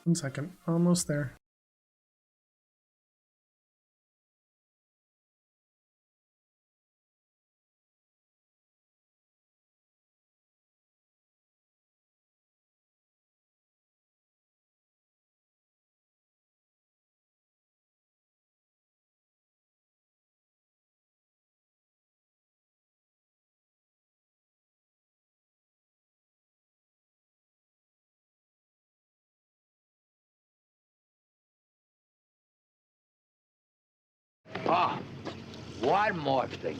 1 second. Almost there. Ah, one more thing.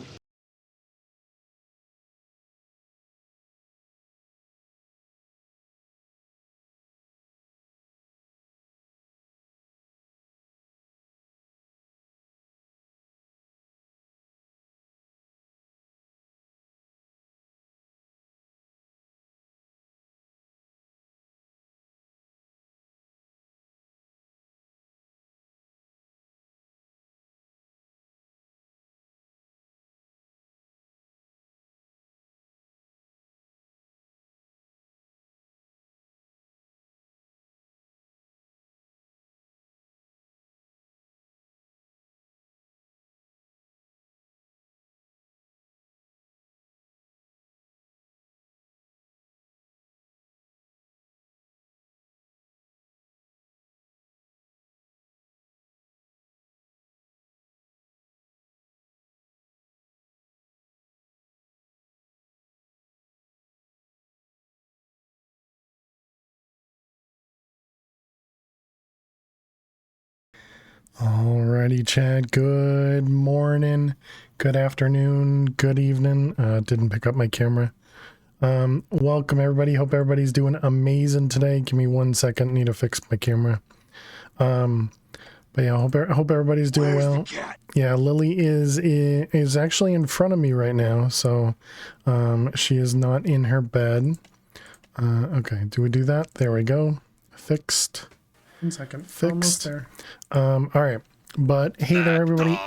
Alrighty, Chad. Good morning, good afternoon, good evening. Didn't pick up my camera. Welcome everybody. Hope everybody's doing amazing today. Give me 1 second. Need to fix my camera. But yeah, I hope everybody's doing well. Yeah, Lily is actually in front of me right now, so she is not in her bed. Okay, do we do that? There we go. Fixed. 1 second. Fixed. Almost there. All right. But hey there, everybody.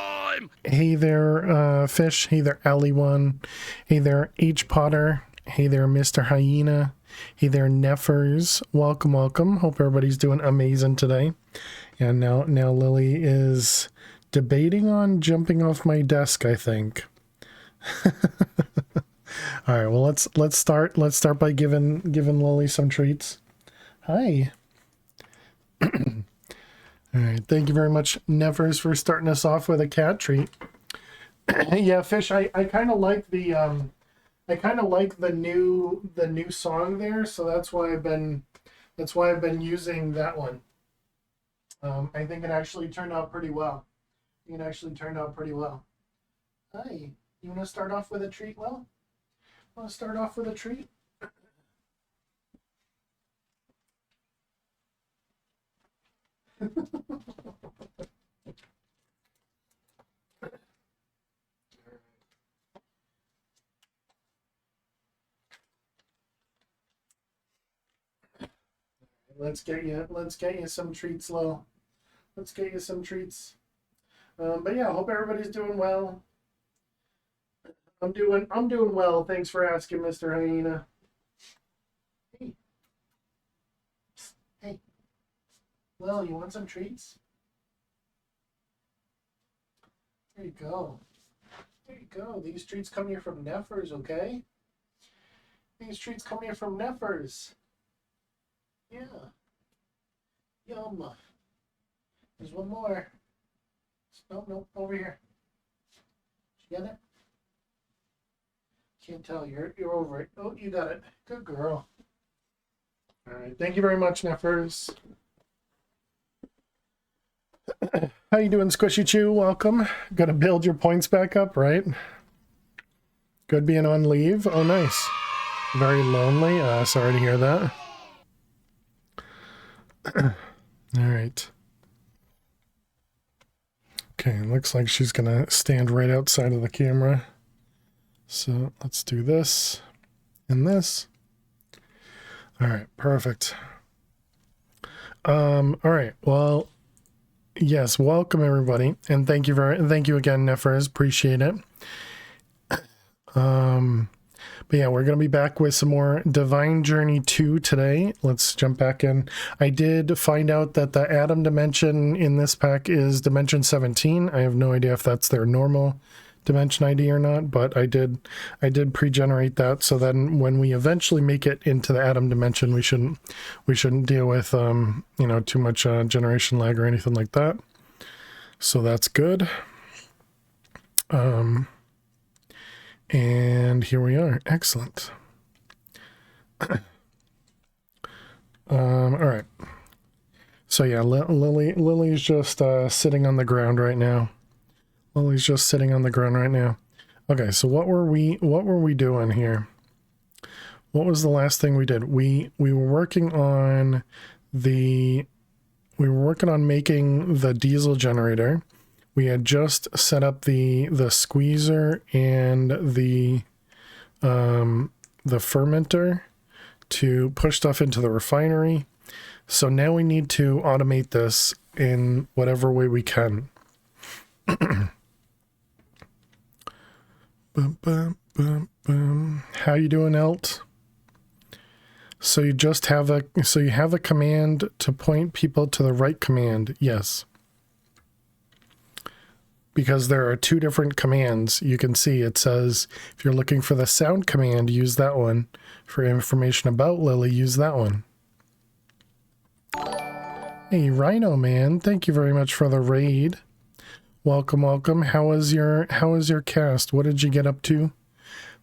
Hey there, Fish. Hey there, Alley1. Hey there, H Potter. Hey there, Mr. Hyena. Hey there, Neffers. Welcome, welcome. Hope everybody's doing amazing today. And now Lily is debating on jumping off my desk, I think. All right. Well, let's start. Let's start by giving Lily some treats. Hi. All right, thank you very much, Nevers, for starting us off with a cat treat. Yeah, Fish, I kind of like the new song there, so that's why I've been using that one. I think it actually turned out pretty well. Hi, you want to start off with a treat, Will? Want to start off with a treat? Let's get you some treats, Lo. Let's get you some treats. But yeah, I hope everybody's doing well. I'm doing well. Thanks for asking, Mr. Hyena. Hey. Hey. Well, you want some treats? There you go. There you go. These treats come here from Neffers, okay? These treats come here from Neffers. Yeah. Yum. There's one more. Nope, over here. Did you get it? Can't tell. You're over it. Oh, you got it. Good girl. All right. Thank you very much, Neffers. How you doing, Squishy Chew? Welcome. Got to build your points back up, right? Good being on leave. Oh, nice. Very lonely. Sorry to hear that. All right. Okay, looks like she's gonna stand right outside of the camera. So let's do this and this. All right, perfect. All right. Well, yes, welcome everybody, and thank you again, Neffers. Appreciate it. But yeah, we're going to be back with some more Divine Journey 2 today. Let's jump back in. I did find out that the Atom dimension in this pack is dimension 17. I have no idea if that's their normal dimension ID or not, but I did pre-generate that, so then when we eventually make it into the Atom dimension, we shouldn't deal with you know, too much generation lag or anything like that. So that's good. And here we are. Excellent. All right. So yeah, Lily's just sitting on the ground right now. Lily's just sitting on the ground right now. Okay, so what were we doing here? What was the last thing we did? We were working on making the diesel generator. We had just set up the squeezer and the fermenter to push stuff into the refinery. So now we need to automate this in whatever way we can. How you doing, Elt? So you have a command to point people to the right command. Yes. Because there are two different commands. You can see it says if you're looking for the sound command, use that one. For information about Lily, use that one. Hey, Rhino Man, thank you very much for the raid. Welcome, welcome. How was your cast? What did you get up to?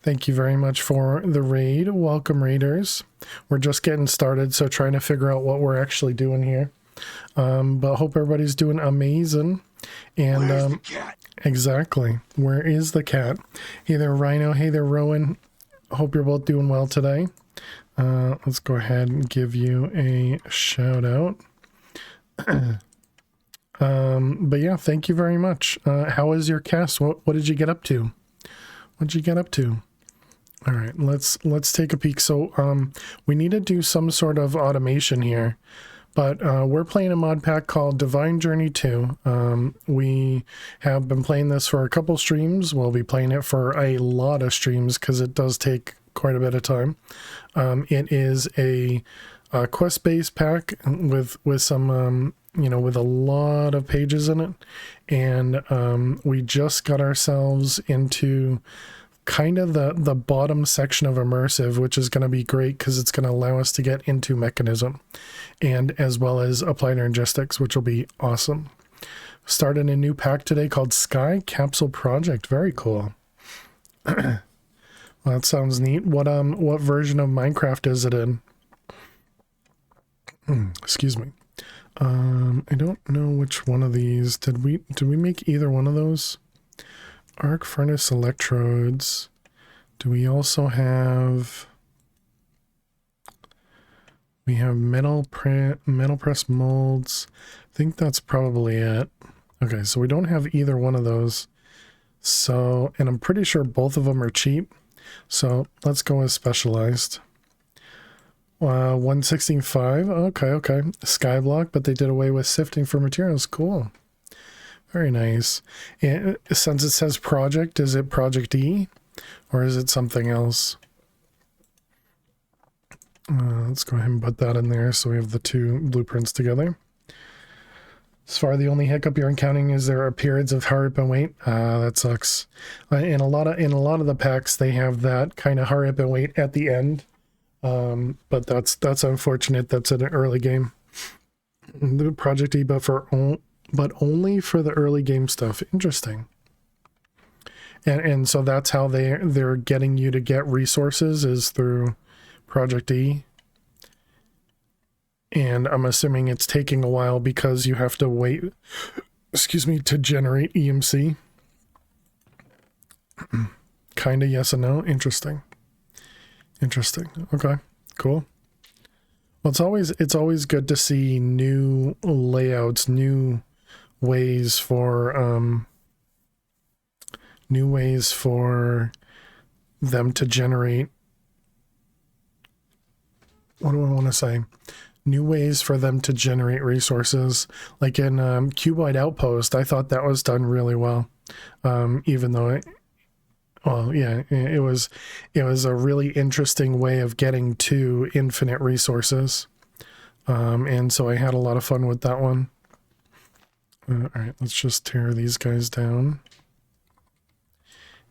Thank you very much for the raid. Welcome, raiders. We're just getting started, so trying to figure out what we're actually doing here. But hope everybody's doing amazing. And Where's the cat? Exactly. Where is the cat? Hey there, Rhino. Hey there, Rowan. Hope you're both doing well today. Let's go ahead and give you a shout out. But yeah, thank you very much. How was your cast? What did you get up to? What did you get up to? All right, let's take a peek. So we need to do some sort of automation here, but we're playing a mod pack called Divine Journey 2. We have been playing this for a couple streams. We'll be playing it for a lot of streams because it does take quite a bit of time. It is a quest-based pack with some you know, with a lot of pages in it, and we just got ourselves into kind of the bottom section of immersive, which is going to be great because it's going to allow us to get into mechanism and as well as applied energistics, which will be awesome. Started a new pack today called Sky Capsule Project. Very cool. Well, that sounds neat. What version of Minecraft is it in? Excuse me. I don't know which one of these. Did we make either one of those? Arc furnace electrodes. Do we also have... We have metal press molds. I think that's probably it. Okay, so we don't have either one of those. So, and I'm pretty sure both of them are cheap. So let's go with specialized. 116.5. Okay. Skyblock, but they did away with sifting for materials. Cool. Very nice. And since it says project, is it Project E or is it something else? Let's go ahead and put that in there so we have the two blueprints together. As far the only hiccup you're encountering is there are periods of hurry up and wait. That sucks. In a lot of the packs they have that kind of hurry up and wait at the end. But that's unfortunate. That's in an early game. The Project E, but only for the early game stuff. Interesting. And so that's how they're getting you to get resources is through Project E. And I'm assuming it's taking a while because you have to wait, excuse me, to generate EMC. Kinda yes and no. Interesting. Okay, cool. Well, it's always good to see new layouts, new ways for them to generate. What do I want to say? New ways for them to generate resources. Like in Cuboid Outpost, I thought that was done really well. Even though well, yeah, it was a really interesting way of getting to infinite resources. And so I had a lot of fun with that one. All right, let's just tear these guys down.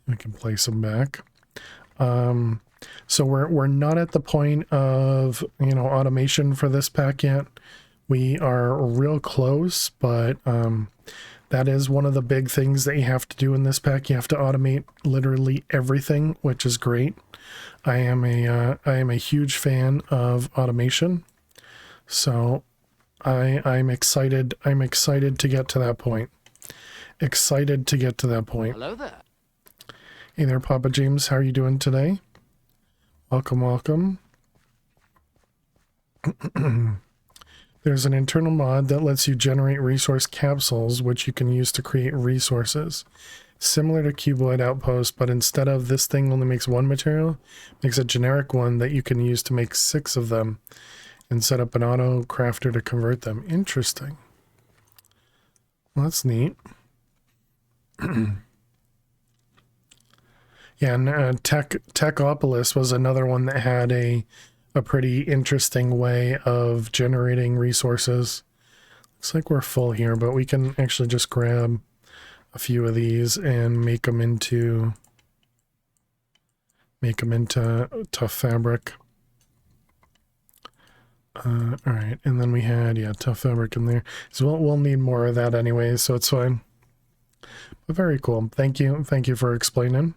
We can place them back. So we're not at the point of, you know, automation for this pack yet. We are real close, but that is one of the big things that you have to do in this pack. You have to automate literally everything, which is great. I am a huge fan of automation, so I'm excited. I'm excited to get to that point. Excited to get to that point. Hello there. Hey there, Papa James. How are you doing today? Welcome, welcome. There's an internal mod that lets you generate resource capsules, which you can use to create resources. Similar to Cuboid Outpost, but instead of this thing only makes one material, makes a generic one that you can use to make 6 of them and set up an auto crafter to convert them. Interesting. Well, that's neat. Yeah, and Techopolis was another one that had a pretty interesting way of generating resources. Looks like we're full here, but we can actually just grab a few of these and make them into tough fabric. All right, and then we had, yeah, tough fabric in there. So we'll need more of that anyway, so it's fine. But very cool. Thank you for explaining.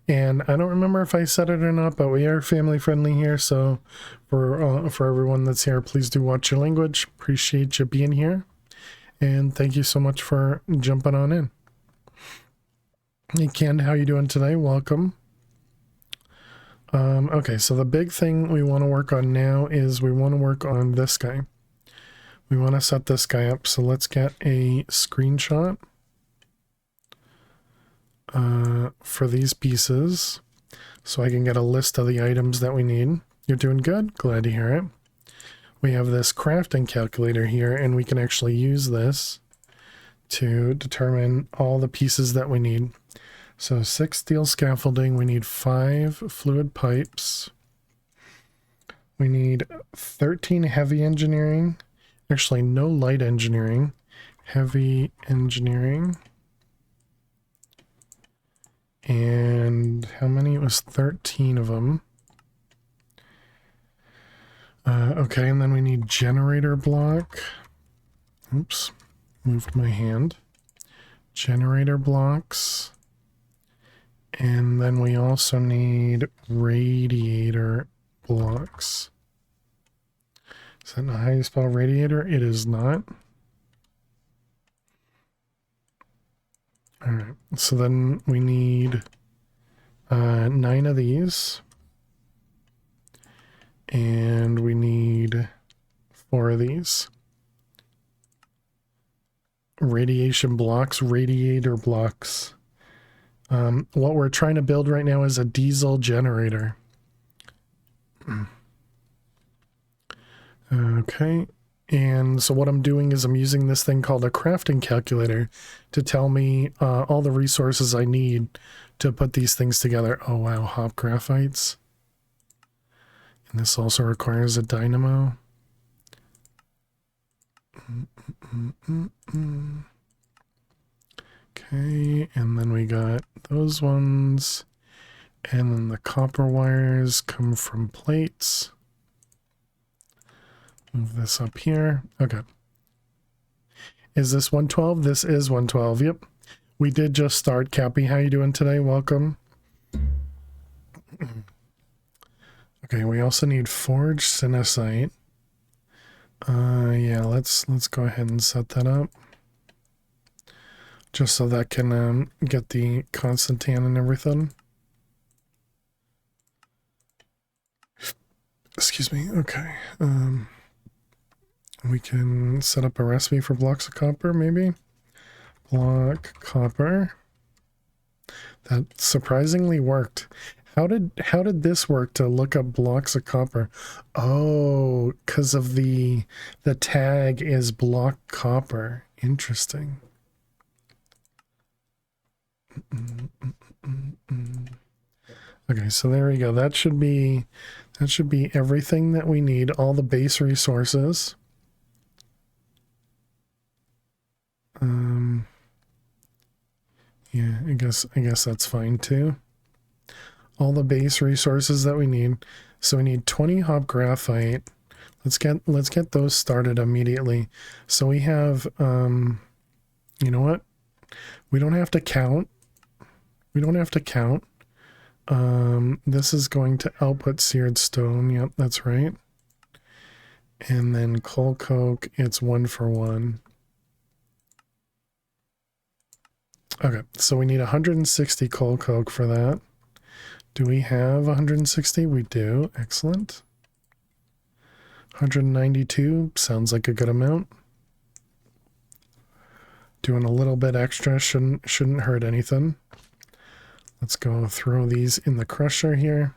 And I don't remember if I said it or not, but we are family friendly here. So for everyone that's here, please do watch your language. Appreciate you being here. And thank you so much for jumping on in. Hey Ken, how you doing today? Welcome. Okay, so the big thing we want to work on now is we want to work on this guy. We want to set this guy up. So let's get a screenshot for these pieces so I can get a list of the items that we need. You're doing good? Glad to hear it. We have this crafting calculator here, and we can actually use this to determine all the pieces that we need. So 6 steel scaffolding, we need 5 fluid pipes, we need 13 heavy engineering, actually no light engineering, heavy engineering. And how many? It was 13 of them. Okay, and then we need generator block. Oops, moved my hand. Generator blocks. And then we also need radiator blocks. Is that not how you spell radiator? It is not. All right, so then we need 9 of these, and we need 4 of these. Radiation blocks, radiator blocks. What we're trying to build right now is a diesel generator. Okay. And so what I'm doing is I'm using this thing called a crafting calculator to tell me all the resources I need to put these things together. Oh wow, hop graphites. And this also requires a dynamo. Okay, and then we got those ones. And then the copper wires come from plates. Move this up here. Okay. Is this 112? This is 112. Yep. We did just start. Cappy, how you doing today? Welcome. Okay, we also need forged sinicite. Yeah, let's go ahead and set that up. Just so that can get the Constantan and everything. Excuse me. Okay. We can set up a recipe for blocks of copper, maybe. Block copper. That surprisingly worked. How did this work to look up blocks of copper? Oh, because of the tag is block copper. Interesting. Okay, so there we go. That should be everything that we need, all the base resources. Yeah, I guess that's fine too. All the base resources that we need. So we need 20 hop graphite. Let's get those started immediately. So we have you know what? We don't have to count. We don't have to count. This is going to output seared stone. Yep, that's right. And then coal coke, it's 1 for 1. Okay, so we need 160 coal coke for that. Do we have 160? We do. Excellent. 192 sounds like a good amount. Doing a little bit extra shouldn't hurt anything. Let's go throw these in the crusher here.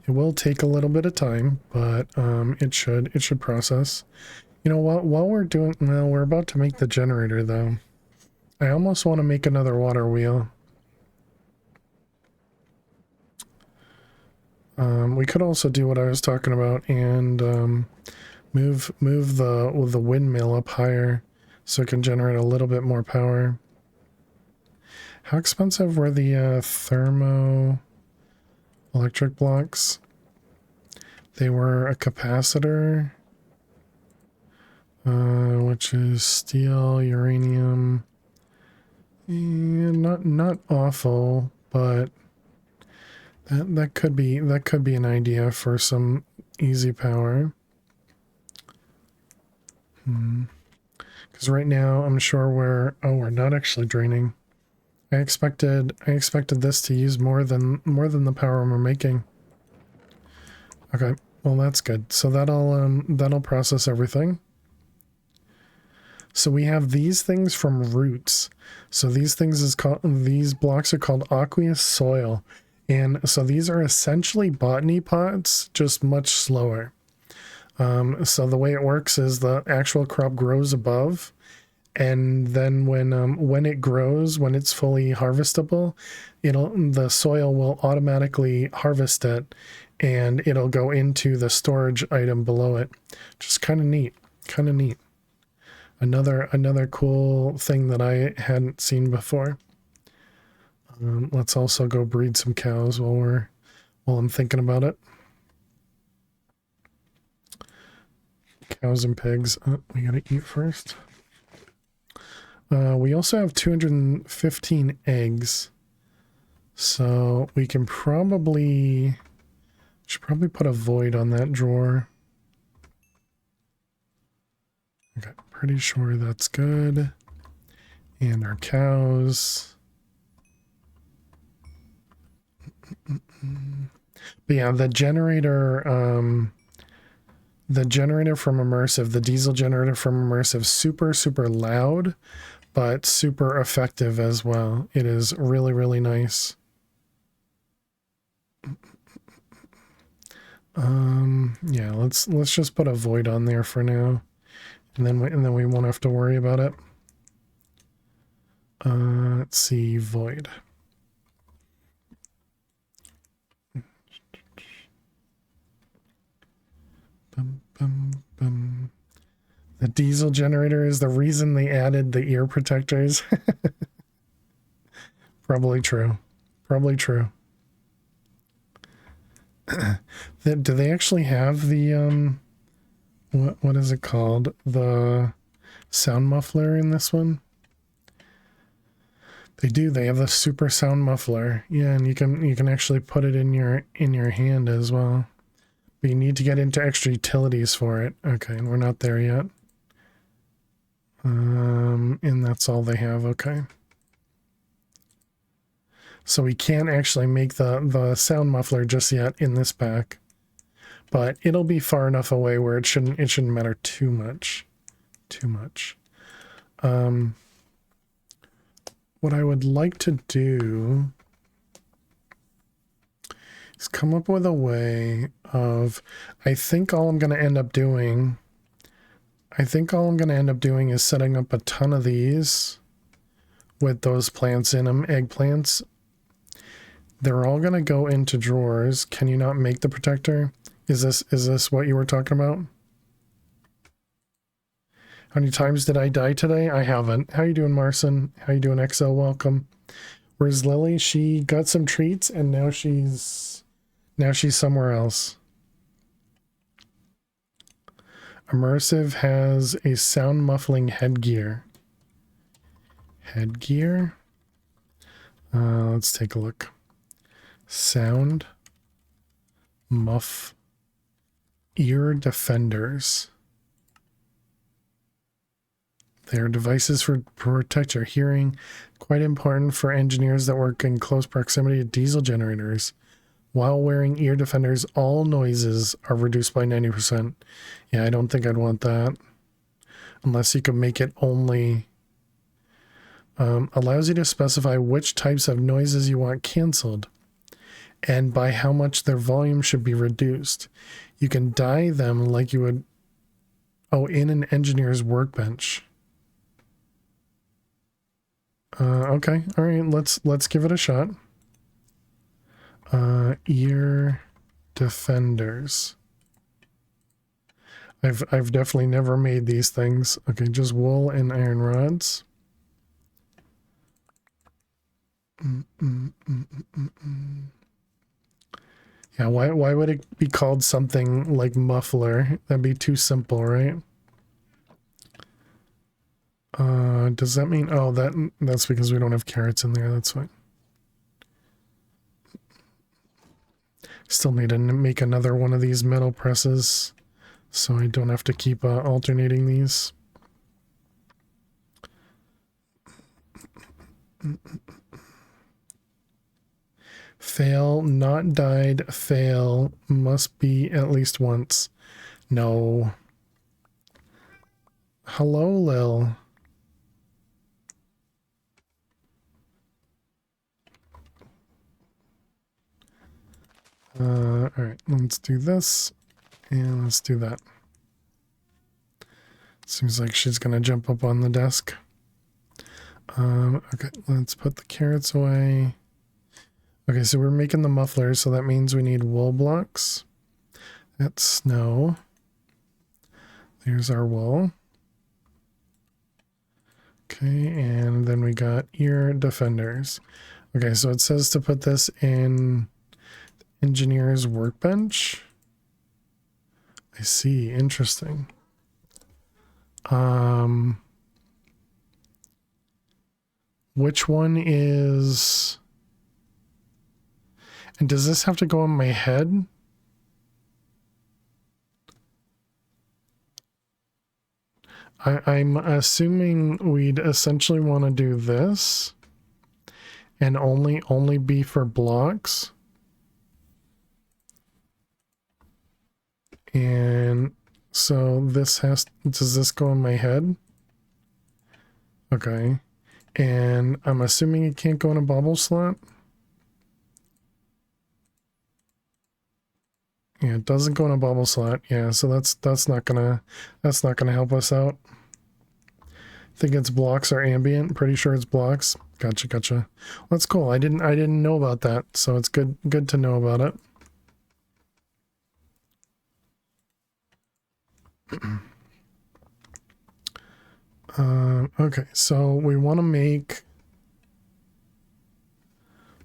It will take a little bit of time, but it should process. You know what? While we're doing, well, we're about to make the generator though. I almost want to make another water wheel. We could also do what I was talking about and move the windmill up higher so it can generate a little bit more power. How expensive were the thermo electric blocks? They were a capacitor, which is steel, uranium. Not awful, but that could be an idea for some easy power. Because right now I'm sure we're not actually draining. I expected this to use more than the power we're making. Okay, well that's good. So that'll process everything. So we have these things from roots. So these blocks are called aqueous soil. And so these are essentially botany pots, just much slower. So the way it works is the actual crop grows above, and then when it grows, when it's fully harvestable, the soil will automatically harvest it, and it'll go into the storage item below it. Just kind of neat, Another cool thing that I hadn't seen before. Let's also go breed some cows while I'm thinking about it. Cows and pigs. We gotta eat first. We also have 215 eggs, so we can should probably put a void on that drawer. Okay, pretty sure that's good. And our cows. But yeah, the generator from Immersive, the diesel generator from Immersive, super loud, but super effective as well. It is really nice. Yeah, let's just put a void on there for now, and then we won't have to worry about it. Let's see, void. The diesel generator is the reason they added the ear protectors. Probably true. Do they actually have the what is it called? The sound muffler in this one? They do. They have the super sound muffler. Yeah, and you can actually put it in your hand as well. But you need to get into extra utilities for it. Okay, and we're not there yet. And that's all they have. Okay. So we can't actually make the sound muffler just yet in this pack, but it'll be far enough away where it shouldn't matter too much. What I would like to do is come up with a way of, I think all I'm going to end up doing is setting up a ton of these with those plants in them, eggplants. They're all gonna go into drawers. Can you not make the protector? Is this what you were talking about? How many times did I die today? I haven't. How you doing, Marcin? How you doing, XL? Welcome. Where's Lily? She got some treats and now she's somewhere else. Immersive has a sound muffling headgear. Headgear? Let's take a look. Sound muff ear defenders. They're devices for protect your hearing. Quite important for engineers that work in close proximity to diesel generators. While wearing ear defenders, all noises are reduced by 90%. Yeah, I don't think I'd want that. Unless you can make it only... allows you to specify which types of noises you want canceled and by how much their volume should be reduced. You can die them like you would... Oh, in an engineer's workbench. Okay, all right, let's give it a shot. Ear defenders. I've definitely never made these things. Okay, just wool and iron rods. Yeah, why would it be called something like muffler? That'd be too simple, right? Does that mean... Oh, that's because we don't have carrots in there. That's fine. Still need to make another one of these metal presses so I don't have to keep alternating these. Fail, not died, fail, must be at least once. No. Hello, Lil. Alright, let's do this, and let's do that. Seems like she's gonna jump up on the desk. Okay, let's put the carrots away. Okay, so we're making the muffler, so that means we need wool blocks. That's snow. There's our wool. Okay, and then we got ear defenders. Okay, so it says to put this in engineer's workbench. I see, interesting. Which one is... And does this have to go on my head? I'm assuming we'd essentially want to do this and only be for blocks. And so this does this go on my head? Okay. And I'm assuming it can't go in a bubble slot. Yeah, it doesn't go in a bubble slot. Yeah, so that's not gonna help us out. I think it's blocks or ambient. Pretty sure it's blocks. Gotcha. Well, that's cool. I didn't know about that, so it's good to know about it. Okay, so we want to make...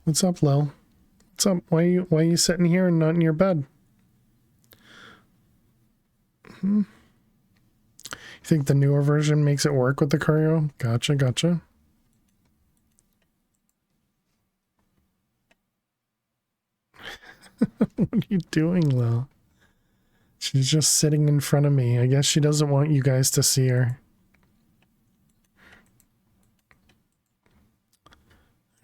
What's up, Lil? What's up? Why are you sitting here and not in your bed? You think the newer version makes it work with the Curio? Gotcha. What are you doing, Lil? She's just sitting in front of me. I guess she doesn't want you guys to see her.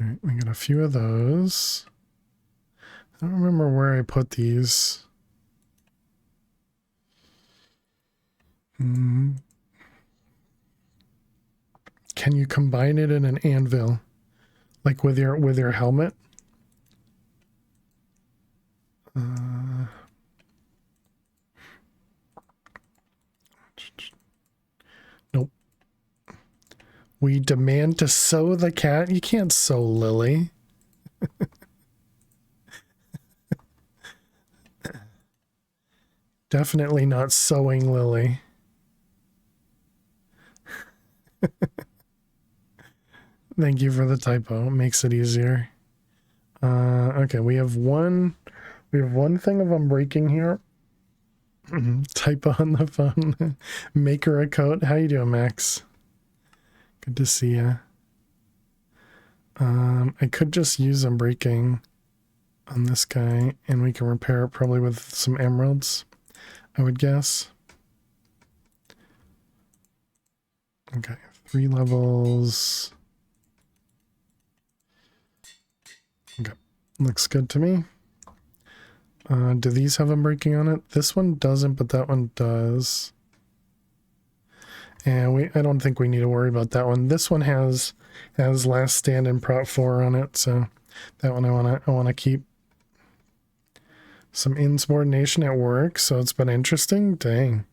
Alright, we got a few of those. I don't remember where I put these. Can you combine it in an anvil? Like with your helmet? Nope. We demand to sew the cat. You can't sew Lily. Definitely not sewing Lily. Thank you for the typo. It makes it easier. Okay, we have one thing of unbreaking here. Typo on the phone. Make her a coat. How you doing, Max? Good to see you. I could just use unbreaking on this guy, and we can repair it probably with some emeralds, I would guess. Okay, 3 levels. Okay, looks good to me. Do these have unbreaking on it? This one doesn't, but that one does. And I don't think we need to worry about that one. This one has last stand and prop 4 on it, so that one I wanna keep. Some insubordination at work, so it's been interesting. Dang.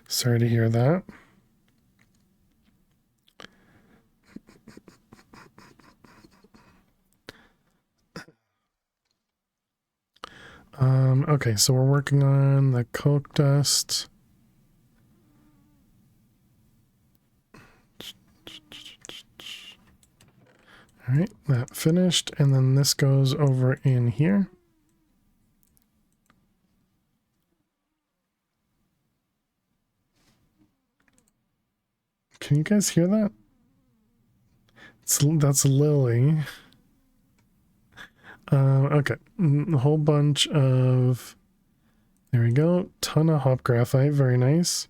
Sorry to hear that. Okay, so we're working on the coke dust. All right, that finished, and then this goes over in here. Can you guys hear that? That's Lily. Okay, a whole bunch of, there we go, ton of hop graphite, very nice.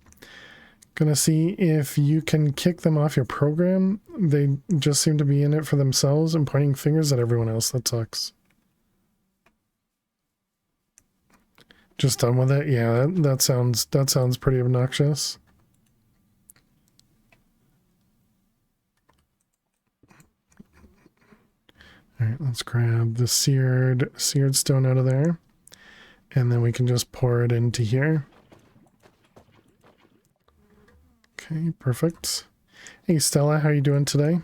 Gonna see if you can kick them off your program. They just seem to be in it for themselves and pointing fingers at everyone else. That sucks. Just done with it? Yeah, that sounds pretty obnoxious. All right, let's grab the seared stone out of there, and then we can just pour it into here. Okay, perfect. Hey Stella, how you doing today?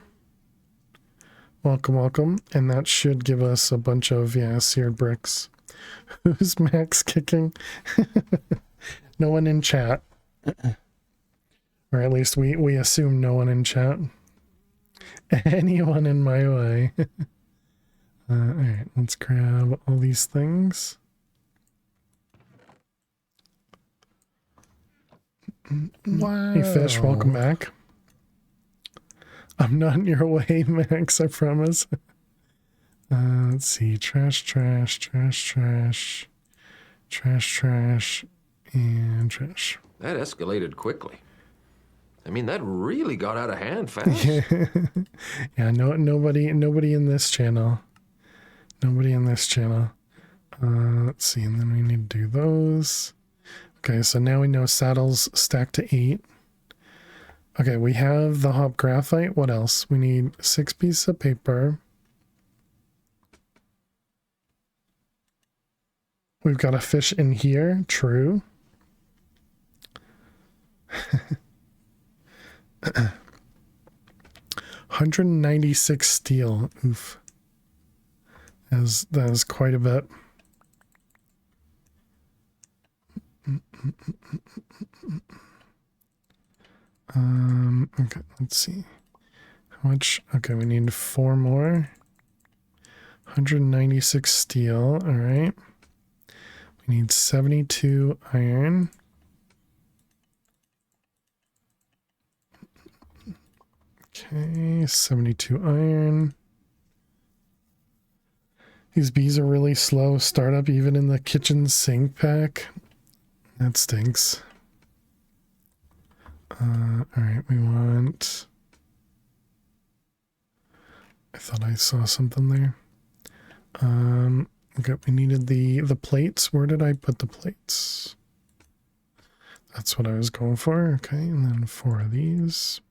Welcome, welcome. And that should give us a bunch of, yeah, seared bricks. Who's Max kicking? No one in chat. Or at least we assume no one in chat. Anyone in my way. Alright, let's grab all these things. Wow. Hey Fish, welcome back. I'm not in your way, Max, I promise. Let's see, trash, and trash. That escalated quickly. I mean, that really got out of hand fast. Yeah, nobody in this channel. Nobody in this channel. Let's see, and then we need to do those. Okay, so now we know saddles stack to 8. Okay, we have the hop graphite. What else? We need 6 pieces of paper. We've got a fish in here. True. 196 steel. Oof. That is quite a bit. Okay, let's see. How much? Okay, we need 4 more. 196 steel. All right. We need 72 iron. Okay, 72 iron. These bees are really slow. Startup even in the kitchen sink pack. That stinks. Alright, we want... I thought I saw something there. Okay, we needed the plates. Where did I put the plates? That's what I was going for. Okay, and then 4 of these.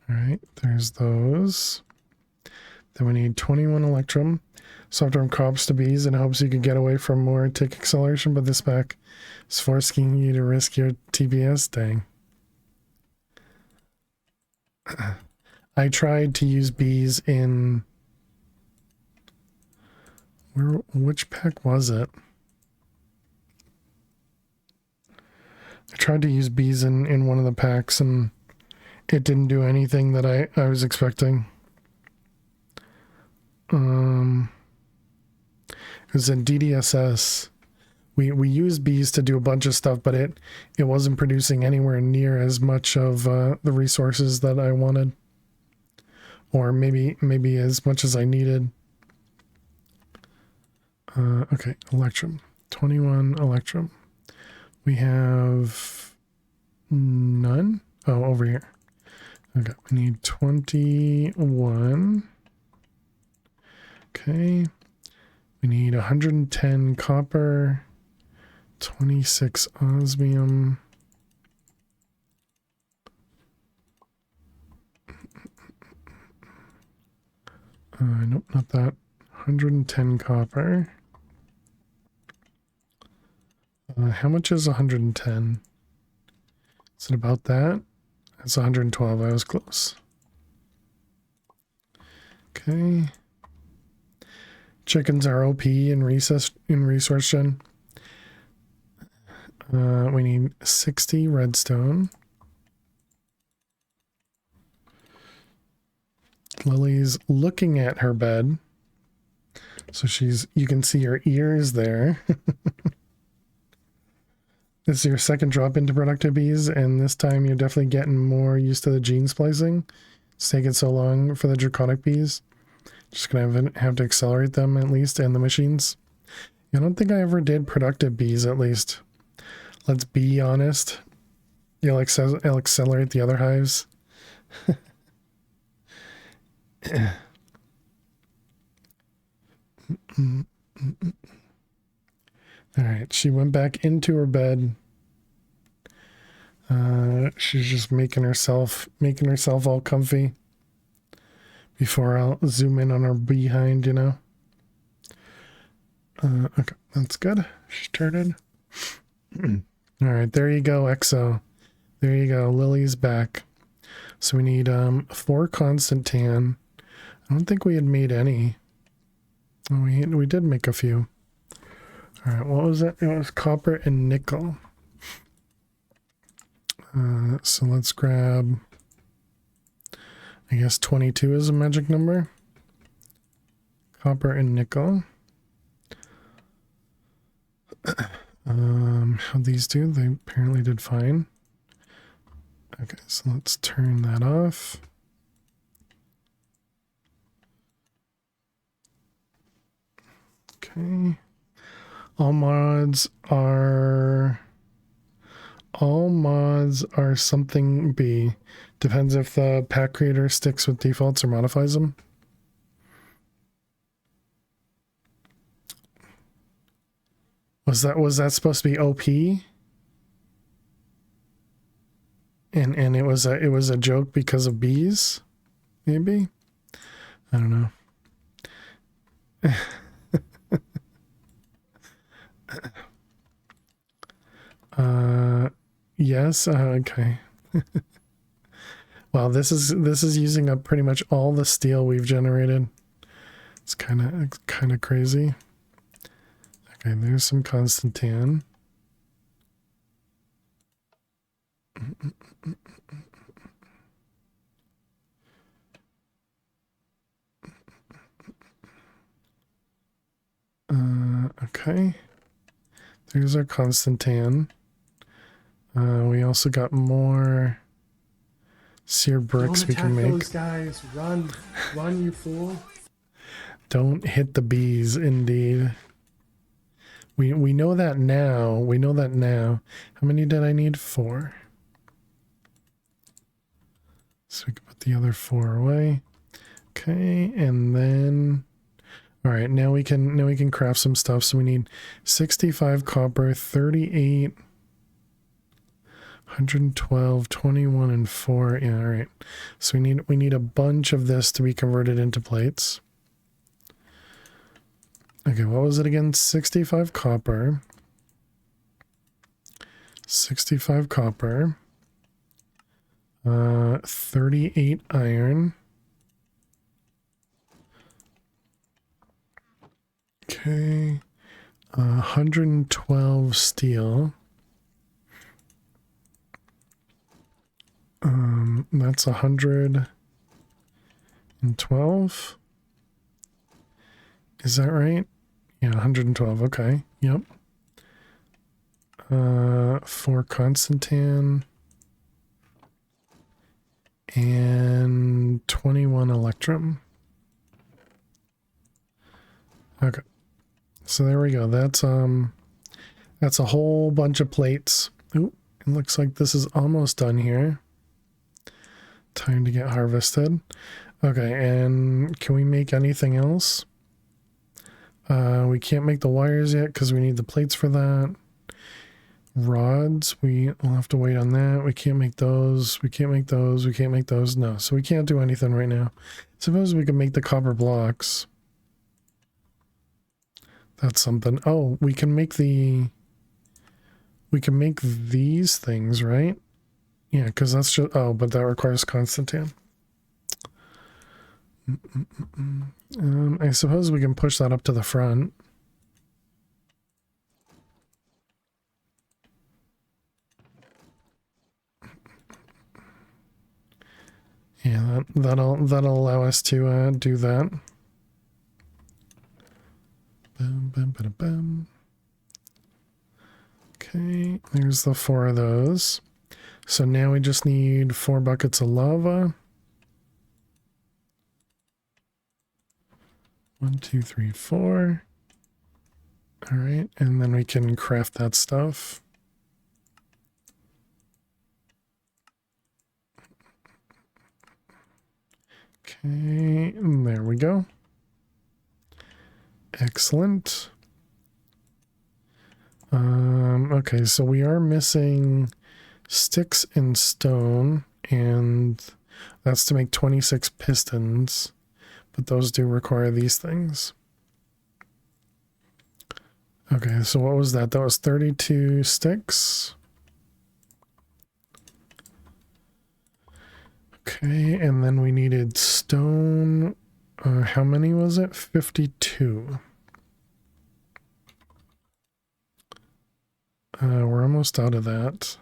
Alright, there's those. Then we need 21 electrum. Soft-arm crops to bees in hopes you can get away from more tick acceleration, but this pack is forcing you to risk your TBS. Dang. I tried to use bees in which pack was it? I tried to use bees in one of the packs and it didn't do anything that I was expecting. It was in DDSS. We used bees to do a bunch of stuff, but it wasn't producing anywhere near as much of the resources that I wanted, or maybe as much as I needed. Okay, Electrum, 21 Electrum. We have none. Oh, over here. Okay, we need 21. Okay, we need 110 copper. 26 osmium. Nope, not that. 110 copper. How much is 110? Is it about that? It's 112. I was close. Okay. Chickens are OP in resource gen. We need 60 redstone. Lily's looking at her bed. So you can see her ears there. This is your second drop into productive bees, and this time you're definitely getting more used to the gene splicing. It's taking so long for the draconic bees. Just gonna have to accelerate them at least, and the machines. I don't think I ever did productive bees, at least. Let's be honest. You'll accelerate the other hives. Alright, she went back into her bed. She's just making herself all comfy. Before I'll zoom in on her behind, you know. Okay, that's good. She started. Alright, there you go, EXO. There you go, Lily's back. So we need 4 constant tan. I don't think we had made any. Oh, we did make a few. Alright, what was it? It was copper and nickel. So let's grab, I guess 22 is a magic number. Copper and nickel. How'd these do? They apparently did fine. Okay, so let's turn that off. Okay. All mods are something B. Depends if the pack creator sticks with defaults or modifies them. Was that supposed to be OP? And it was a joke because of bees? Maybe? I don't know. Yes, okay. Wow, this is using up pretty much all the steel we've generated. It's kind of crazy. Okay, there's some constant tan. Okay. There's our constant tan. We also got more seared bricks we can make. Those guys, run, you fool! Don't hit the bees, indeed. We know that now. We know that now. How many did I need? 4. So we can put the other 4 away. Okay, and then all right, now we can craft some stuff. So we need 65 copper, 38, 112, 21, and 4. Yeah, all right. So we need a bunch of this to be converted into plates. Okay, what was it again? 65 copper. 65 copper. 38 iron. Okay. 112 steel. That's 112. Is that right? Yeah, 112. Okay. Yep. 4 Constantan. And 21 Electrum. Okay. So there we go. That's a whole bunch of plates. Ooh, it looks like this is almost done here. Time to get harvested. Okay, and can we make anything else? We can't make the wires yet because we need the plates for that. Rods, we'll have to wait on that. We can't make those. We can't make those. We can't make those. No, so we can't do anything right now. Suppose we can make the copper blocks. That's something. Oh, we can make these things, right? Yeah, because that's just, oh, but that requires Constantan. I suppose we can push that up to the front. Yeah, that'll allow us to do that. Bum, bum, bada, bum. Okay, there's the 4 of those. So now we just need 4 buckets of lava. 1, 2, 3, 4. All right, and then we can craft that stuff. Okay, there we go. Excellent. Okay, so we are missing sticks and stone, and that's to make 26 pistons, but those do require these things. Okay, so what was that? That was 32 sticks. Okay, and then we needed stone. How many was it? 52. We're almost out of that.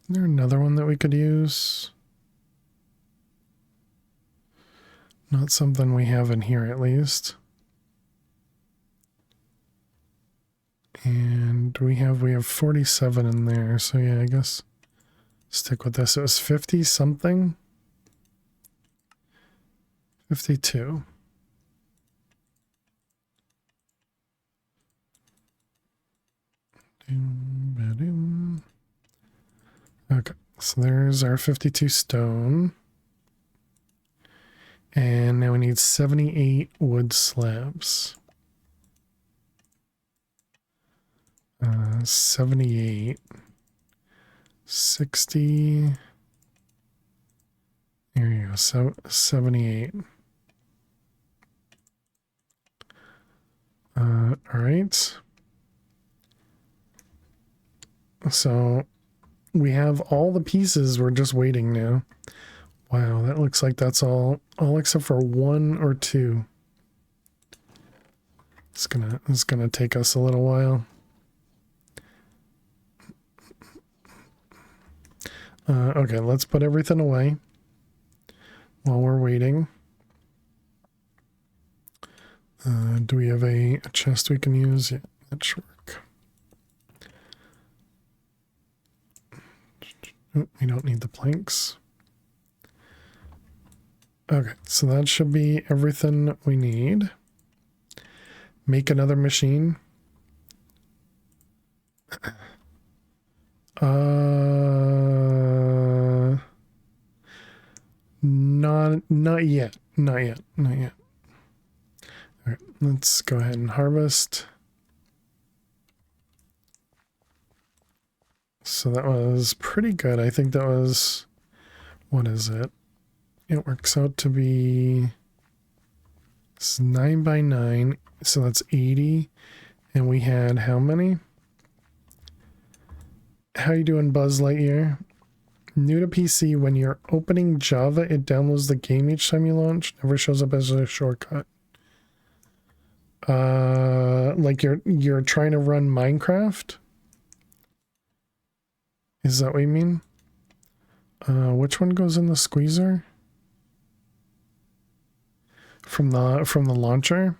Is there another one that we could use? Not something we have in here, at least. And we have 47 in there, so yeah, I guess stick with this. It was 50 something. 52. Okay, so there's our 52 stone. And now we need 78 wood slabs. 78. 60. There you go. So 78. All right. So we have all the pieces. We're just waiting now. Wow, that looks like that's all except for 1 or 2. It's gonna take us a little while. Okay, let's put everything away while we're waiting. Do we have a chest we can use? Yeah, that should work. Oh, we don't need the planks. Okay, so that should be everything we need. Make another machine. Not yet. Not yet. Not yet. All right, let's go ahead and harvest. So that was pretty good. I think that was, what is it? It works out to be, it's 9 by 9, so that's 80. And we had how many? How you doing, Buzz Lightyear? New to PC, when you're opening Java, it downloads the game each time you launch. Never shows up as a shortcut. Like you're trying to run Minecraft? Is that what you mean? Which one goes in the squeezer? From the launcher?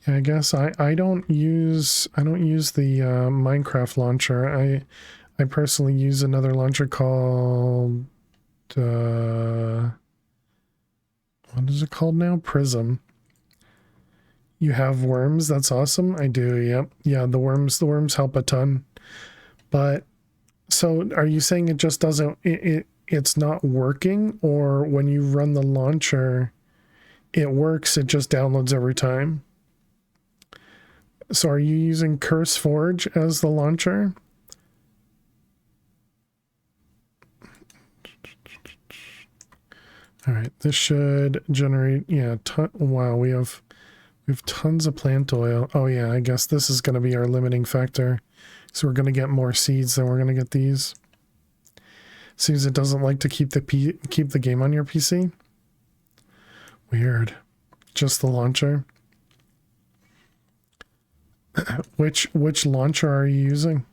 Yeah, I guess I don't use the Minecraft launcher. I personally use another launcher called what is it called now? Prism. You have worms. That's awesome. I do. Yep. Yeah, the worms help a ton. But so are you saying it just doesn't it's not working, or when you run the launcher it works, it just downloads every time? So are you using CurseForge as the launcher? All right, this should generate, yeah, wow, we have tons of plant oil. Oh yeah, I guess this is going to be our limiting factor. So we're going to get more seeds than we're going to get these. Seems it doesn't like to keep the game on your PC. Weird. Just the launcher. Which launcher are you using?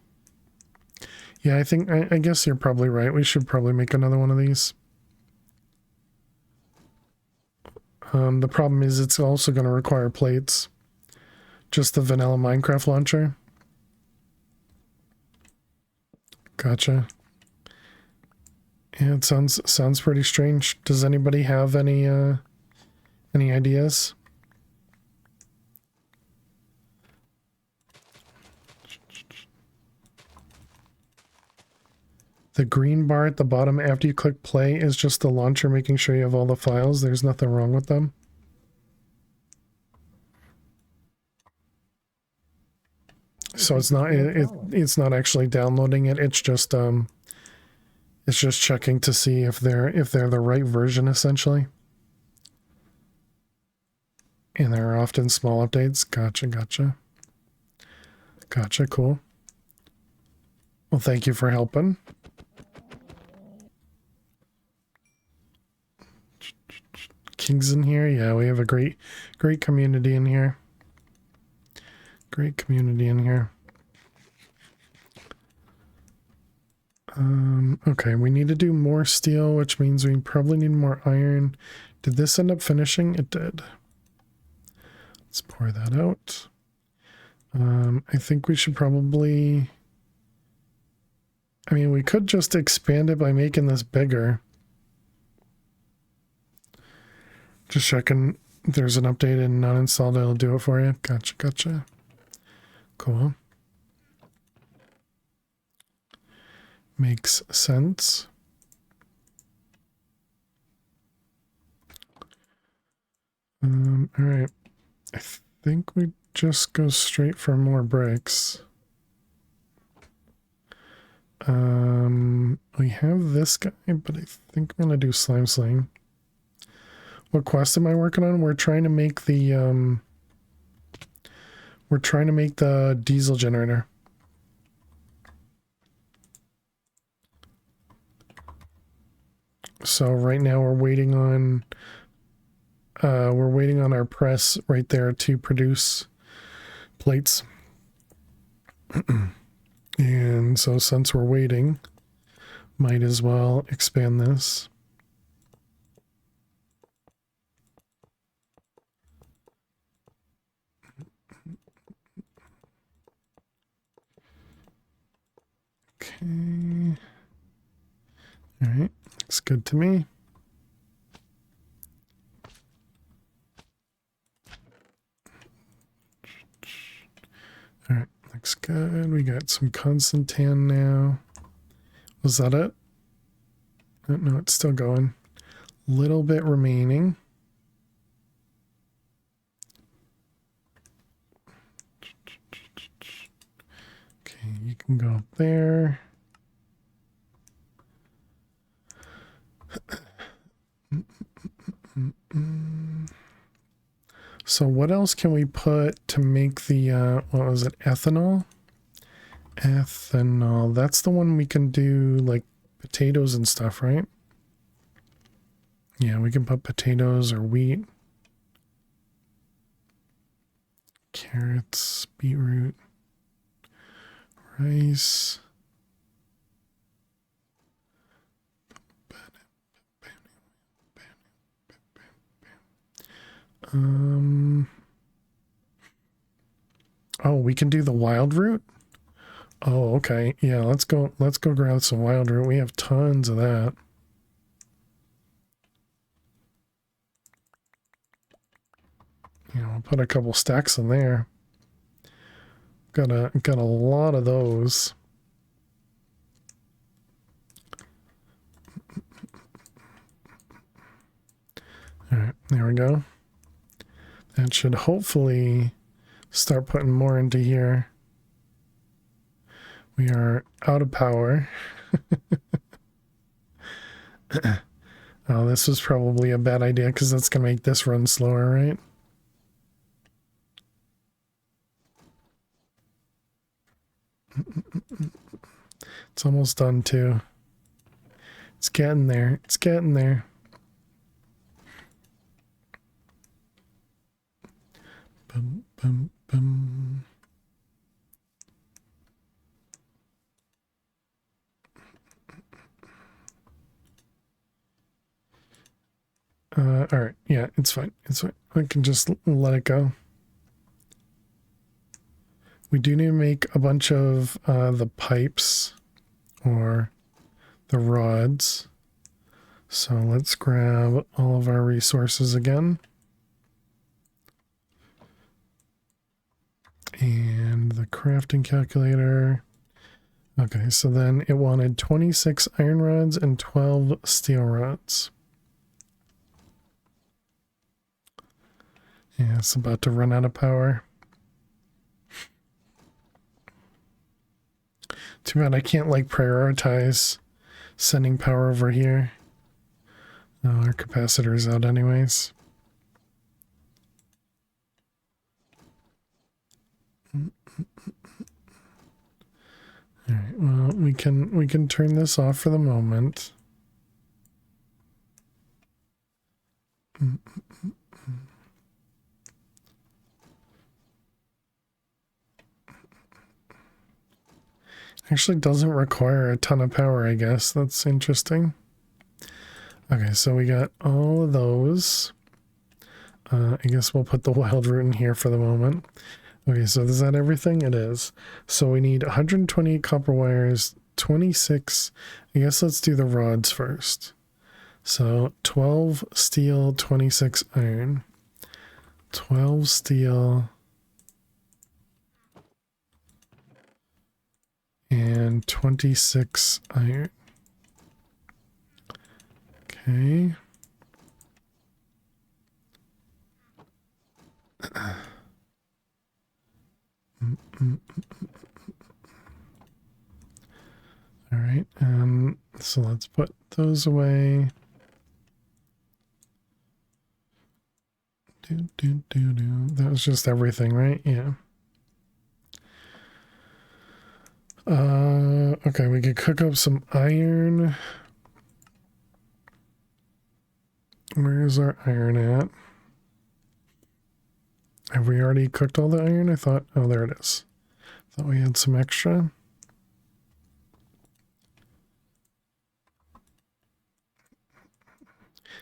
Yeah, I guess you're probably right. We should probably make another one of these. The problem is it's also going to require plates. Just the vanilla Minecraft launcher. Gotcha. Yeah, it sounds pretty strange. Does anybody have any ideas? The green bar at the bottom after you click play is just the launcher making sure you have all the files. There's nothing wrong with them. So it's not actually downloading it. It's just checking to see if they're the right version, essentially. And there are often small updates. Gotcha, cool. Well, thank you for helping. King's in here. Yeah, we have a great community in here. Great community in here. Okay, we need to do more steel, which means we probably need more iron. Did this end up finishing? It did. Let's pour that out. I think we should probably... I mean, we could just expand it by making this bigger. Just checking if there's an update and not installed, it'll do it for you. Gotcha. Cool. Makes sense. All right. I think we just go straight for more bricks. We have this guy, but I think I'm gonna do slime sling. What quest am I working on? We're trying to make the diesel generator. So right now we're waiting on our press right there to produce plates. And so since we're waiting, might as well expand this. Okay. All right, looks good to me. All right, looks good. We got some constant tan now. Was that it? No, it's still going. Little bit remaining. Okay, you can go up there. So what else can we put to make the, what was it, ethanol? Ethanol, that's the one we can do like potatoes and stuff, right? Yeah, we can put potatoes or wheat. Carrots, beetroot, rice. Oh, we can do the wild root? Oh, okay. Yeah, let's go grab some wild root. We have tons of that. Yeah, we'll put a couple stacks in there. Got a lot of those. All right, there we go. That should hopefully start putting more into here. We are out of power. Oh, this was probably a bad idea because that's going to make this run slower, right? It's almost done too. It's getting there. It's getting there. Boom, boom, boom. All right. Yeah, it's fine. It's fine. I can just let it go. We do need to make a bunch of the pipes or the rods. So let's grab all of our resources again. And the crafting calculator. Okay, so then it wanted 26 iron rods and 12 steel rods. Yeah, it's about to run out of power. Too bad I can't like prioritize sending power over here. Oh, our capacitor's out anyways. Alright, well we can turn this off for the moment. Actually doesn't require a ton of power, I guess. That's interesting. Okay, so we got all of those. I guess we'll put the wild root in here for the moment. Okay, so is that everything? It is. So we need 120 copper wires, 26. I guess let's do the rods first. So 12 steel, 26 iron. 12 steel. And 26 iron. Okay. All right, so let's put those away. That was just everything, right? Yeah. Okay, we could cook up some iron. Where's our iron at? Have we already cooked all the iron? I thought, oh, there it is. Thought we had some extra.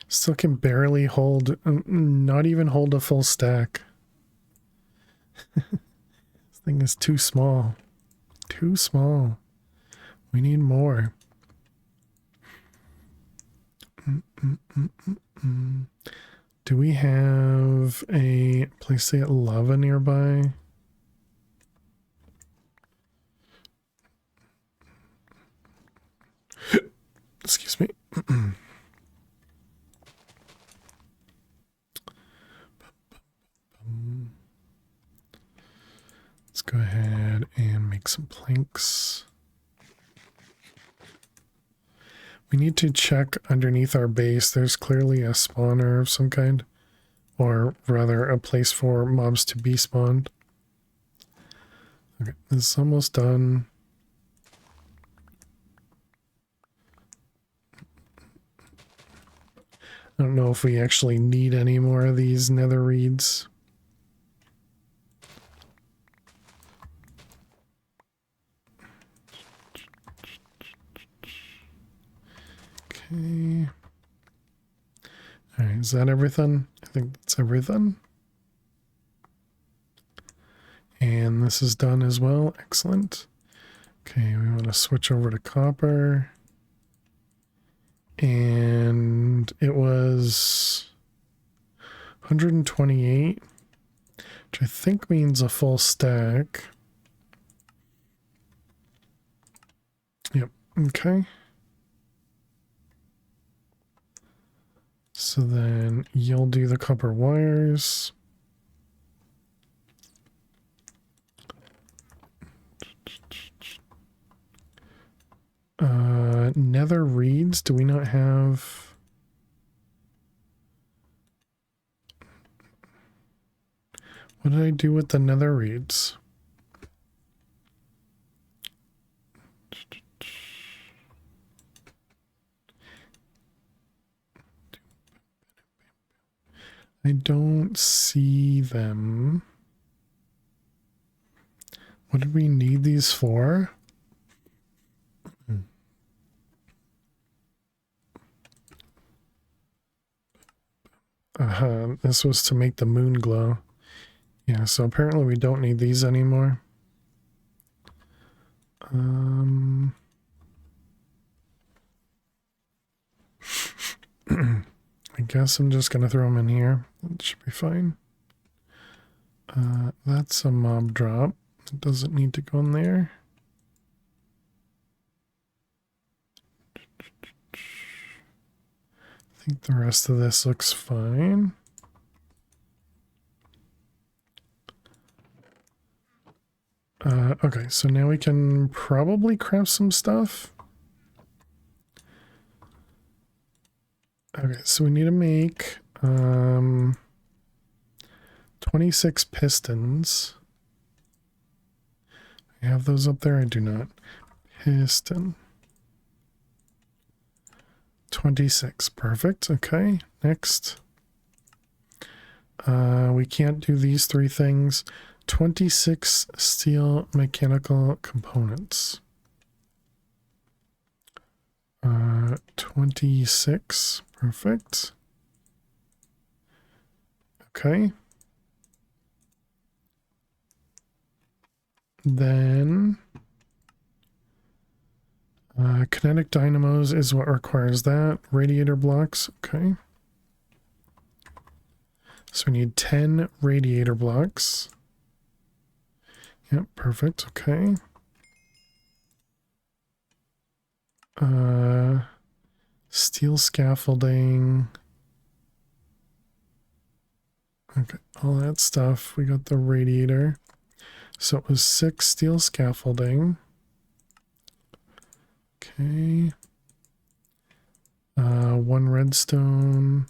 Still can barely hold, not even hold a full stack. This thing is too small. Too small. We need more. Do we have a place to get lava nearby? Excuse me. Let's go ahead and make some planks. We need to check underneath our base. There's clearly a spawner of some kind. or rather a place for mobs to be spawned. Okay, this is almost done. I don't know if we actually need any more of these nether reeds. Okay. Alright, is that everything? I think that's everything. And this is done as well. Excellent. Okay, we want to switch over to copper. And it was 128, which I think means a full stack. Yep, okay. So then you'll do the copper wires. Nether reeds, do we not have... What did I do with the nether reeds? I don't see them. What did we need these for? This was to make the moon glow. Yeah, so apparently we don't need these anymore. I guess I'm just gonna throw them in here. That should be fine. That's a mob drop. It doesn't need to go in there. I think the rest of this looks fine. Okay, so now we can probably craft some stuff. Okay, so we need to make 26 pistons. I have those up there? I do not. Piston. 26. Perfect. Okay, next. We can't do these three things. 26 steel mechanical components. 26. Perfect. Okay. Then kinetic dynamos is what requires that. Radiator blocks. Okay. So we need 10 radiator blocks. Yep, perfect. Okay. Steel scaffolding. Okay, all that stuff. We got the radiator. So it was 6 steel scaffolding. Okay. 1 redstone.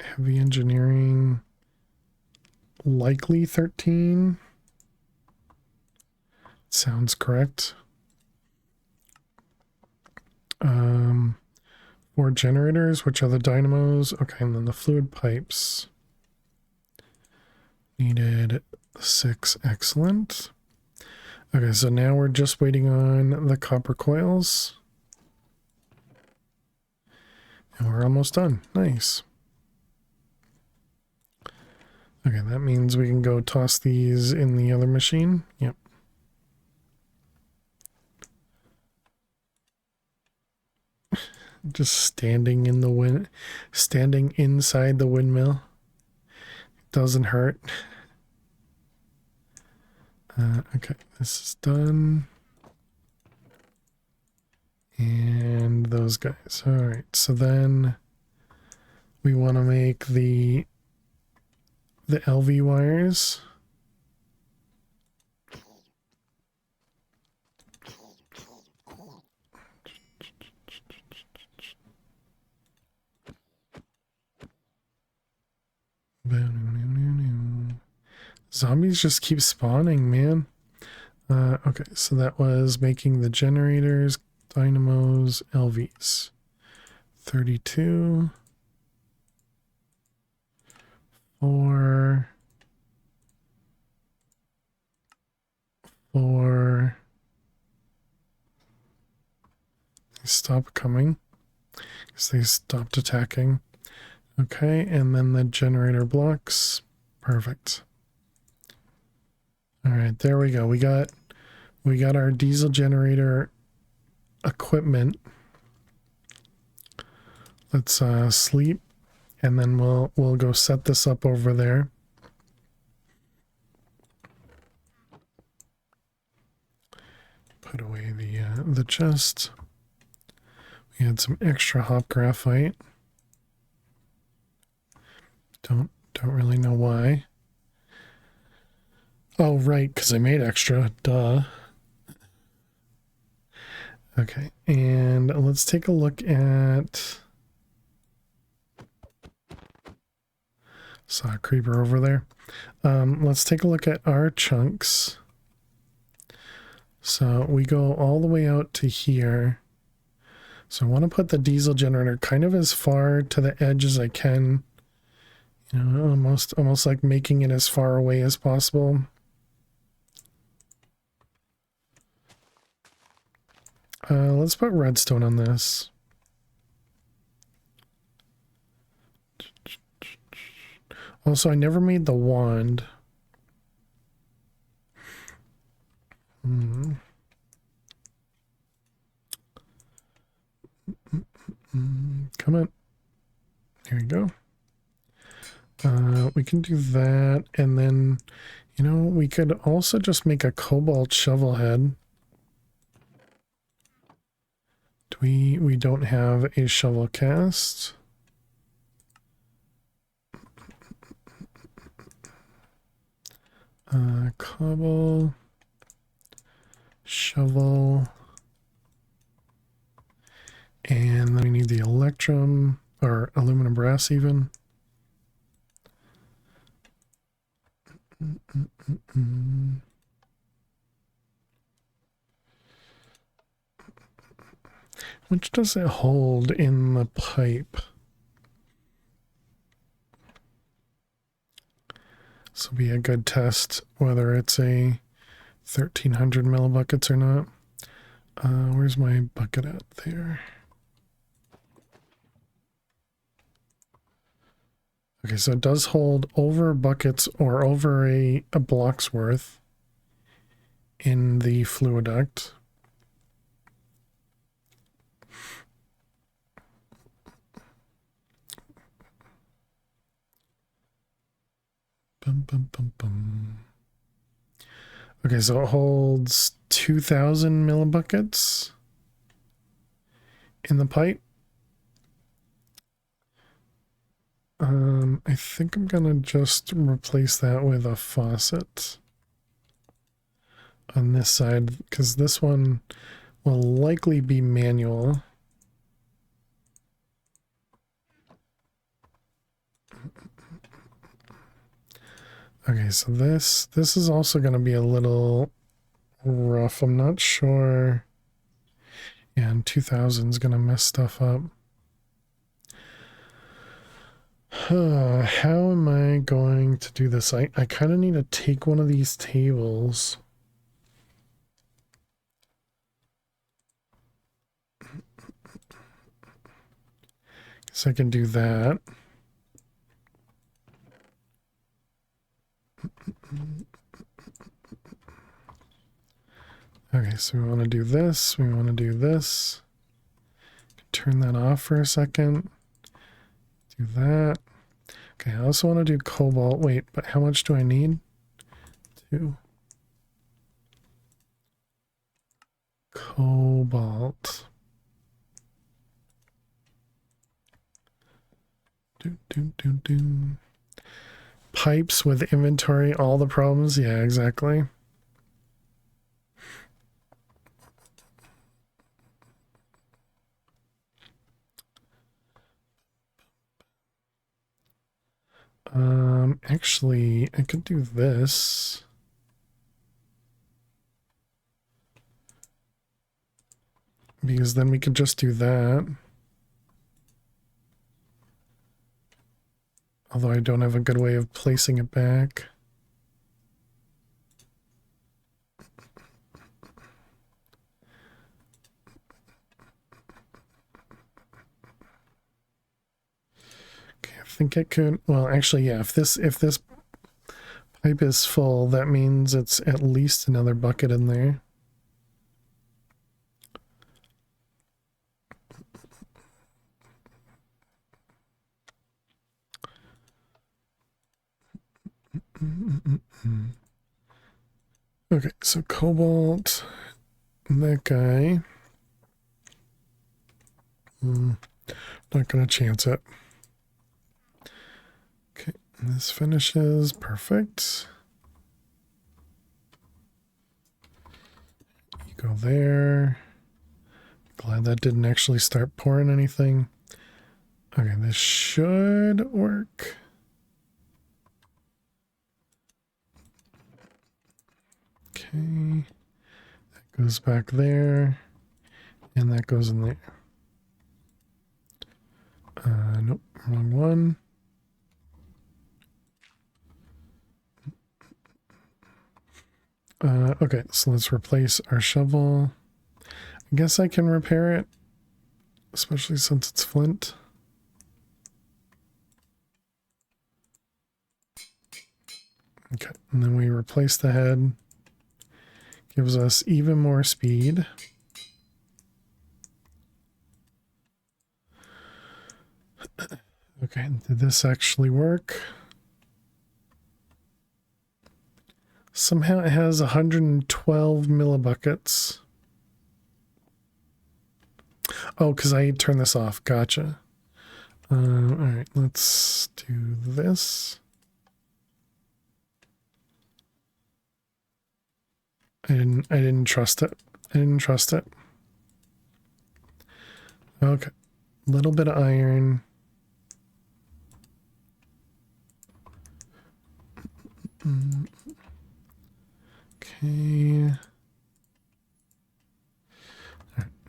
Heavy engineering. Likely 13. Sounds correct. 4 generators, which are the dynamos. Okay, and then the fluid pipes. Needed 6. Excellent. Okay, so now we're just waiting on the copper coils. And we're almost done. Nice. Okay, that means we can go toss these in the other machine. Yep. Just standing in the wind, standing inside the windmill. Doesn't hurt. Okay, this is done. And those guys. All right, so then we want to make the LV wires. Zombies just keep spawning, man. Okay, so that was making the generators, dynamos, LVs. 32. 4. 4. They stop coming because they stopped attacking. Okay, and then the generator blocks. Perfect. All right, there we go. We got our diesel generator equipment. Let's sleep, and then we'll go set this up over there. Put away the chest. We had some extra hop graphite. Don't really know why. Oh, right, because I made extra. Duh. Okay, and let's take a look at... Saw a creeper over there. Let's take a look at our chunks. So we go all the way out to here. So I want to put the diesel generator kind of as far to the edge as I can. You know, almost like making it as far away as possible. Let's put redstone on this. Also, I never made the wand. Come on. Here we go. We can do that, and then, you know, we could also just make a cobalt shovel head. We don't have a shovel cast. Cobble, shovel, and then we need the electrum or aluminum brass even. Which does it hold in the pipe? This will be a good test whether it's a 1300 millibuckets or not. Where's my bucket at there? Okay, so it does hold over buckets or over a block's worth in the fluiduct. Bum, bum, bum, bum. Okay, so it holds 2,000 millibuckets in the pipe. I think I'm gonna just replace that with a faucet on this side, because this one will likely be manual. Okay, so this is also going to be a little rough. I'm not sure. Yeah, and 2000 is going to mess stuff up. How am I going to do this? I kind of need to take one of these tables. So I can do that. Okay, so we want to do this. We want to do this. Turn that off for a second. Do that. Okay, I also want to do cobalt. Wait, but how much do I need? 2. Cobalt. Pipes with inventory, all the problems. Yeah, exactly. Actually, I could do this. Because then we could just do that. Although I don't have a good way of placing it back. Okay, I think I could, well, actually, yeah, if this pipe is full, that means it's at least another bucket in there. Okay, so cobalt, that guy. Not gonna chance it. Okay, this finishes perfect. You go there. Glad that didn't actually start pouring anything. Okay, this should work. Okay, that goes back there, and that goes in there. Nope, wrong one. Okay, so let's replace our shovel. I guess I can repair it, especially since it's flint. Okay, and then we replace the head. Gives us even more speed. Okay, did this actually work? Somehow it has 112 millibuckets. Oh, because I turned this off. Gotcha. All right, let's do this. I didn't trust it. I didn't trust it. Okay, little bit of iron. Okay.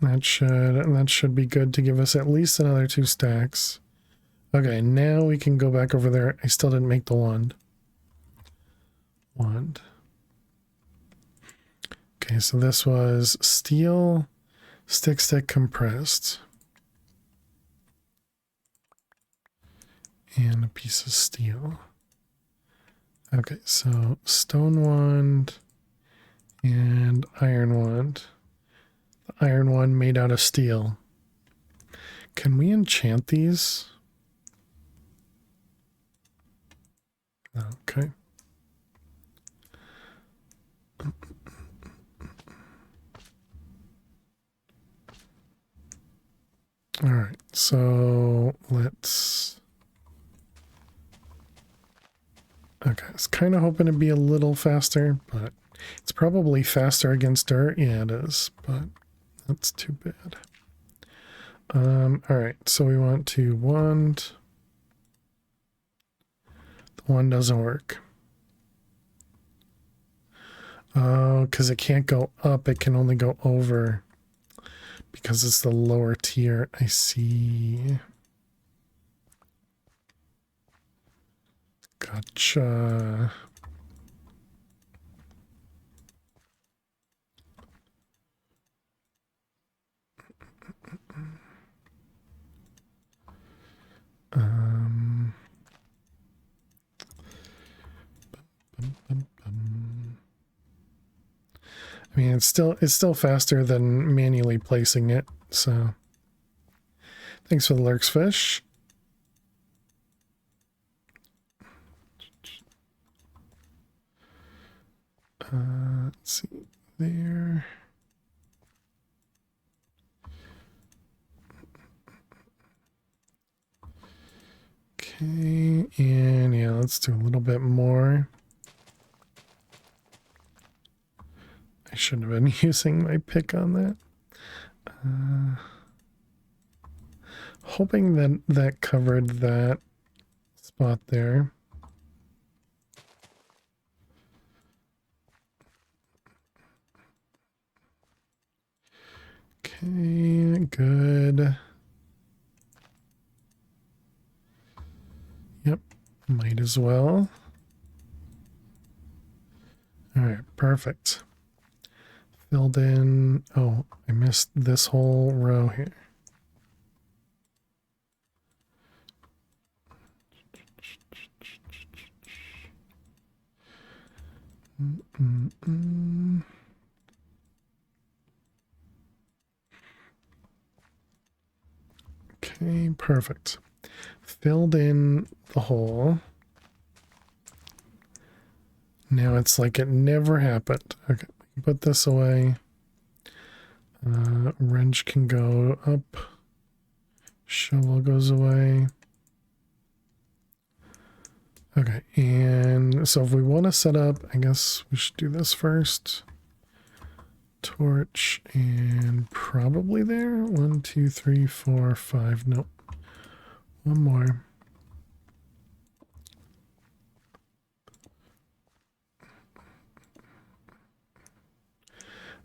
That should be good to give us at least another 2 stacks. Okay, now we can go back over there. I still didn't make the wand. Okay, so this was steel, stick compressed. And a piece of steel. Okay, so stone wand and iron wand. The iron one made out of steel. Can we enchant these? Okay. All right, so let's... Okay, I was kind of hoping to be a little faster, but it's probably faster against dirt. Yeah, it is, but that's too bad. All right, so we want to wand. The wand doesn't work. Oh, because it can't go up, it can only go over. Because it's the lower tier, I see. Gotcha. I mean, it's still faster than manually placing it. So, thanks for the lurks, fish. Let's see there. Okay, and yeah, let's do a little bit more. I shouldn't have been using my pick on that. Hoping that covered that spot there. Okay, good. Yep, might as well. All right, perfect. Filled in. Oh, I missed this whole row here. Okay, perfect. Filled in the hole. Now it's like it never happened. Okay, put this away. Wrench can go up. Shovel goes away. Okay, and so if we want to set up, I guess we should do this first. Torch and probably there. 1, 2, 3, 4, 5. Nope. One more.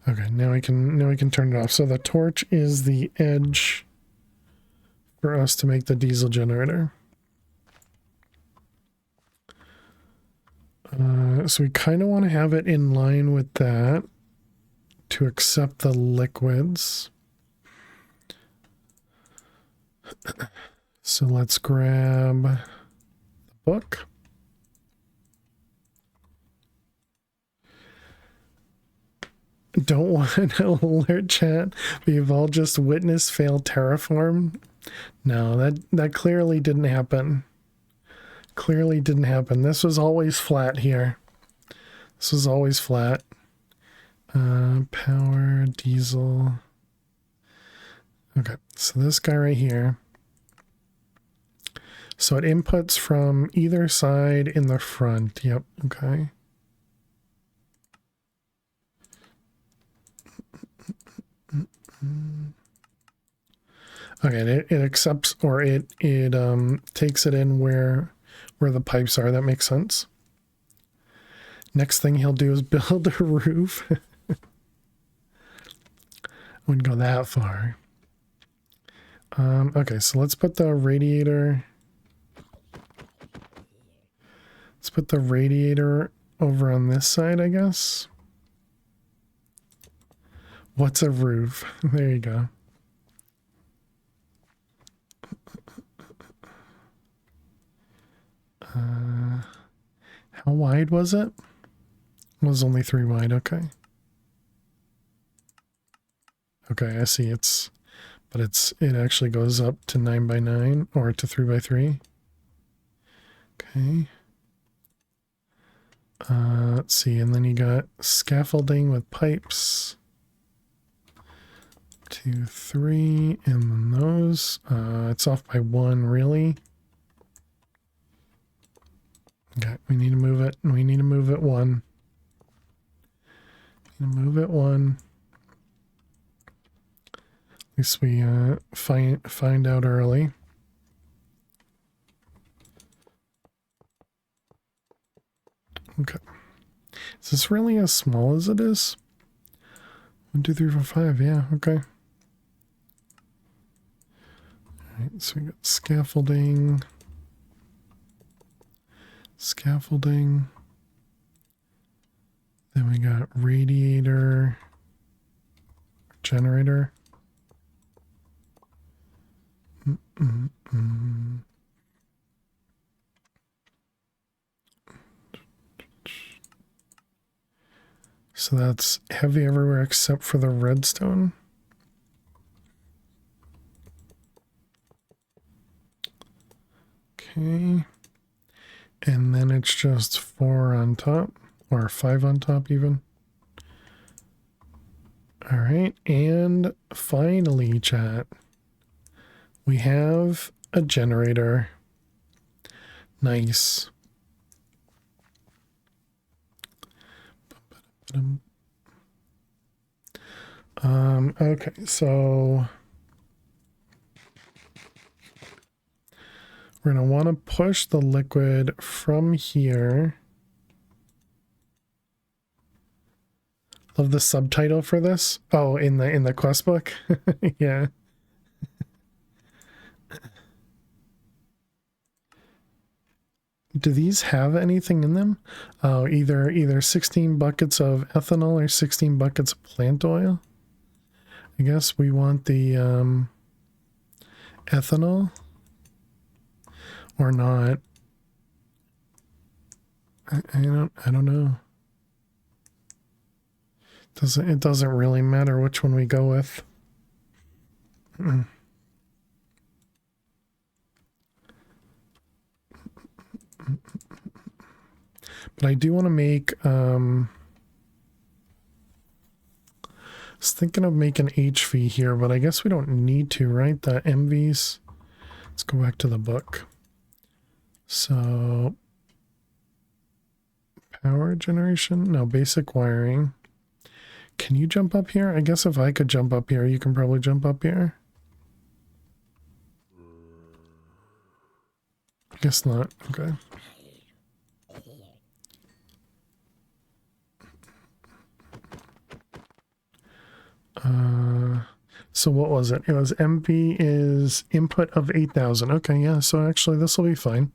Okay, now we can turn it off. So the torch is the edge for us to make the diesel generator. So we kind of want to have it in line with that to accept the liquids. So let's grab the book. Don't want an alert chat. We've all just witnessed failed terraform. No, that clearly didn't happen. Clearly didn't happen. This was always flat here. This was always flat. Power, diesel. Okay, so this guy right here. So it inputs from either side in the front. Yep, okay. Okay, it accepts, or it takes it in where the pipes are. That makes sense. Next thing he'll do is build a roof. Wouldn't go that far. Okay, so let's put the radiator. Let's put the radiator over on this side, I guess. What's a roof? There you go. How wide was it? It was only 3 wide. Okay. Okay, I see. It actually goes up to 9 by 9 or to 3 by 3. Okay. Let's see, and then you got scaffolding with pipes. 2, 3, and then those. It's off by 1, really. Okay, we need to move it. We need to move it 1. Move it 1. At least we find out early. Okay. Is this really as small as it is? 1, 2, 3, 4, 5. Yeah, okay. Alright, so we got scaffolding. Scaffolding. Then we got radiator. Generator. So that's heavy everywhere except for the redstone. Okay. And then it's just 4 on top, or 5 on top even. All right, and finally, chat, we have a generator. Nice. Okay, so we're going to want to push the liquid from here. love the subtitle for this. Oh, in the quest book. Yeah. Do these have anything in them? Oh, either 16 buckets of ethanol or 16 buckets of plant oil. I guess we want the ethanol or not. I don't know. It doesn't really matter which one we go with. But I do want to make I was thinking of making HV here, but I guess we don't need to, right? The MVs. Let's go back to the book. So power generation, no, basic wiring. Can you jump up here? I guess if I could jump up here, you can probably jump up here. I guess not. Okay. So what was it? It was MP is input of 8,000. Okay, yeah, so actually this will be fine.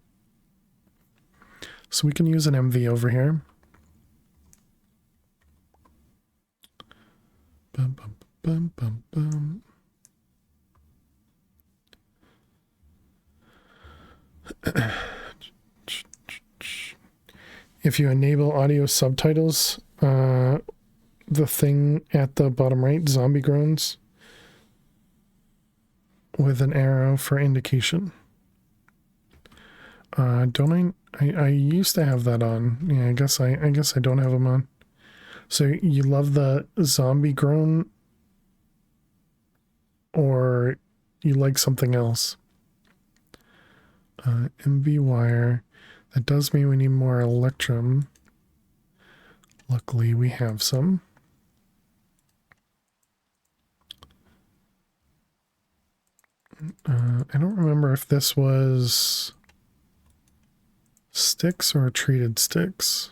So we can use an MV over here. Bum, bum, bum, bum, bum. If you enable audio subtitles, the thing at the bottom right, zombie groans, with an arrow for indication. Don't I used to have that on. Yeah, I guess I don't have them on. So you love the zombie groan, or you like something else? MV wire. That does mean we need more electrum. Luckily, we have some. I don't remember if this was sticks or treated sticks.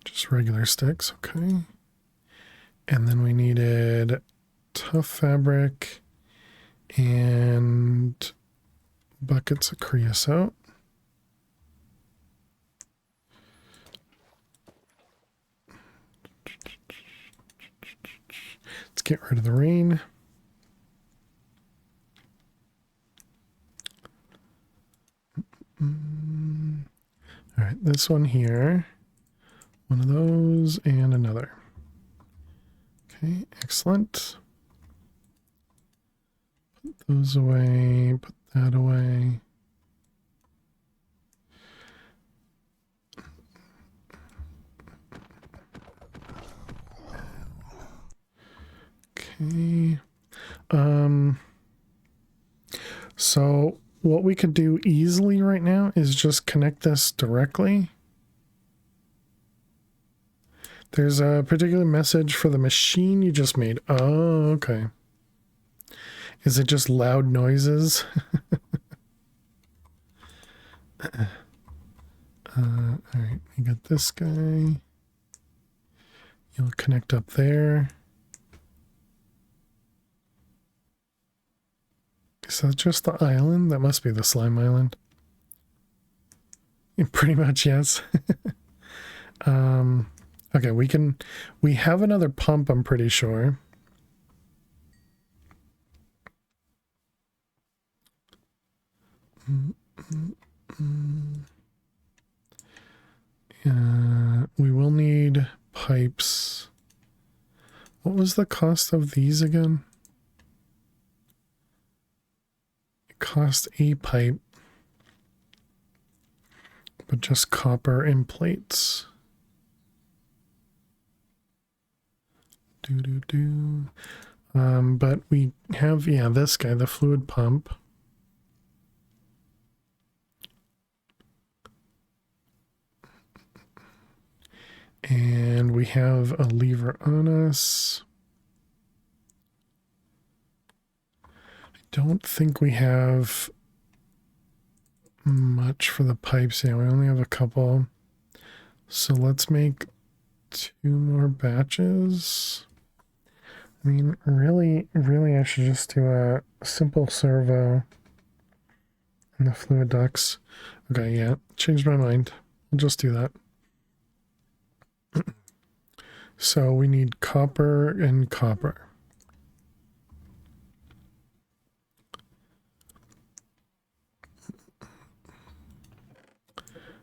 Just regular sticks, okay. And then we needed tough fabric and buckets of creosote. Let's get rid of the rain. All right, this one here, one of those and another. Okay, excellent. Put those away, put that away. Okay. So what we could do easily right now is just connect this directly. There's a particular message for the machine you just made. Oh, okay. Is it just loud noises? All right, we got this guy. You'll connect up there. Is that just the island? That must be the slime island. Pretty much, yes. Okay, we have another pump, I'm pretty sure. We will need pipes. What was the cost of these again? It cost a pipe, but just copper and plates. But we have, yeah, this guy, the fluid pump. And we have a lever on us. I don't think we have much for the pipes. Yeah, we only have a couple. So let's make 2 more batches. I mean, really, I should just do a simple servo in the fluid ducts. Okay, yeah, changed my mind. We'll just do that. So we need copper and copper.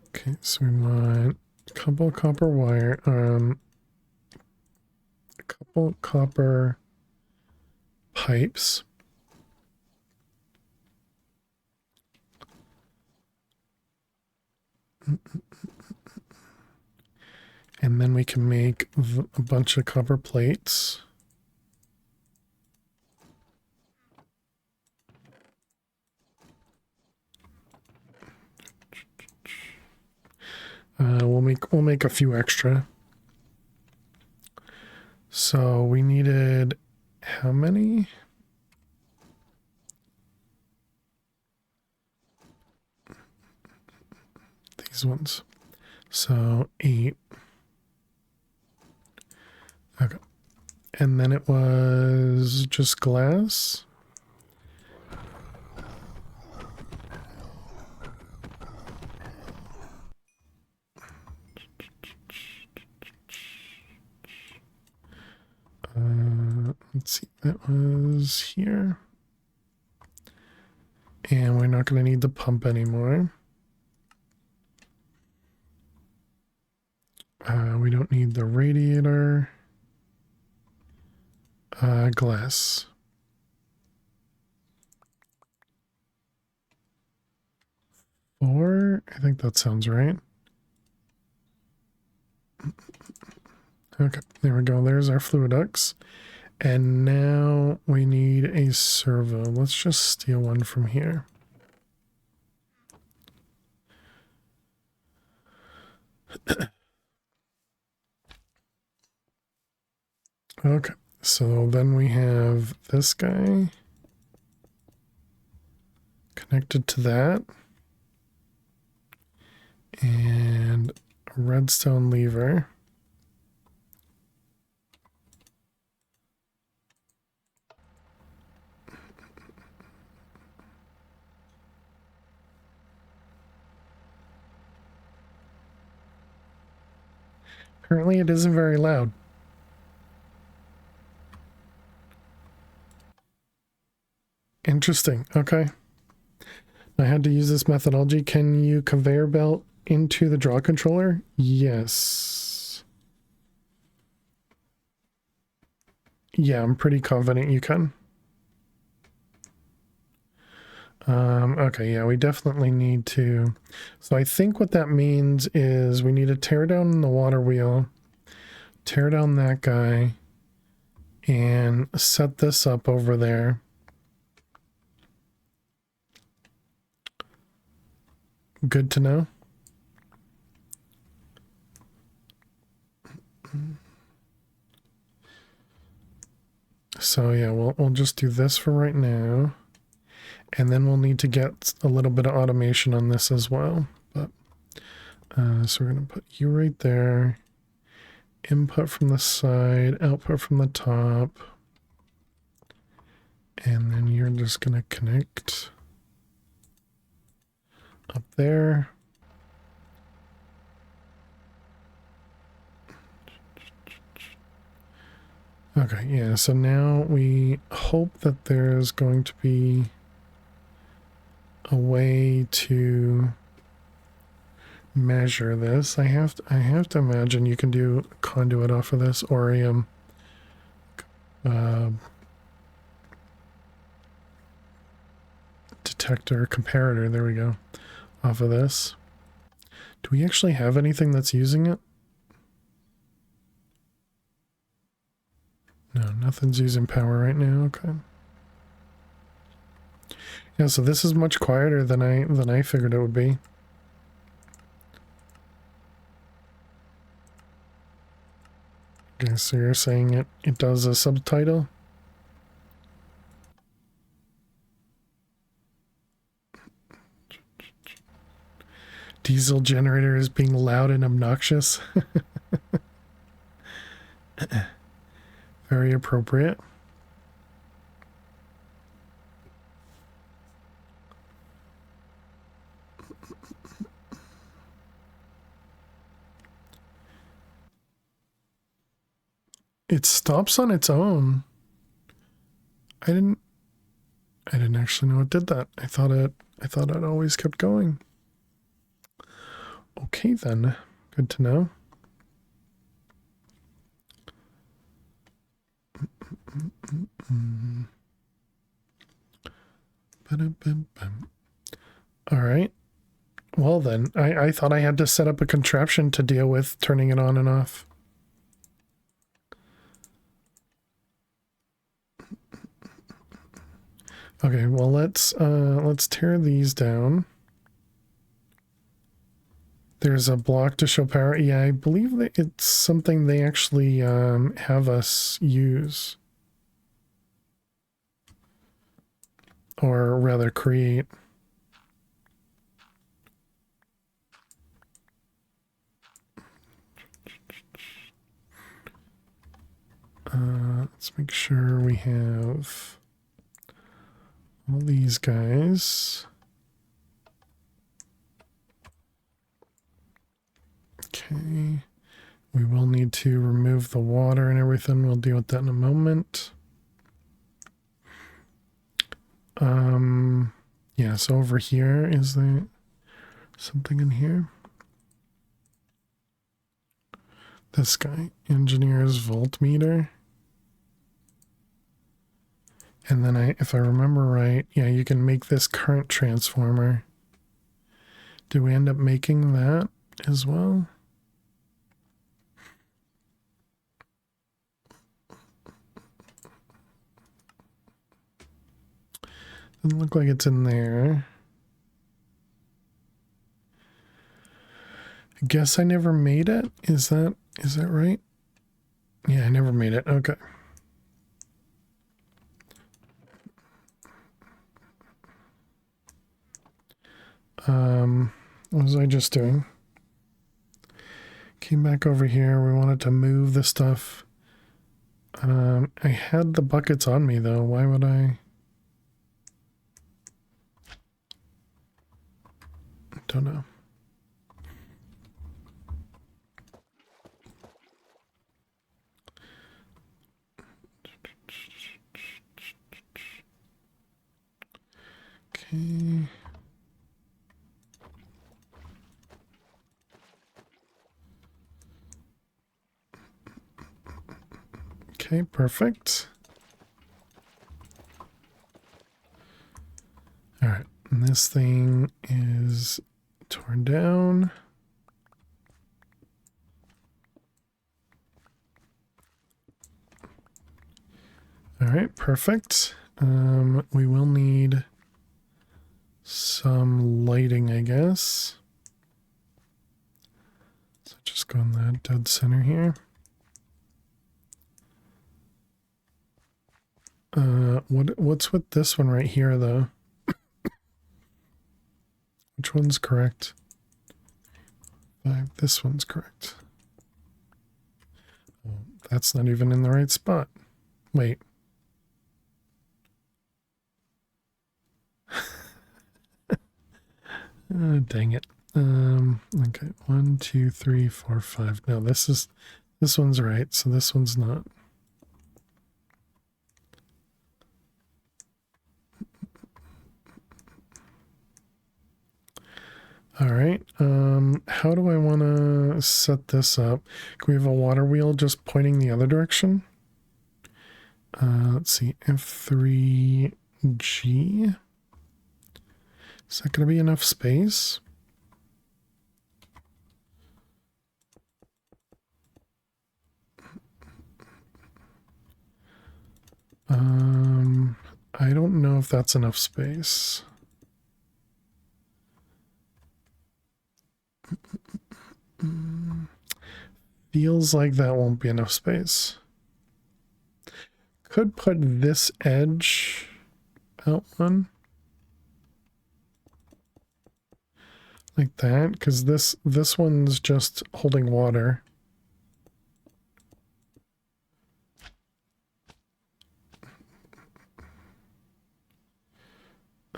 Okay, so we want a couple copper wire, a couple copper pipes. And then we can make a bunch of copper plates. We'll make a few extra. So we needed how many? These ones. So 8. Okay. And then it was just glass. Let's see, that was here. And we're not going to need the pump anymore. We don't need the radiator. Glass. 4? I think that sounds right. Okay, there we go. There's our fluid ducts. And now we need a servo. Let's just steal one from here. Okay, so then we have this guy connected to that. And a redstone lever. Apparently it isn't very loud. Interesting. Okay. I had to use this methodology. Can you conveyor belt into the draw controller? Yes. Yeah, I'm pretty confident you can. Okay, yeah, we definitely need to. So I think what that means is we need to tear down the water wheel, tear down that guy, and set this up over there. Good to know. So yeah, we'll just do this for right now. And then we'll need to get a little bit of automation on this as well. But so we're going to put you right there. Input from the side, output from the top. And then you're just going to connect up there. Okay, yeah, so now we hope that there's going to be a way to measure this. I have to imagine you can do conduit off of this, or detector comparator, there we go, off of this. Do we actually have anything that's using it? No, nothing's using power right now. Okay. Yeah, so this is much quieter than I figured it would be. Okay, so you're saying it does a subtitle? Diesel generator is being loud and obnoxious. Very appropriate. It stops on its own. I didn't actually know it did that. I thought it always kept going. Okay then. Good to know. All right. Well then, I thought I had to set up a contraption to deal with turning it on and off. Okay, well let's tear these down. There's a block to show power. Yeah, I believe that it's something they actually have us use. Or rather create. Let's make sure we have all these guys. Okay. We will need to remove the water and everything. We'll deal with that in a moment. Yeah, so over here, is there something in here? This guy, engineer's voltmeter. And then if I remember right, yeah, you can make this current transformer. Did we end up making that as well? Doesn't look like it's in there. I guess I never made it. Is that right? Yeah, I never made it. Okay. What was I just doing? Came back over here. We wanted to move the stuff. I had the buckets on me though. Why would I? Don't know. Okay. Okay, perfect. All right, and this thing is torn down. All right, perfect. We will need some lighting, I guess. So just go in the dead center here. What's with this one right here, though? Which one's correct? 5. This one's correct. Oh, that's not even in the right spot. Wait. Dang it. Okay, 1, 2, 3, 4, 5. No, this one's right, so this one's not. All right. How do I want to set this up? Can we have a water wheel just pointing the other direction? Let's see, F3G. Is that going to be enough space? I don't know if that's enough space. Feels like that won't be enough space. Could put this edge out one. Like that, because this one's just holding water.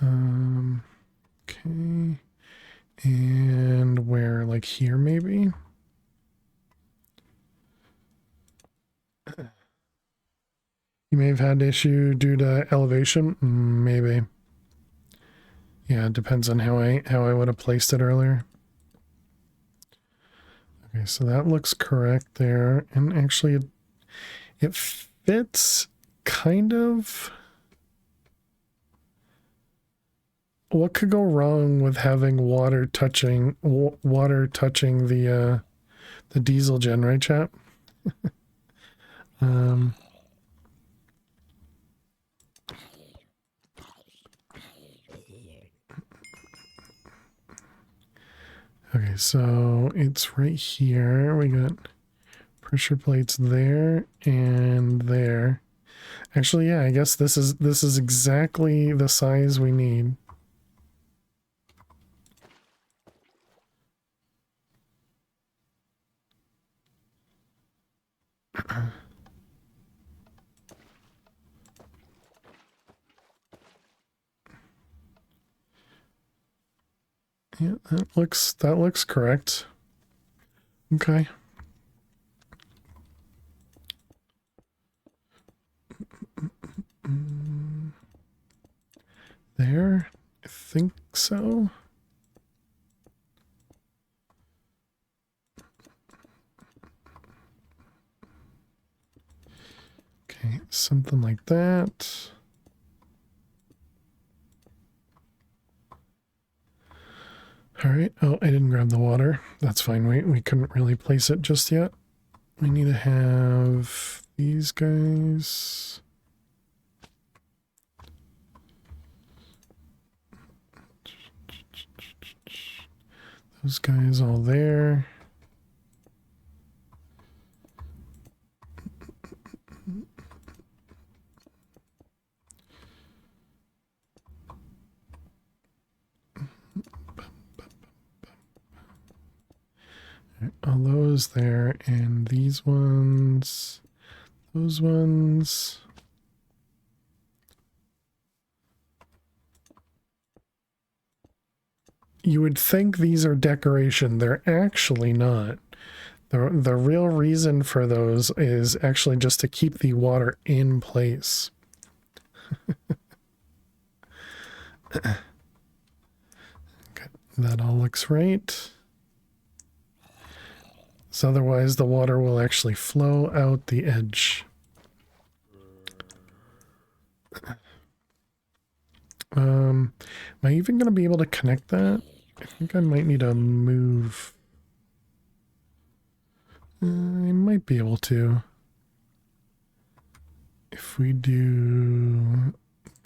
Okay. And where, like here maybe? You may have had issue due to elevation. Maybe. Yeah, it depends on how I would have placed it earlier. Okay, so that looks correct there. And actually it fits kind of. What could go wrong with having water touching the diesel gen, right, chat? Okay, so it's right here. We got pressure plates there and there. Actually, yeah, I guess this is exactly the size we need. Yeah, that looks correct. Okay. There, I think so. Okay, something like that. All right. Oh, I didn't grab the water. That's fine. We couldn't really place it just yet. We need to have these guys. Those guys all there. All those there, and these ones, those ones. You would think these are decoration. They're actually not. The real reason for those is actually just to keep the water in place. Okay, that all looks right. So otherwise the water will actually flow out the edge. Am I even going to be able to connect that? I think I might need to move. I might be able to. If we do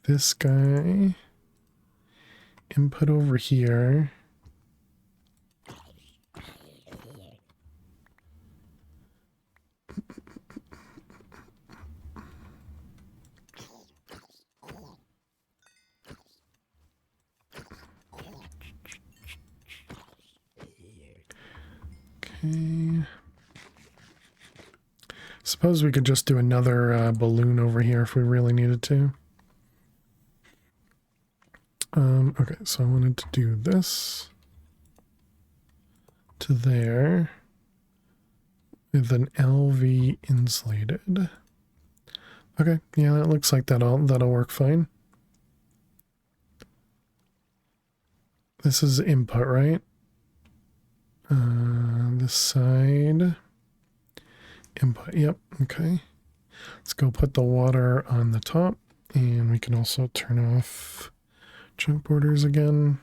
this guy, input over here. Okay. Suppose we could just do another balloon over here if we really needed to. Okay, so I wanted to do this to there with an LV insulated. Okay, yeah, that looks like that'll work fine. This is input, right? This side. Input, yep, okay. Let's go put the water on the top, and we can also turn off chunk borders again.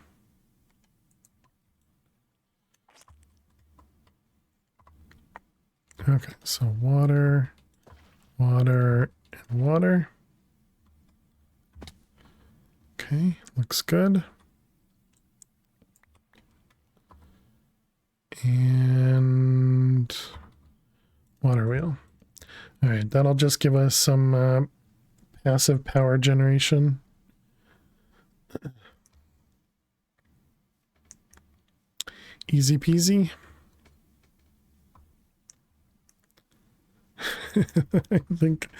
Okay, so water, water, and water. Okay, looks good. And water wheel. All right, that'll just give us some passive power generation. Easy peasy. I think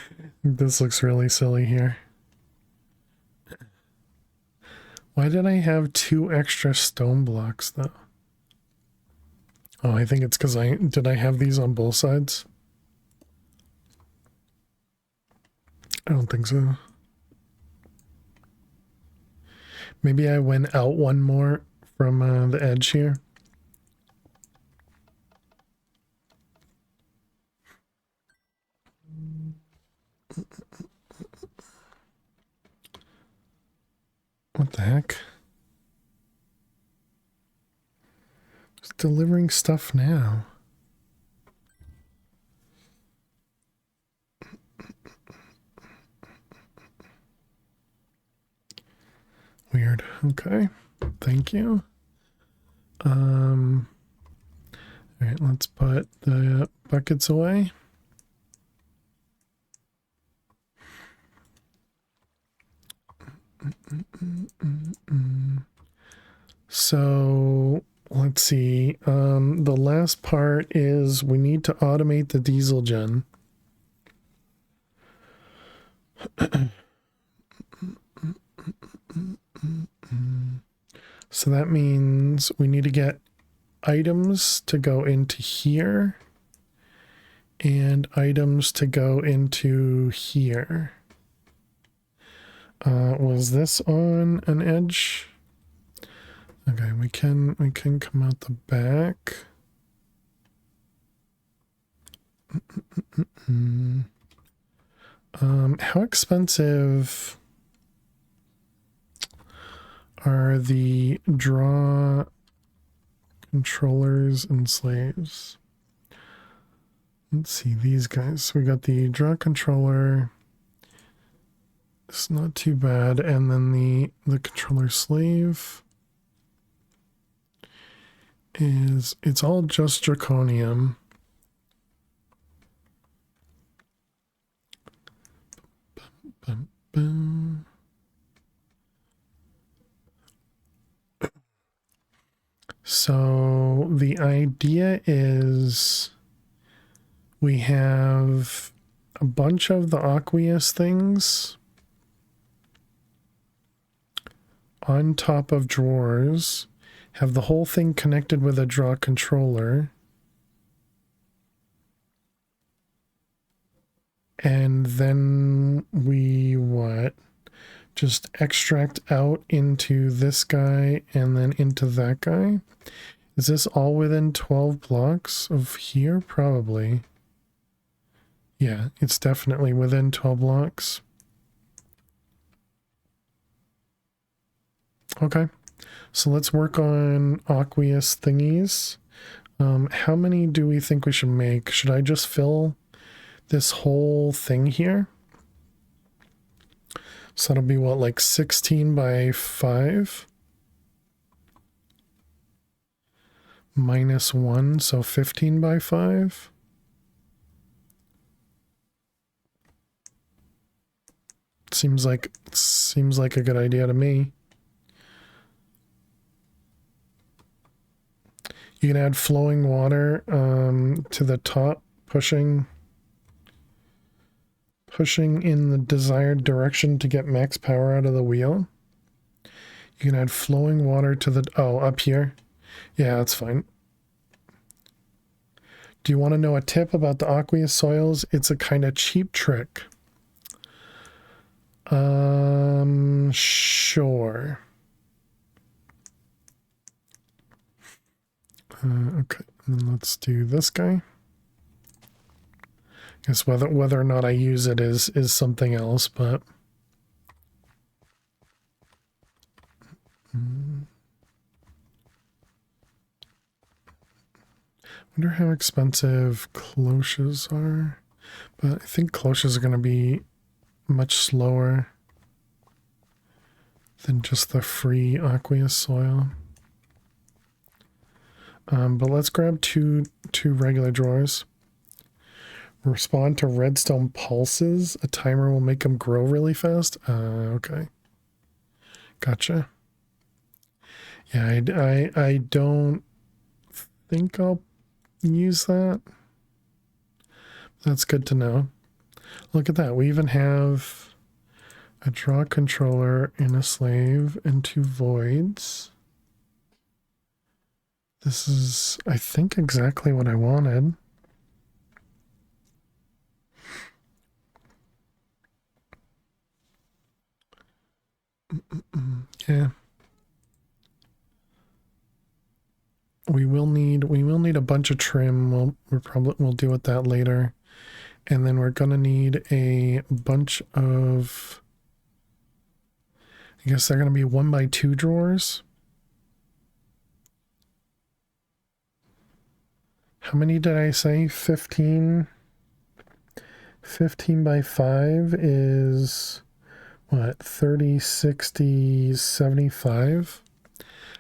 this looks really silly here. Why did I have 2 extra stone blocks though? Oh, I think it's because did I have these on both sides? I don't think so. Maybe I went out one more from the edge here. What the heck? It's delivering stuff now. Weird. Okay. Thank you. All right, let's put the buckets away. So let's see. The last part is we need to automate the diesel gen. So that means we need to get items to go into here and items to go into here. Was this on an edge? Okay, we can come out the back. How expensive are the draw controllers and slaves? Let's see these guys. So we got the draw controller. It's not too bad, and then the controller slave is, it's all just draconium. Bum, bum. So the idea is we have a bunch of the aqueous things on top of drawers, have the whole thing connected with a draw controller, and then we what? Just extract out into this guy and then into that guy. Is this all within 12 blocks of here? Probably. Yeah, it's definitely within 12 blocks. Okay, so let's work on aqueous thingies. How many do we think we should make? Should I just fill this whole thing here? So that'll be what, like 16 by 5? Minus 1, so 15 by 5? Seems like a good idea to me. You can add flowing water to the top, pushing in the desired direction to get max power out of the wheel. You can add flowing water to the, oh, up here. Yeah, that's fine. Do you want to know a tip about the aqueous soils? It's a kind of cheap trick. Sure. Okay, and then let's do this guy. Guess whether or not I use it is something else, but wonder how expensive cloches are. But I think cloches are going to be much slower than just the free aqueous soil. But let's grab two regular drawers. Respond to redstone pulses. A timer will make them grow really fast. Okay. Gotcha. Yeah, I don't think I'll use that. That's good to know. Look at that. We even have a draw controller and a slave and 2 voids. This is, I think, exactly what I wanted. Yeah. We will need a bunch of trim. We'll deal with that later. And then we're gonna need a bunch of, I guess they're gonna be 1x2 drawers. How many did I say? 15? 15 by 5 is what? 30, 60, 75.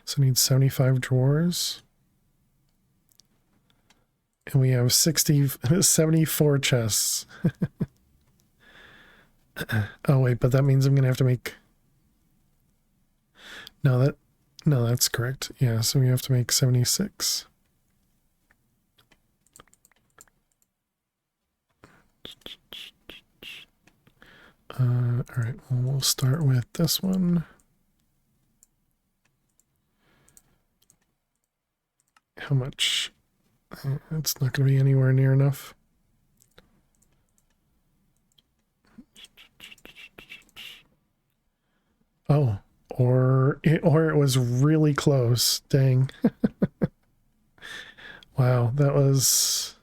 So I need 75 drawers. And we have 74 chests. Oh wait, but that means I'm gonna have to make, no, that's correct. Yeah, so we have to make 76. All right, well, we'll start with this one. How much? It's not going to be anywhere near enough. Oh, or it was really close. Dang. Wow, that was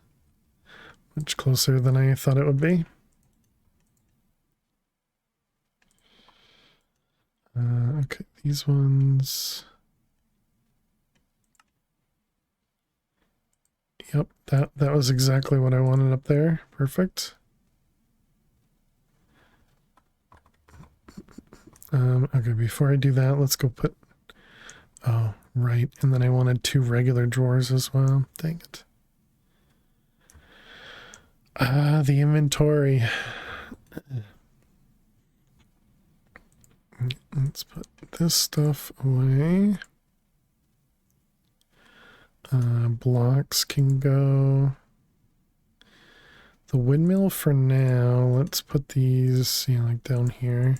much closer than I thought it would be. Okay, these ones. Yep, that was exactly what I wanted up there. Perfect. Okay, before I do that, let's go put, oh, right. And then I wanted 2 regular drawers as well. Dang it. The inventory. Let's put this stuff away. Blocks can go. The windmill for now. Let's put these, like down here.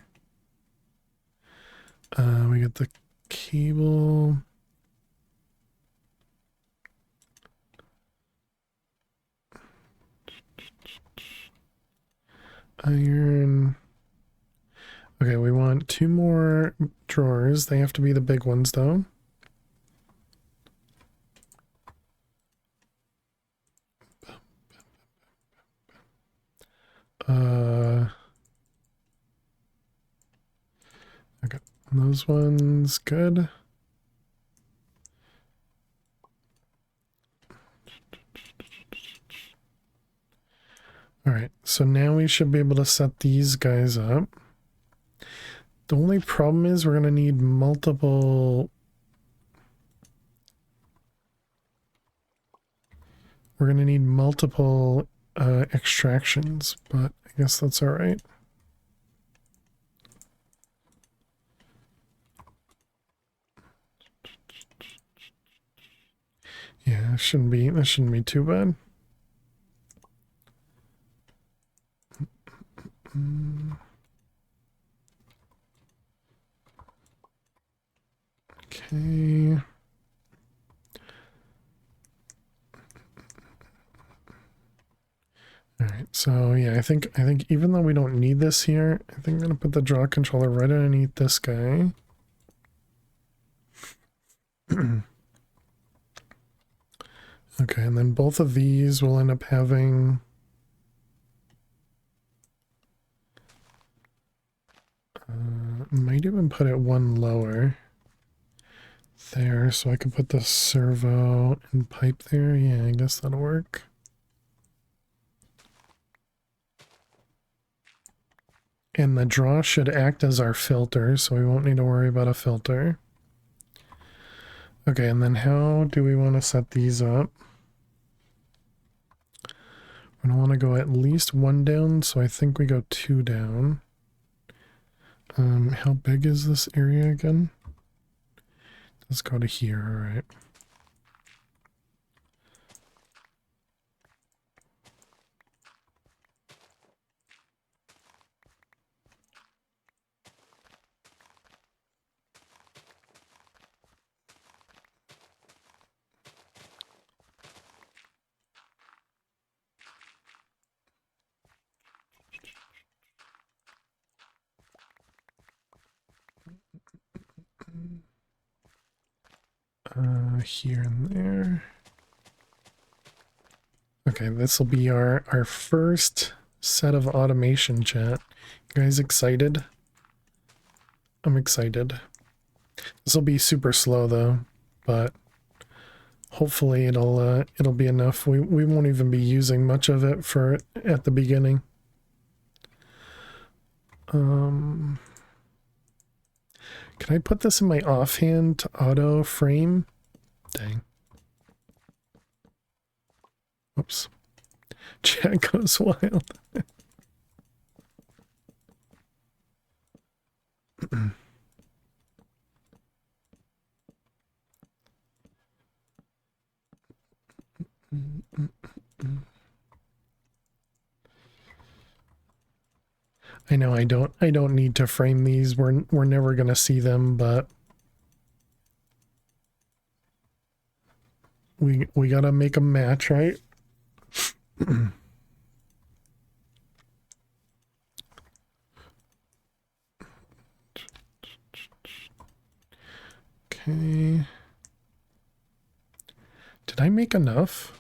We got the cable. Iron. Okay, we want 2 more drawers. They have to be the big ones though. Okay, those ones good. All right, so now we should be able to set these guys up. The only problem is we're going to need multiple. We're going to need multiple extractions, but I guess that's all right. Yeah, that shouldn't be too bad. Okay. All right. So yeah, I think even though we don't need this here, I think I'm gonna put the draw controller right underneath this guy. Okay, and then both of these will end up having. Might even put it one lower there, so I can put the servo and pipe there. Yeah, I guess that'll work. And the draw should act as our filter, so we won't need to worry about a filter. Okay, and then how do we want to set these up? We're gonna want to go at least 1 down, so I think we go 2 down. How big is this area again? Let's go to here, all right. Here and there. Okay, this will be our first set of automation, chat. You guys excited? I'm excited. This will be super slow though, but hopefully it'll be enough. We won't even be using much of it for at the beginning. Can I put this in my offhand to auto frame? Dang. Whoops. Chat goes wild. I know I don't need to frame these. We're never gonna see them, but we gotta make a match, right? Okay. Did I make enough?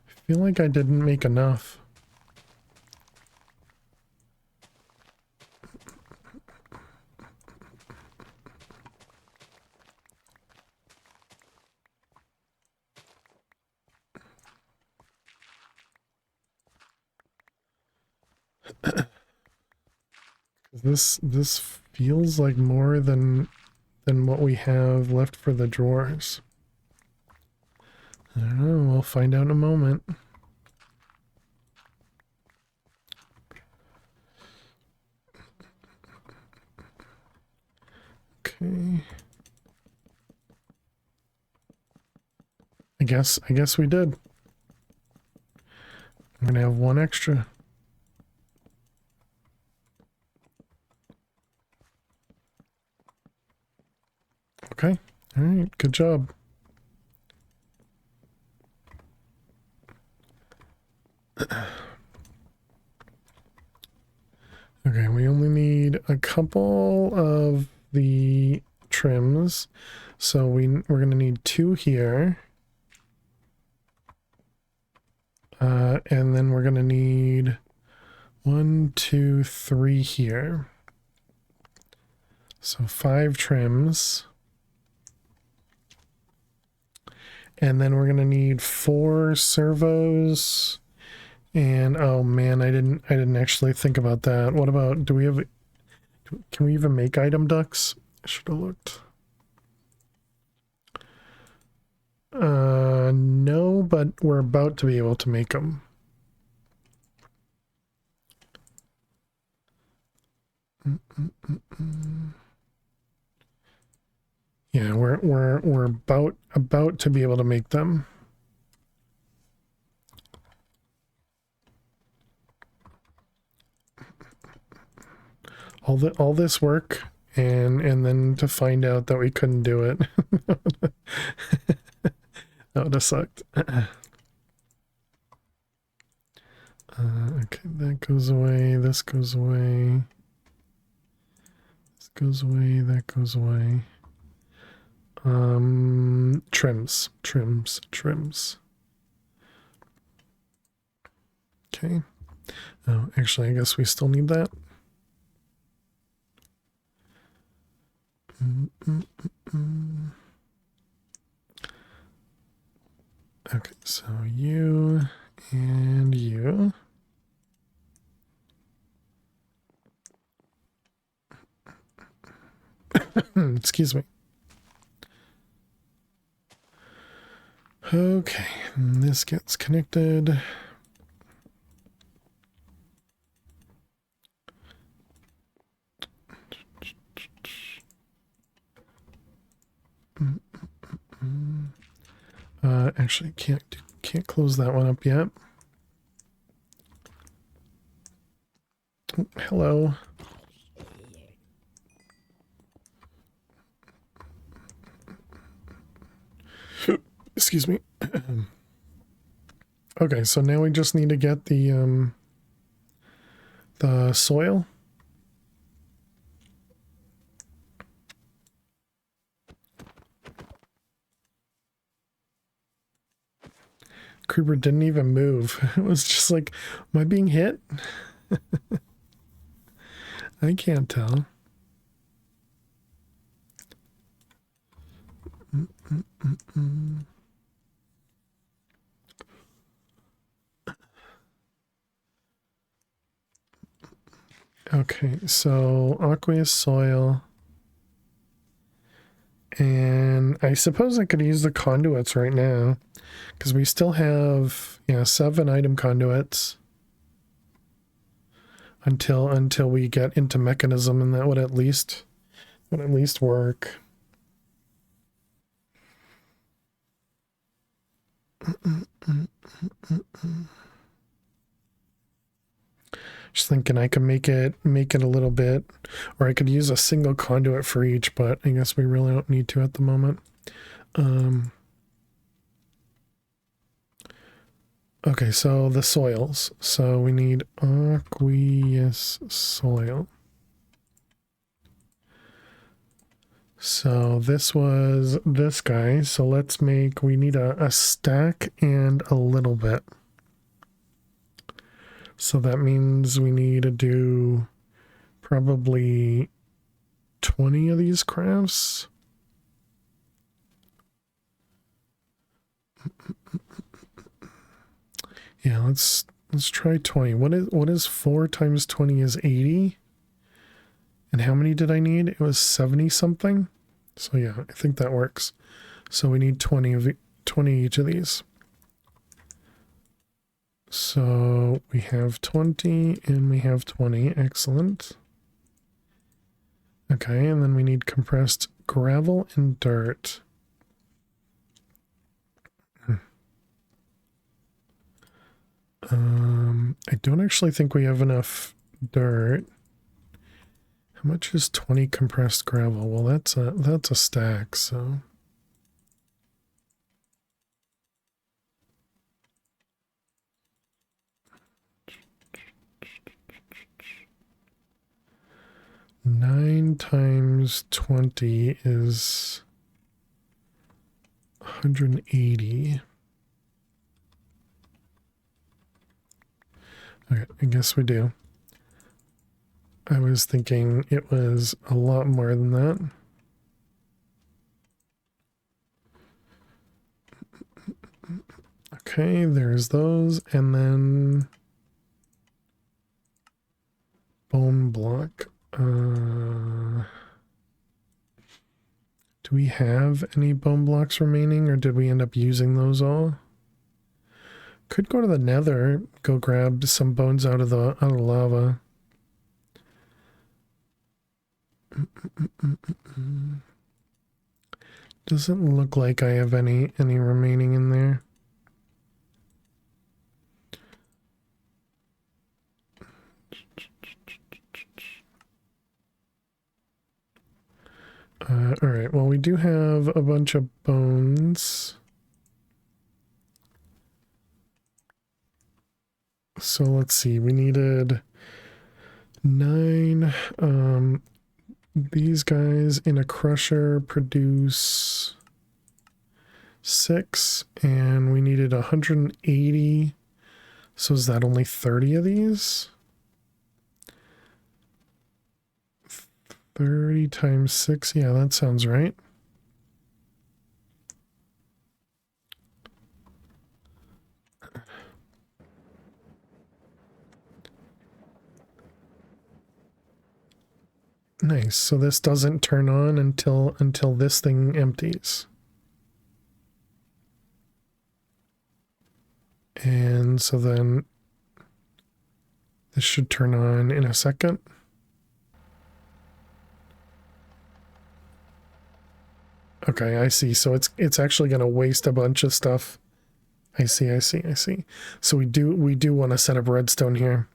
I feel like I didn't make enough. This feels like more than what we have left for the drawers. I don't know, we'll find out in a moment. Okay. I guess we did. I'm gonna have one extra. Okay. All right. Good job. Okay, we only need a couple of the trims. So we're going to need 2 here. And then we're going to need 1, 2, 3 here. So 5 trims. And then we're going to need 4 servos. And oh man, I didn't actually think about that. What about, can we even make item ducts? I should have looked. No, but we're about to be able to make them. Yeah, we're about to be able to make them. All this work and then to find out that we couldn't do it. That would have sucked. Okay, that goes away. This goes away. This goes away. That goes away. Trims. Okay. Oh, actually, I guess we still need that. Okay, so you and you. Excuse me. Okay, and this gets connected. Actually, can't close that one up yet. Oh, hello. Excuse me. Okay, so now we just need to get the soil. Creeper didn't even move. It was just like, am I being hit? I can't tell. Okay, so aqueous soil. And I suppose I could use the conduits right now, because we still have, yeah, 7 item conduits until we get into mechanism, and that would at least work. Just thinking I could make it a little bit, or I could use a single conduit for each, but I guess we really don't need to at the moment. Okay, so the soils. So we need aqueous soil. So this was this guy. So let's make, we need a stack and a little bit. So that means we need to do probably 20 of these crafts. Yeah, let's try 20. What is 4 times 20 is 80? And how many did I need? It was 70 something. So yeah, I think that works. So we need 20 each of these. So we have 20 and we have 20. Excellent. Okay, and then we need compressed gravel and dirt. I don't actually think we have enough dirt. How much is 20 compressed gravel? Well, that's a stack, so. Nine times 20 is 180. Okay, I guess we do. I was thinking it was a lot more than that. Okay, there's those, and then bone block. Do we have any bone blocks remaining, or did we end up using those all? Could go to the nether, go grab some bones out of the lava. Doesn't look like I have any remaining in there. All right, well, we do have a bunch of bones. So let's see, we needed 9. These guys in a crusher produce 6, and we needed 180. So is that only 30 of these? 30 times 6, yeah, that sounds right. Nice. So this doesn't turn on until this thing empties. And so then this should turn on in a second. Okay, I see. So it's actually going to waste a bunch of stuff. I see. So we do want to set up redstone here,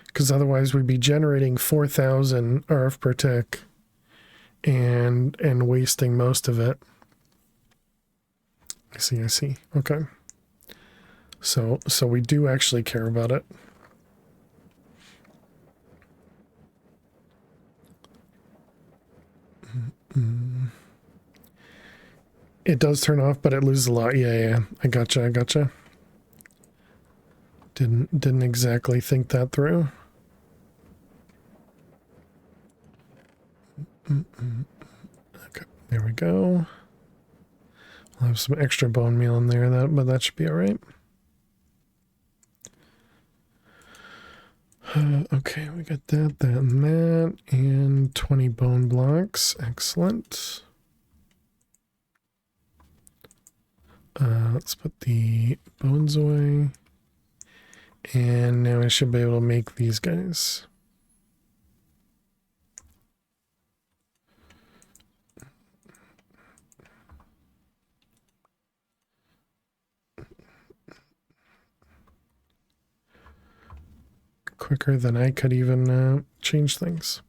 because otherwise we'd be generating 4,000 RF per tick and wasting most of it. I see. Okay. So we do actually care about it. It does turn off, but it loses a lot. Yeah. I gotcha. Didn't exactly think that through. Okay, there we go. I'll have some extra bone meal in there, but that should be all right. Okay, we got that, and 20 bone blocks. Excellent. Let's put the bones away. And now I should be able to make these guys. Quicker than I could even change things.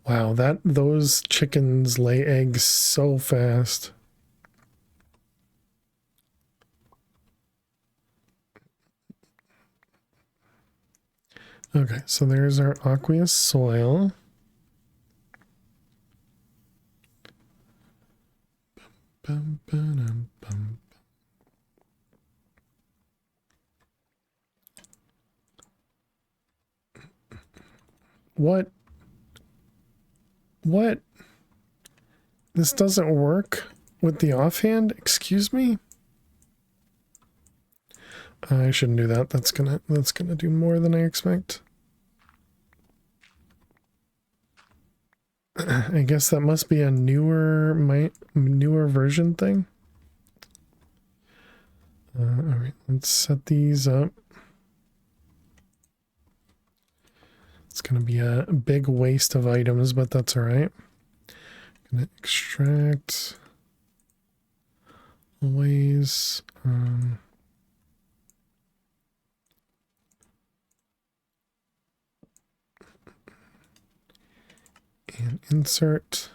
Wow, those chickens lay eggs so fast. Okay, so there's our aqueous soil. Bum, ba-dum, bum. What? This doesn't work with the offhand? Excuse me? I shouldn't do that. That's gonna do more than I expect. I guess that must be a newer version thing. All right, let's set these up. It's gonna be a big waste of items, but that's all right. Gonna extract always. And insert.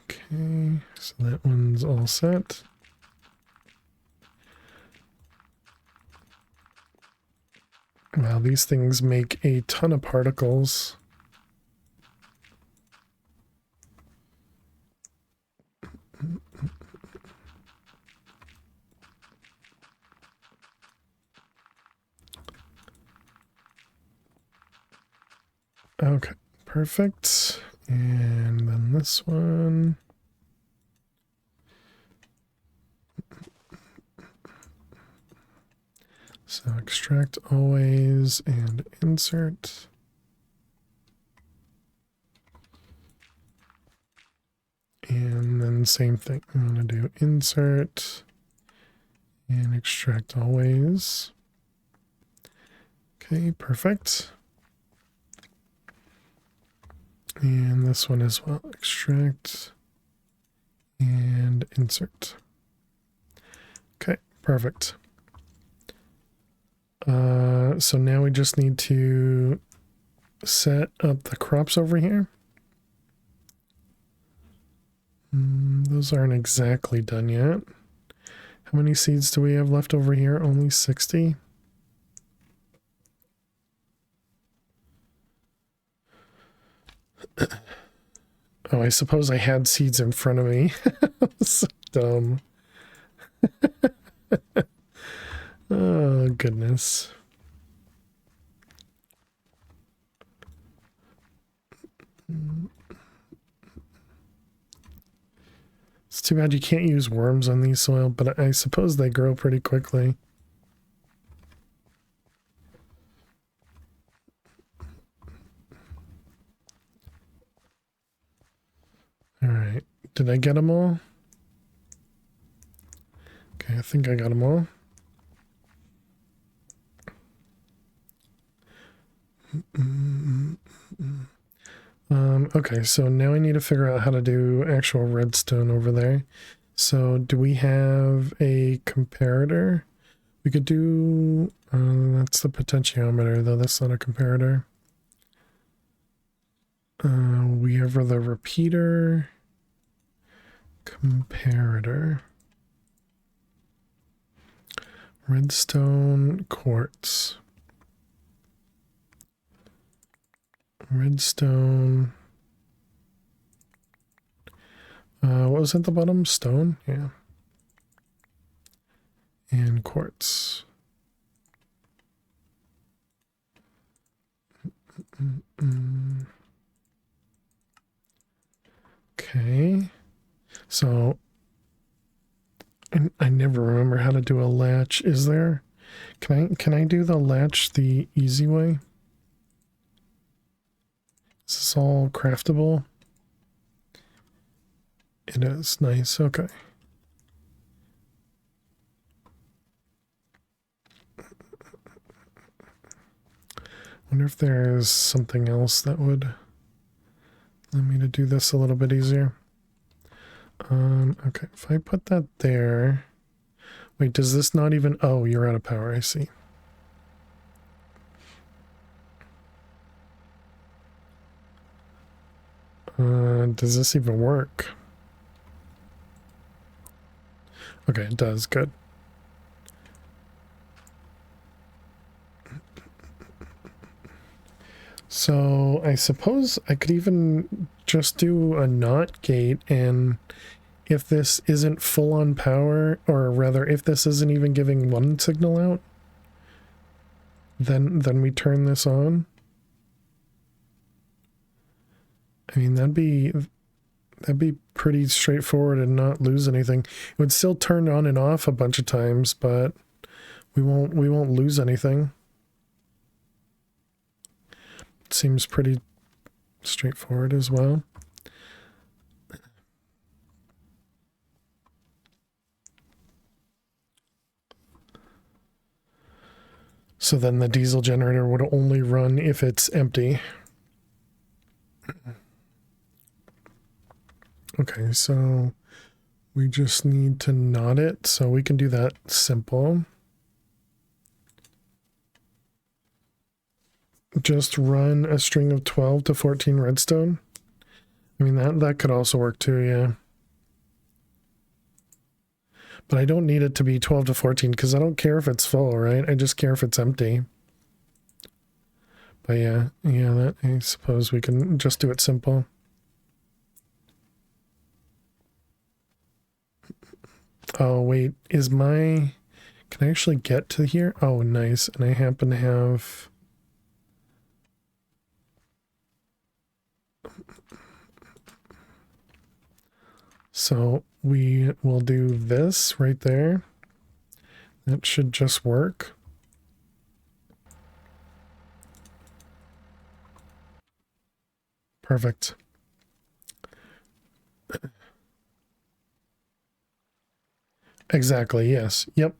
Okay, so that one's all set. Wow, these things make a ton of particles. Okay, perfect. And then this one. So extract always and insert. And then same thing. I'm going to do insert and extract always. Okay, perfect. And this one as well. Extract and insert. Okay, perfect. So now we just need to set up the crops over here. Those aren't exactly done yet. How many seeds do we have left over here? Only 60. Oh, I suppose I had seeds in front of me. So dumb. Oh, goodness. It's too bad you can't use worms on these soil, but I suppose they grow pretty quickly. All right. Did I get them all? Okay, I think I got them all. Okay, so now I need to figure out how to do actual redstone over there. So do we have a comparator? We could do, that's the potentiometer, though that's not a comparator. We have the repeater. Comparator. Redstone quartz. Redstone. What was at the bottom? Stone? Yeah. And quartz. Okay. So I never remember how to do a latch. Is there? Can I do the latch the easy way? Is this all craftable? It is. Nice. Okay. Wonder if there's something else that would let me to do this a little bit easier. Okay, if I put that there. Wait, does this not even... Oh, you're out of power, I see. Does this even work? Okay, it does. Good. So I suppose I could even just do a NOT gate, and if this isn't full on power, or rather if this isn't even giving one signal out, then we turn this on. I mean, that'd be pretty straightforward and not lose anything. It would still turn on and off a bunch of times, but we won't lose anything. It seems pretty straightforward as well. So then the diesel generator would only run if it's empty. Okay, so we just need to knot it, so we can do that simple. Just run a string of 12 to 14 redstone. I mean, that could also work too, yeah. But I don't need it to be 12 to 14 because I don't care if it's full, right? I just care if it's empty. But yeah, that, I suppose we can just do it simple. Oh, wait, can I actually get to here? Oh, nice. And I happen to have... So we will do this right there. That should just work. Perfect. Exactly, yes. Yep.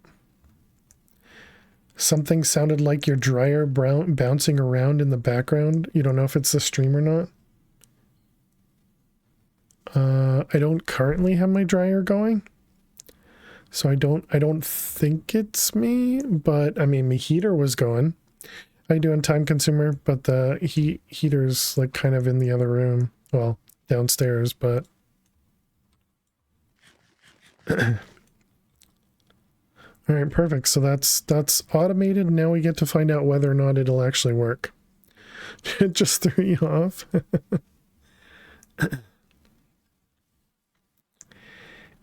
Something sounded like your dryer bouncing around in the background. You don't know if it's the stream or not. I don't currently have my dryer going, so I don't think it's me, but I mean, my heater was going. I do on time consumer, but the heater's like kind of in the other room, well, downstairs, but all right, perfect. So that's automated. Now we get to find out whether or not it'll actually work. It just threw you off.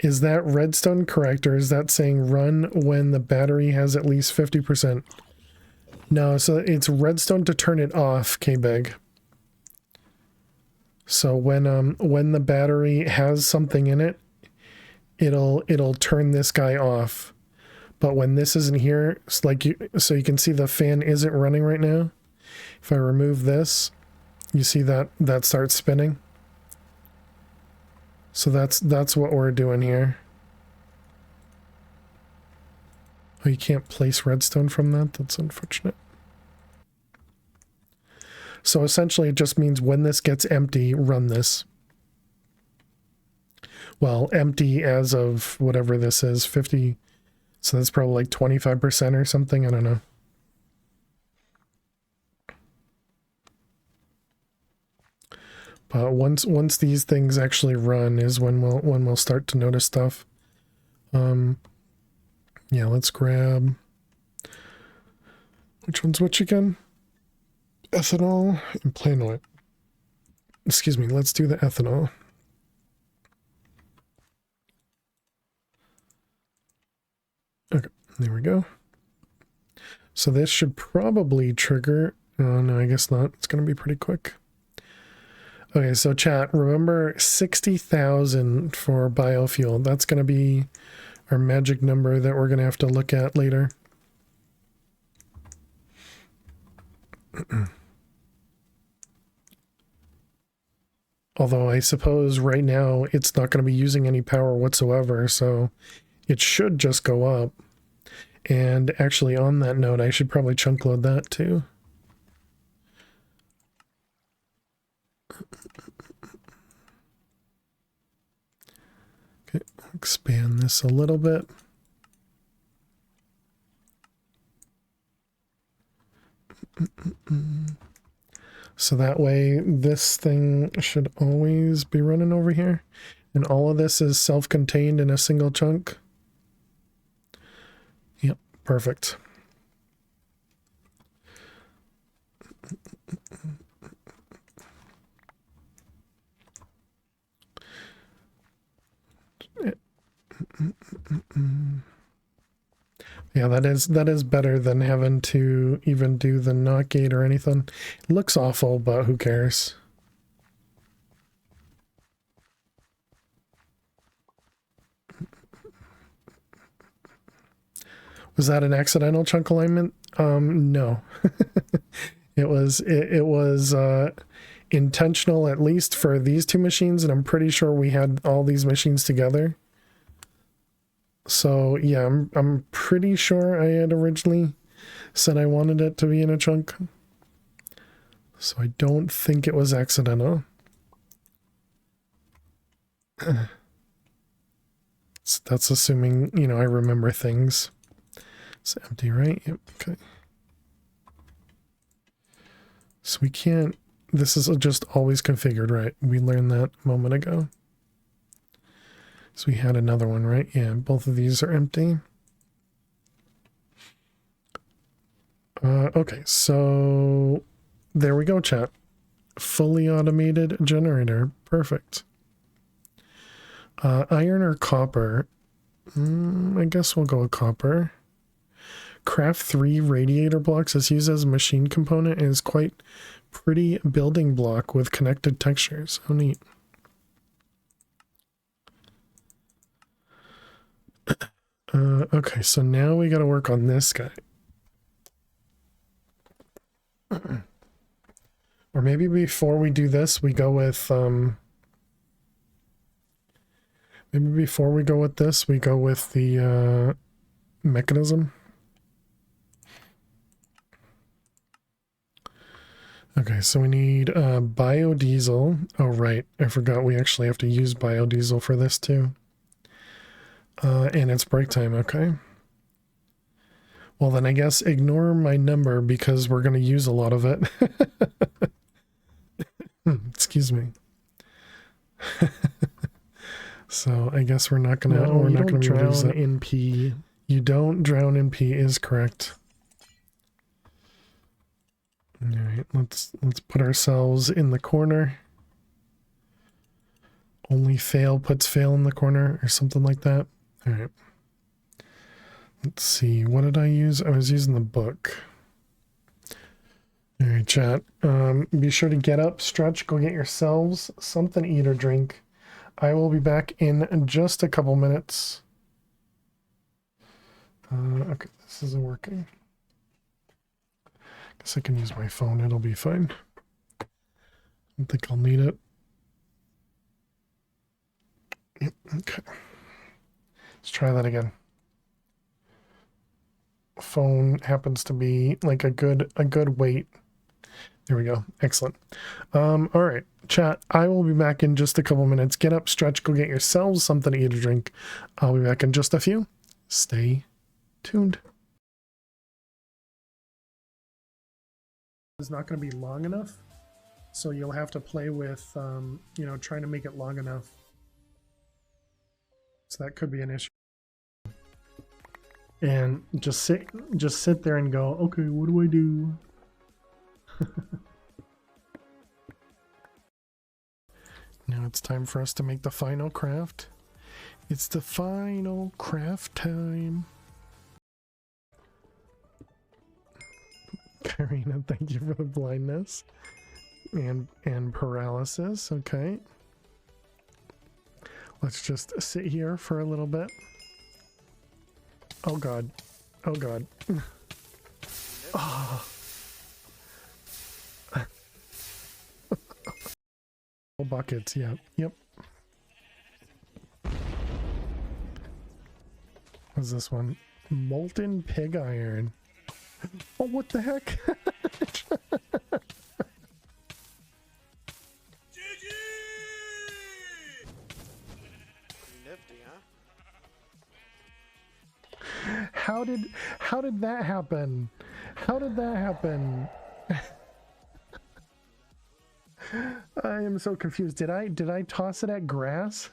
Is that redstone correct, or is that saying run when the battery has at least 50%? No, so it's redstone to turn it off, K-Beg. So when the battery has something in it, it'll turn this guy off. But when this isn't here, it's like so you can see the fan isn't running right now. If I remove this, you see that starts spinning. So that's what we're doing here. Oh, you can't place redstone from that? That's unfortunate. So essentially it just means when this gets empty, run this. Well, empty as of whatever this is, 50. So that's probably like 25% or something. I don't know. But once these things actually run is when we'll start to notice stuff. Yeah, let's grab, which one's which again? Ethanol and plant oil. Excuse me, let's do the ethanol. Okay, there we go. So this should probably trigger. Oh no, I guess not. It's going to be pretty quick. Okay, so chat, remember 60,000 for biofuel. That's going to be our magic number that we're going to have to look at later. Although I suppose right now it's not going to be using any power whatsoever, so it should just go up. And actually on that note, I should probably chunk load that too. Okay, expand this a little bit. So that way this thing should always be running over here. And all of this is self-contained in a single chunk. Yep, perfect. Yeah, that is better than having to even do the NOT gate or anything. It looks awful, but who cares? Was that an accidental chunk alignment? No. It was intentional, at least for these two machines, and I'm pretty sure we had all these machines together. So yeah, I'm pretty sure I had originally said I wanted it to be in a chunk. So I don't think it was accidental. So that's assuming, you know, I remember things. It's empty, right? Yep, okay. So we can't, this is just always configured, right? We learned that a moment ago. So we had another one, right? Yeah, both of these are empty. Okay, so there we go, chat. Fully automated generator. Perfect. Iron or copper? I guess we'll go with copper. Craft 3 radiator blocks is used as a machine component and is quite pretty building block with connected textures. How neat. Okay, so now we got to work on this guy. Or maybe before we do this, we go with, maybe before we go with this, we go with the mechanism. Okay, so we need biodiesel. Oh, right. I forgot we actually have to use biodiesel for this too. And it's break time, okay. Well, then I guess ignore my number because we're going to use a lot of it. Excuse me. So I guess we're not going to, we're not going to drown in P. You don't drown in P is correct. All right, let's put ourselves in the corner. Only fail puts fail in the corner or something like that. All right. Let's see. What did I use? I was using the book. All right, chat. Be sure to get up, stretch, go get yourselves something to eat or drink. I will be back in just a couple minutes. Okay, this isn't working. Guess I can use my phone. It'll be fine. I don't think I'll need it. Yep, okay. Let's try that again. Phone happens to be like a good weight. There we go. Excellent. All right, chat. I will be back in just a couple minutes. Get up, stretch, go get yourselves something to eat or drink. I'll be back in just a few. Stay tuned. It's not going to be long enough. So you'll have to play with, you know, trying to make it long enough. So that could be an issue. And just sit there and go, okay, what do I do? Now it's time for us to make the final craft. It's the final craft time. Karina, thank you for the blindness and paralysis. Okay. Let's just sit here for a little bit. Oh god. Oh god. Oh. Buckets, yeah. Yep. What's this one? Molten pig iron. Oh, what the heck? Nifty, huh? How did that happen? How did that happen? I am so confused. Did I toss it at grass?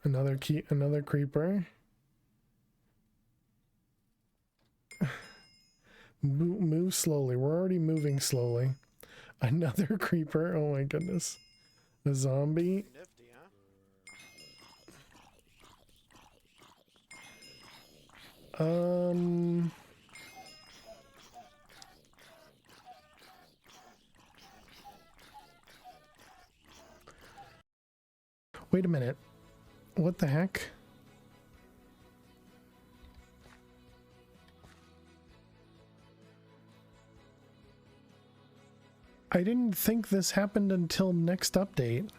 Another creeper. Move slowly. We're already moving slowly. Another creeper. Oh my goodness. A zombie. Nifty, huh? Wait a minute. What the heck? I didn't think this happened until next update.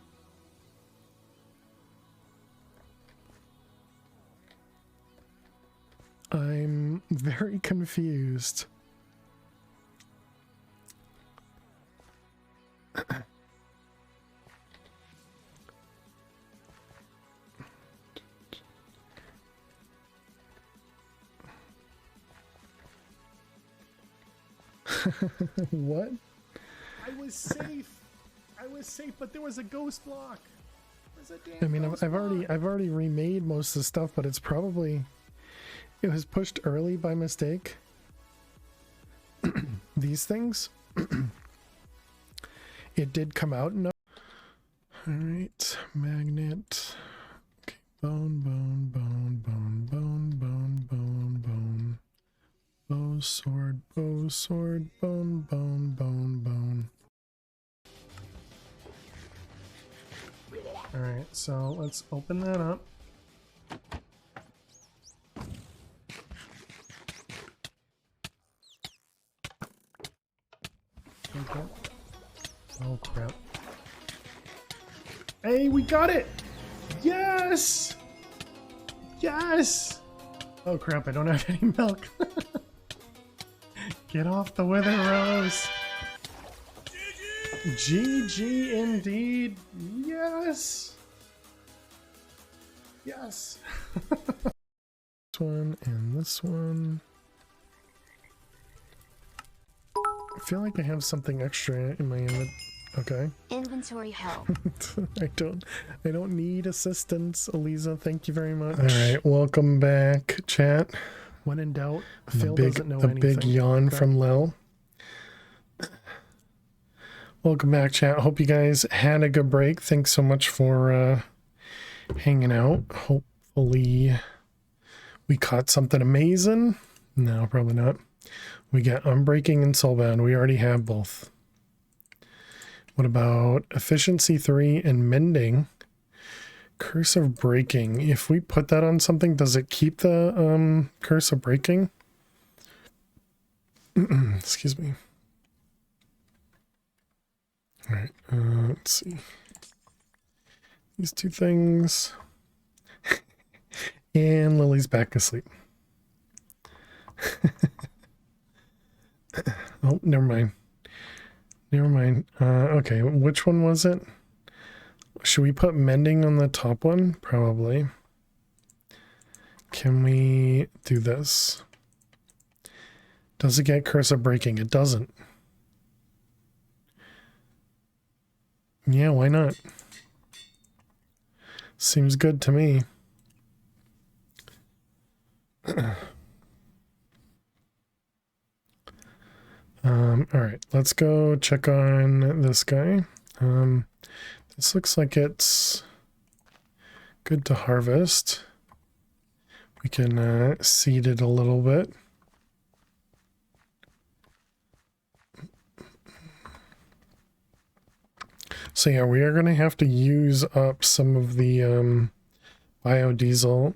I'm very confused. What? I was safe. I was safe, but there was a ghost block. There's a damn I mean, ghost I've block. already remade most of the stuff, but it's probably, it was pushed early by mistake. These things, it did come out. No. All right, magnet. Okay, bone. Bow, sword, bone. All right, so let's open that up. Okay. Oh crap. Hey, we got it! Yes! Yes! Oh crap, I don't have any milk. Get off the wither rose. GG indeed. Yes. Yes. This one and this one. I feel like I have something extra in my inventory. Okay. Inventory help. I don't need assistance, Eliza. Thank you very much. All right, welcome back, chat. When in doubt, Phil doesn't know anything. The big yawn from Lil. Welcome back, chat. Hope you guys had a good break. Thanks so much for hanging out. Hopefully we caught something amazing. No, probably not. We got Unbreaking and Soulbound. We already have both. What about Efficiency 3 and Mending? Curse of Breaking. If we put that on something, does it keep the Curse of Breaking? Excuse me. All right, let's see. These two things. And Lily's back asleep. Oh, never mind. Okay, which one was it? Should we put Mending on the top one? Probably. Can we do this? Does it get cursor breaking? It doesn't. Yeah, why not? Seems good to me. All right, let's go check on this guy. This looks like it's good to harvest. We can seed it a little bit. So yeah, we are going to have to use up some of the biodiesel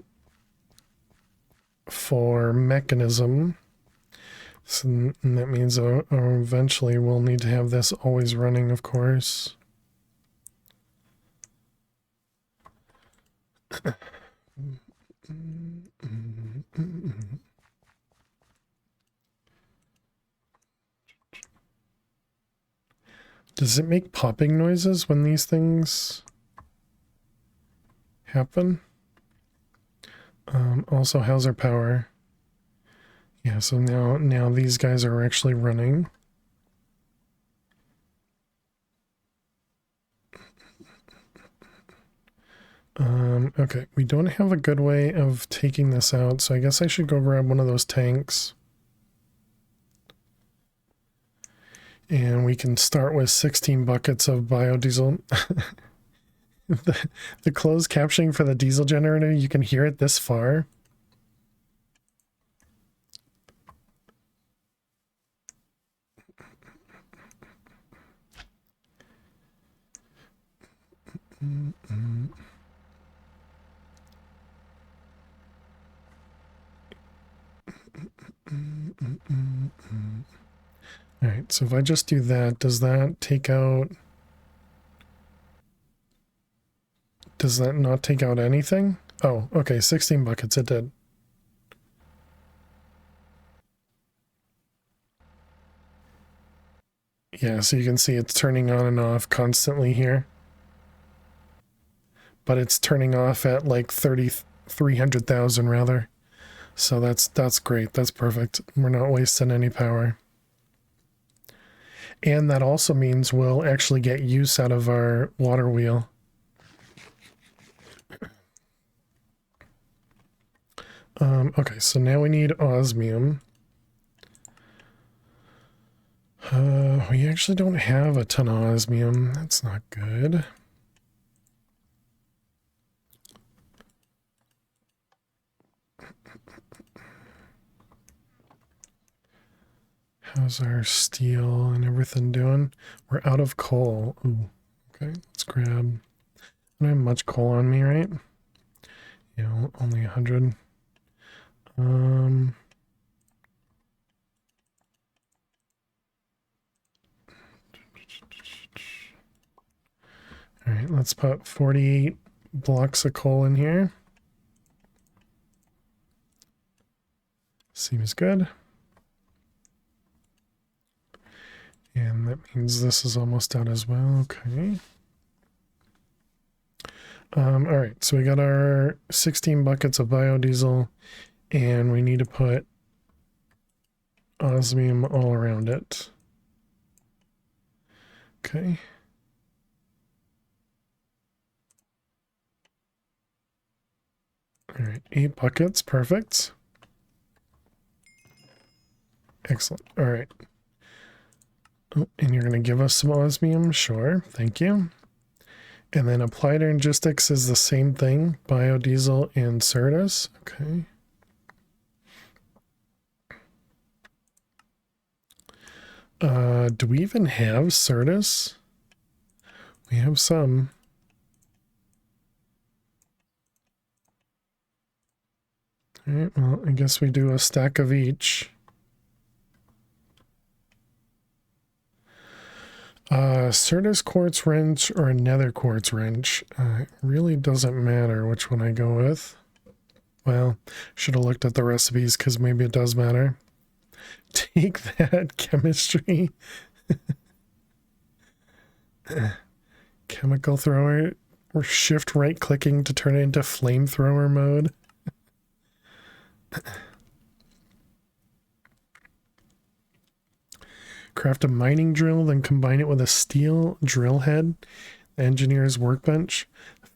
for mechanism. So, and that means eventually we'll need to have this always running, of course. Does it make popping noises when these things happen? Also, how's our power? Yeah, so now these guys are actually running. Okay, we don't have a good way of taking this out, so I guess I should go grab one of those tanks. And we can start with 16 buckets of biodiesel. the closed captioning for the diesel generator, you can hear it this far. All right, so if I just do that, does that take out... Does that not take out anything? Oh, okay, 16 buckets, it did. Yeah, so you can see it's turning on and off constantly here. But it's turning off at like 300,000 rather. So that's great, that's perfect. We're not wasting any power. And that also means we'll actually get use out of our water wheel. Okay, so now we need osmium. We actually don't have a ton of osmium. That's not good. How's our steel and everything doing? We're out of coal. Ooh, okay, let's grab... I don't have much coal on me, right? Yeah, only 100. All right, let's put 48 blocks of coal in here. Seems good. And that means this is almost out as well. Okay. All right, so we got our 16 buckets of biodiesel, and we need to put osmium all around it. Okay. All right, 8 buckets, perfect. Excellent. All right. Oh, and you're going to give us some osmium? Sure, thank you. And then applied logistics is the same thing, biodiesel and Certus. Okay. Do we even have Certus? We have some. All right, well, I guess we do a stack of each. Certus quartz wrench or a nether quartz wrench. It really doesn't matter which one I go with. Well, should have looked at the recipes because maybe it does matter. Take that, chemistry. Chemical thrower. We're shift right clicking to turn it into flamethrower mode. Craft a mining drill, then combine it with a steel drill head, the engineer's workbench.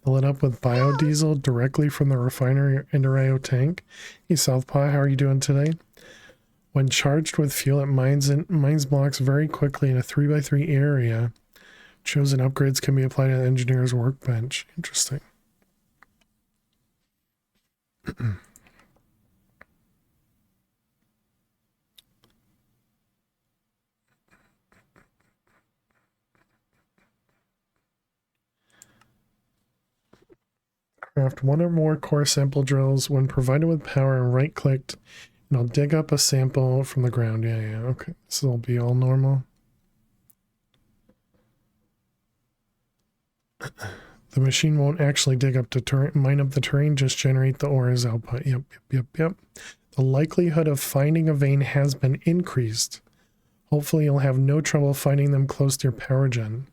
Fill it up with biodiesel directly from the refinery into IO tank. Hey Southpaw, how are you doing today? When charged with fuel, it mines blocks very quickly in a 3x3 area. Chosen upgrades can be applied to the engineer's workbench. Interesting. Craft one or more core sample drills. When provided with power and right-clicked, and I'll dig up a sample from the ground. Yeah, okay. This will be all normal. The machine won't actually dig up the terrain, mine up the terrain, just generate the ore as output. Yep. The likelihood of finding a vein has been increased. Hopefully you'll have no trouble finding them close to your power gen.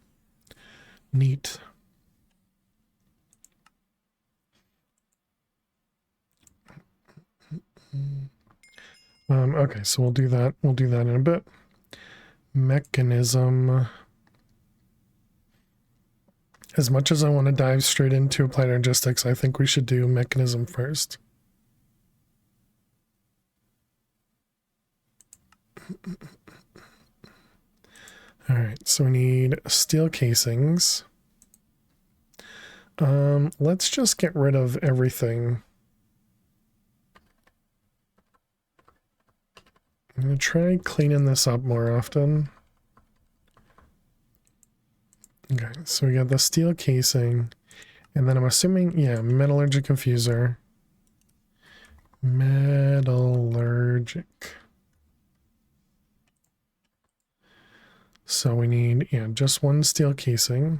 Neat. Okay, so we'll do that. We'll do that in a bit. Mechanism. As much as I want to dive straight into applied logistics, I think we should do mechanism first. All right, so we need steel casings. Let's just get rid of everything. I'm going to try cleaning this up more often. Okay, so we got the steel casing, and then I'm assuming, yeah, metallurgic infuser. Metallurgic. So we need, yeah, just one steel casing.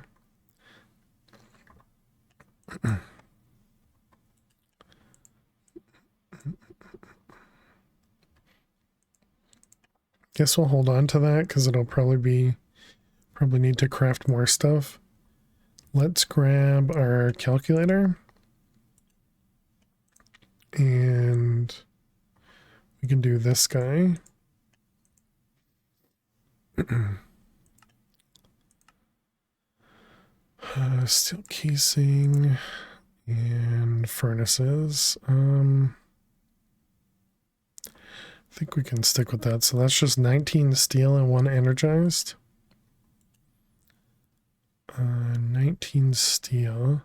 Guess we'll hold on to that because it'll probably need to craft more stuff. Let's grab our calculator and we can do this guy. Steel casing and furnaces. I think we can stick with that. So that's just 19 steel and 1 energized. 19 steel.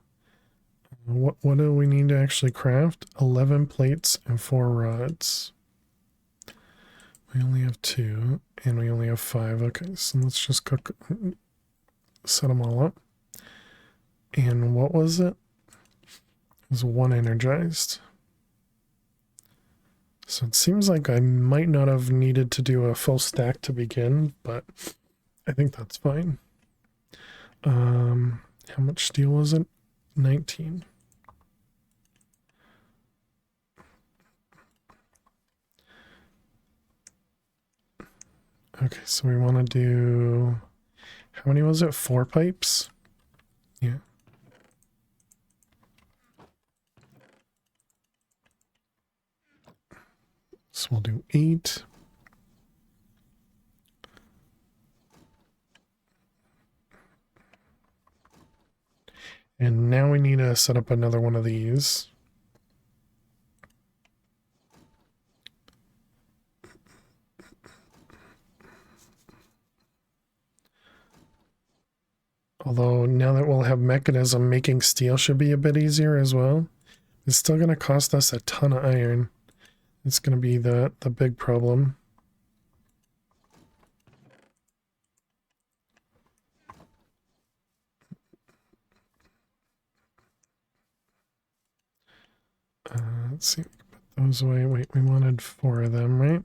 What do we need to actually craft? 11 plates and 4 rods. We only have 2 and we only have 5. Okay, so let's just set them all up. And what was it? It was 1 energized. So it seems like I might not have needed to do a full stack to begin, but I think that's fine. How much steel was it? 19. Okay, so we want to do, how many was it? 4 pipes? Yeah. So we'll do 8. And now we need to set up another one of these. Although now that we'll have mechanism, making steel should be a bit easier as well. It's still going to cost us a ton of iron. It's going to be the big problem. Let's see. Put those away. Wait, we wanted 4 of them, right?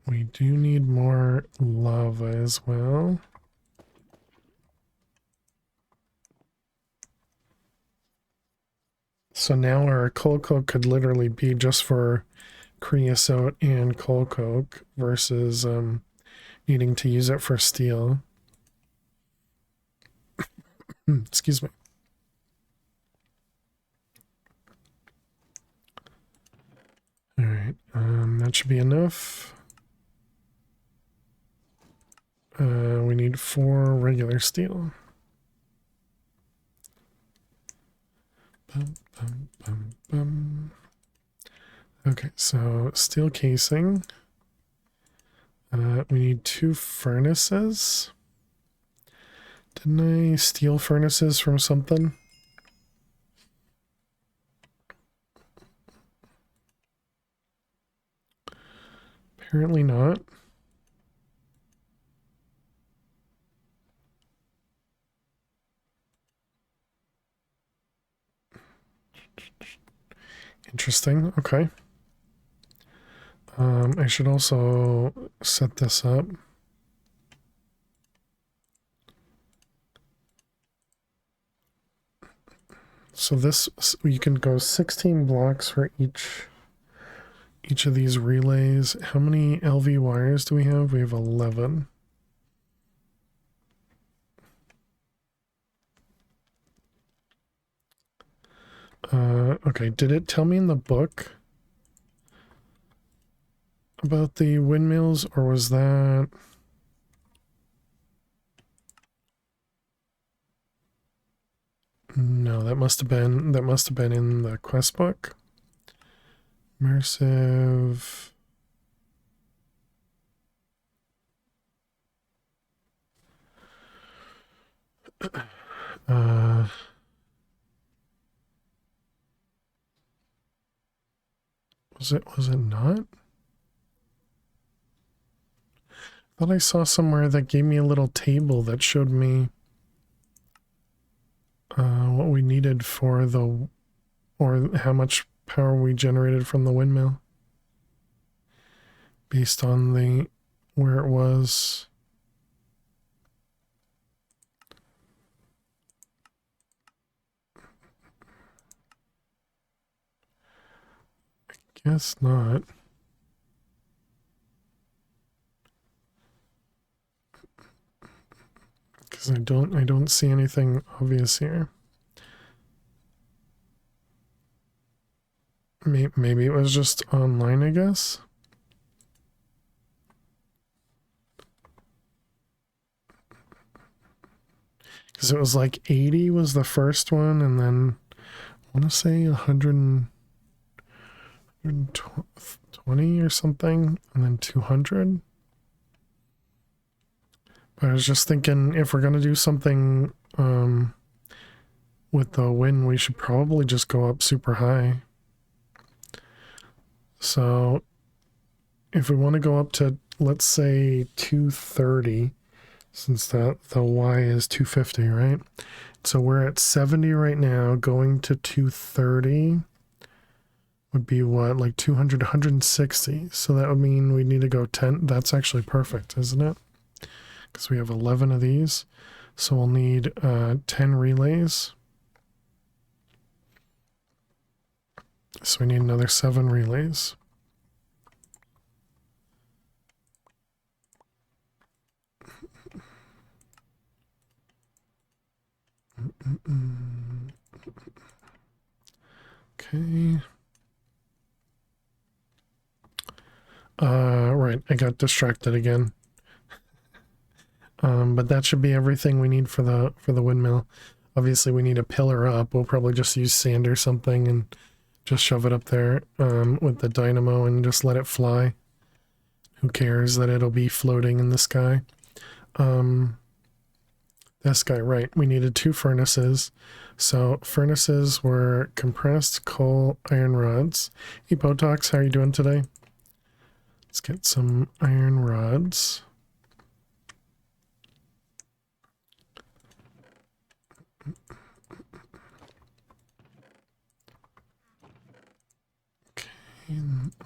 We do need more lava as well. So now our coal coke could literally be just for creosote and coal coke versus needing to use it for steel. Excuse me. right, that should be enough. We need 4 regular steel. Bum, bum, bum, bum. Okay, so steel casing. We need 2 furnaces. Didn't I steal furnaces from something? Apparently not. Interesting. Okay. I should also set this up. So this, you can go 16 blocks for each of these relays. How many LV wires do we have? We have 11. Okay, did it tell me in the book about the windmills, or was that... No, that must have been in the quest book. Immersive. Was it not? I thought I saw somewhere that gave me a little table that showed me what we needed for the, or how much power we generated from the windmill based on the where it was. Guess not. Because I don't see anything obvious here. Maybe it was just online, I guess. Because it was like 80 was the first one, and then I want to say 120 or something, and then 200. But I was just thinking, if we're going to do something with the wind, we should probably just go up super high. So if we want to go up to, let's say, 230, since the Y is 250, right? So we're at 70 right now. Going to 230 would be what, like 200, 160. So that would mean we need to go 10. That's actually perfect, isn't it? Because we have 11 of these. So we'll need 10 relays. So we need another 7 relays. Okay. Right, I got distracted again. But that should be everything we need for the windmill. Obviously, we need a pillar up. We'll probably just use sand or something and just shove it up there with the dynamo and just let it fly. Who cares that it'll be floating in the sky? This guy, right. We needed 2 furnaces. So furnaces were compressed coal iron rods. Hey, Botox, how are you doing today? Let's get some iron rods.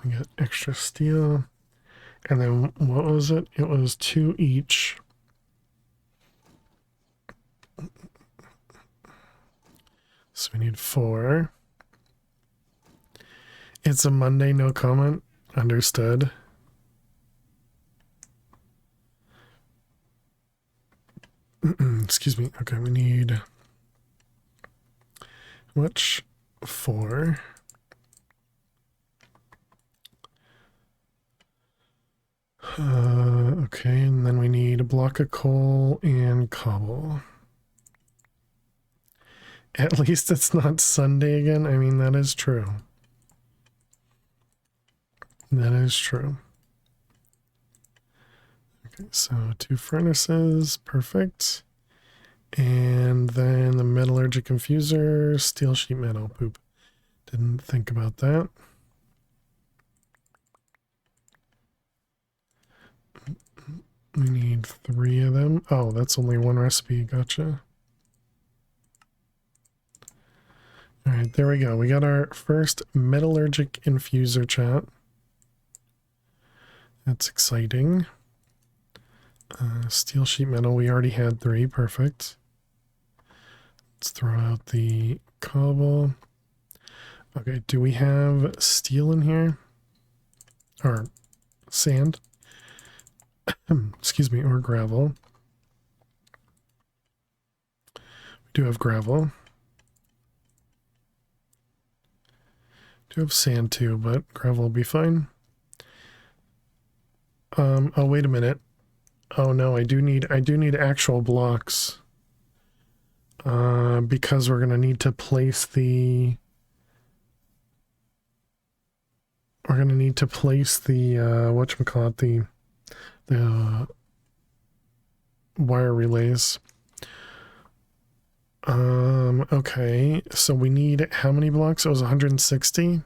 We got extra steel. And then what was it? It was 2 each. So we need 4. It's a Monday, no comment. Understood. Excuse me. Okay, we need how much? 4. Okay, and then we need a block of coal and cobble. At least it's not Sunday again. I mean, that is true. That is true. Okay, so 2 furnaces, perfect. And then the metallurgic infuser, steel sheet metal, poop. Didn't think about that. We need 3 of them. Oh, that's only 1 recipe, gotcha. All right, there we go. We got our first metallurgic infuser, chat. That's exciting. Steel sheet metal, we already had 3, perfect. Let's throw out the cobble. Okay, do we have steel in here? Or sand? Excuse me, or gravel. We do have gravel. Do have sand too, but gravel will be fine. Oh, wait a minute. Oh no, I do need actual blocks. Because we're gonna need to place the whatchamacallit, the wire relays. Okay, so we need how many blocks? It was 160.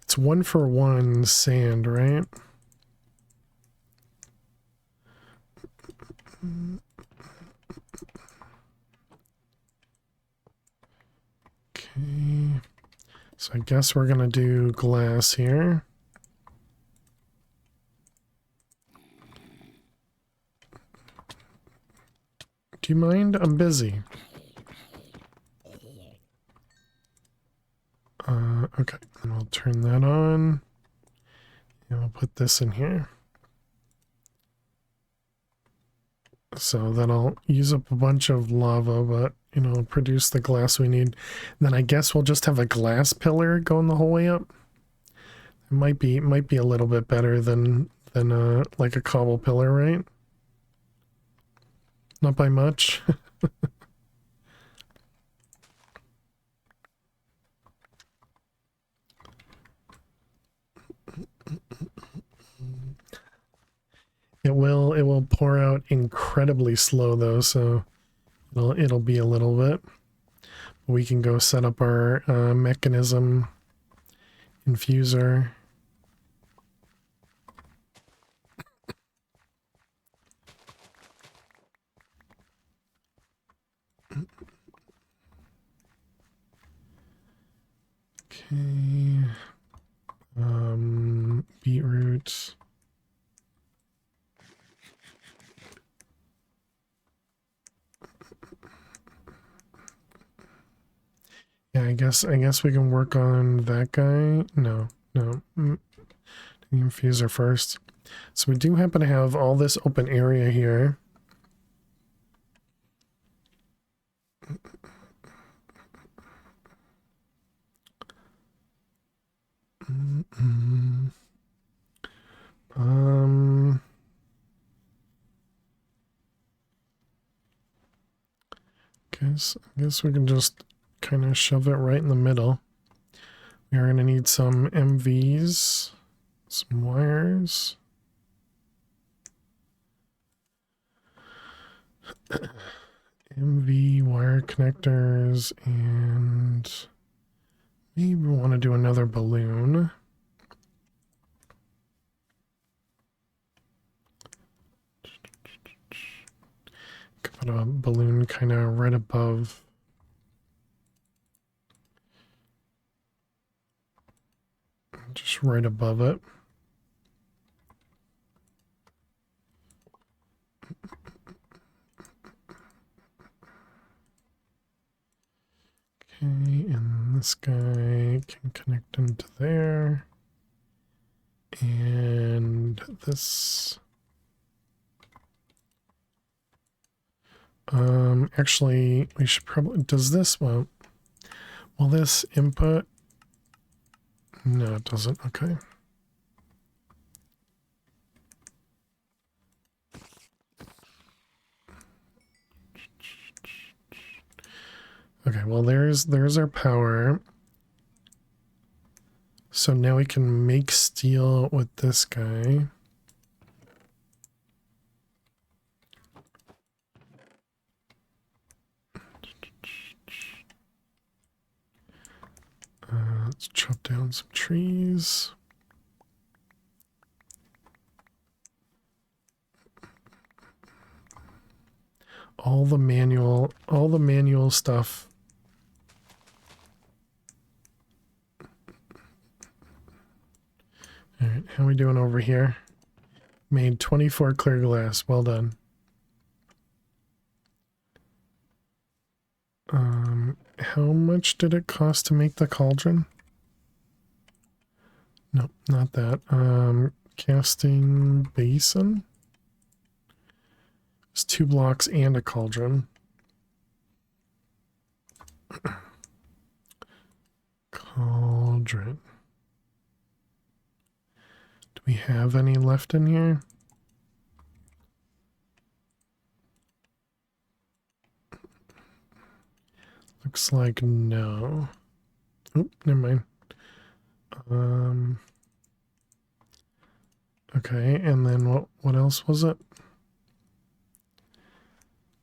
It's 1 for 1 sand, right? Okay. So I guess we're gonna do glass here. Do you mind? I'm busy. Okay, and we'll turn that on. And we'll put this in here. So that'll use up a bunch of lava, but, you know, produce the glass we need. And then I guess we'll just have a glass pillar going the whole way up. It might be a little bit better than like a cobble pillar, right? Not by much. It will pour out incredibly slow though, so it'll be a little bit. We can go set up our mechanism infuser. Okay. Beetroot. Yeah, I guess we can work on that guy. No. The infuser first. So we do happen to have all this open area here. I guess we can just kind of shove it right in the middle. We are going to need some MVs, some wires. MV wire connectors, and maybe we want to do another balloon. Put a balloon kind of right above. Just right above it. Okay, and this guy can connect into there. And this. Actually, we should probably, does this, well, will this input? No, it doesn't. Okay. Okay, well, there's our power. So now we can make steel with this guy. Let's chop down some trees. All the manual stuff. All right, how are we doing over here? Made 24 clear glass. Well done. How much did it cost to make the cauldron? No, not that. Casting basin. It's 2 blocks and a cauldron. Cauldron. Do we have any left in here? Looks like no. Oh, never mind. Okay, and then what else was it?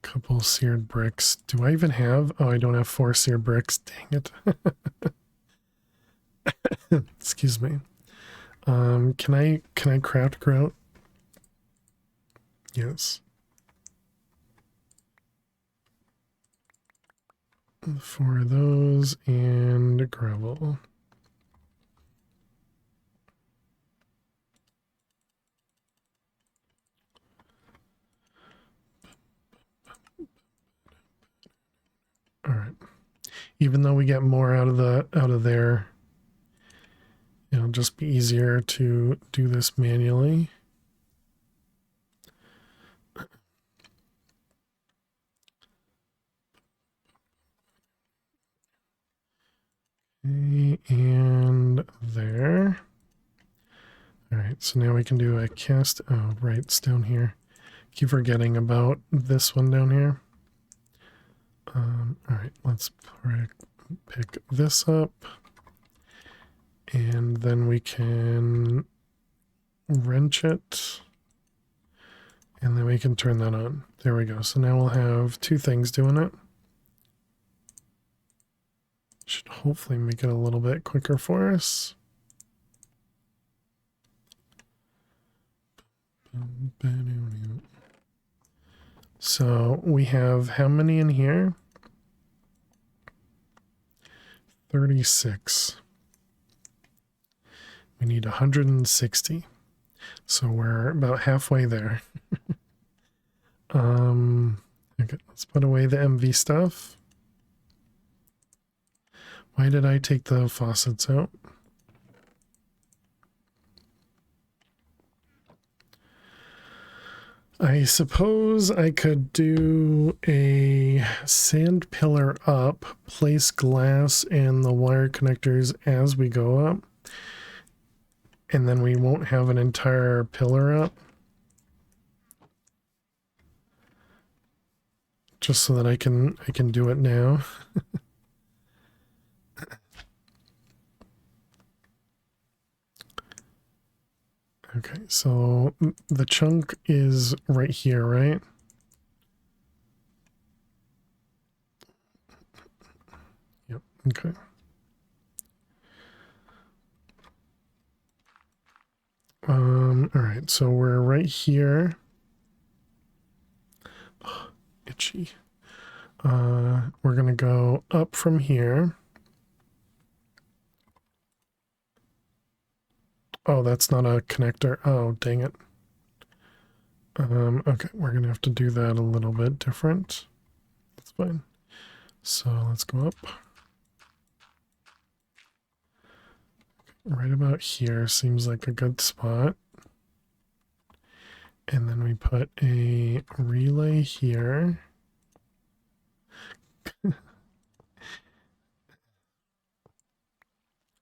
Couple seared bricks. Do I even have? Oh, I don't have 4 seared bricks. Dang it. Excuse me. Can I craft grout? Yes. 4 of those and gravel. All right. Even though we get more out of there, it'll just be easier to do this manually. Okay, and there. All right, so now we can do a cast. Oh, right, it's down here. Keep forgetting about this one down here. All right, let's pick this up. And then we can wrench it. And then we can turn that on. There we go. So now we'll have 2 things doing it. Should hopefully make it a little bit quicker for us. So we have how many in here? 36. We need 160. So we're about halfway there. Okay, let's put away the MV stuff. Why did I take the faucets out? I suppose I could do a sand pillar up, place glass and the wire connectors as we go up, and then we won't have an entire pillar up. Just so that I can do it now. Okay, so the chunk is right here, right? Yep, okay. All right, so we're right here. Oh, itchy. We're gonna go up from here. Oh, that's not a connector. Oh, dang it. Okay, we're gonna have to do that a little bit different. That's fine. So let's go up. Right about here seems like a good spot. And then we put a relay here.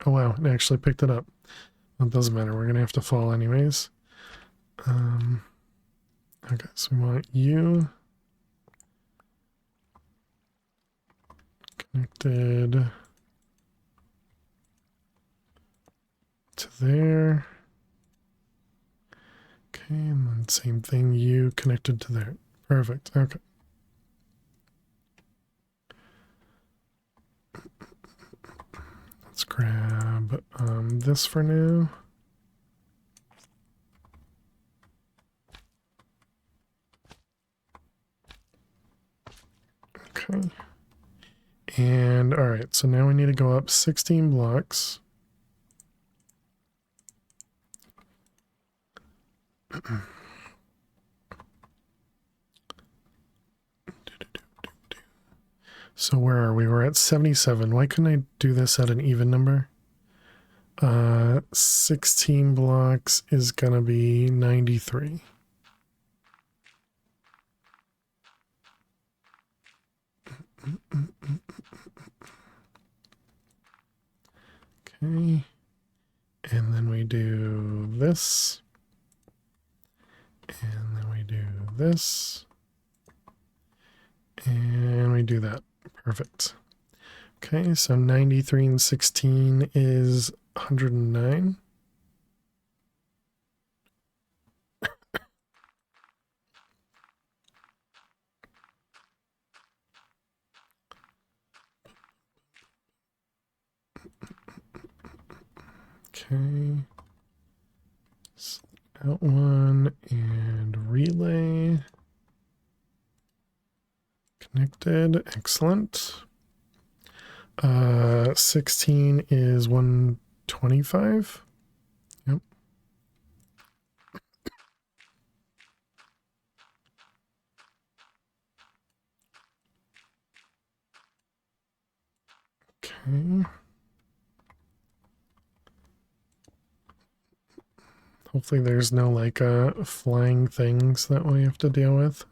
Oh wow, it actually picked it up. Well, it doesn't matter, we're gonna have to fall anyways. Okay, so we want you connected to there. Okay, and then same thing, you connected to there. Perfect, okay. Let's grab this for now. Okay. And all right, so now we need to go up 16 blocks. So where are we? We're at 77. Why couldn't I do this at an even number? 16 blocks is gonna be 93. Okay. And then we do this. And then we do this. And we do that. Perfect. Okay, so 93 and 16 is 109. Okay. Out one and relay. Connected. Excellent. 16 is 125. Yep. Okay. Hopefully there's no like flying things that we have to deal with.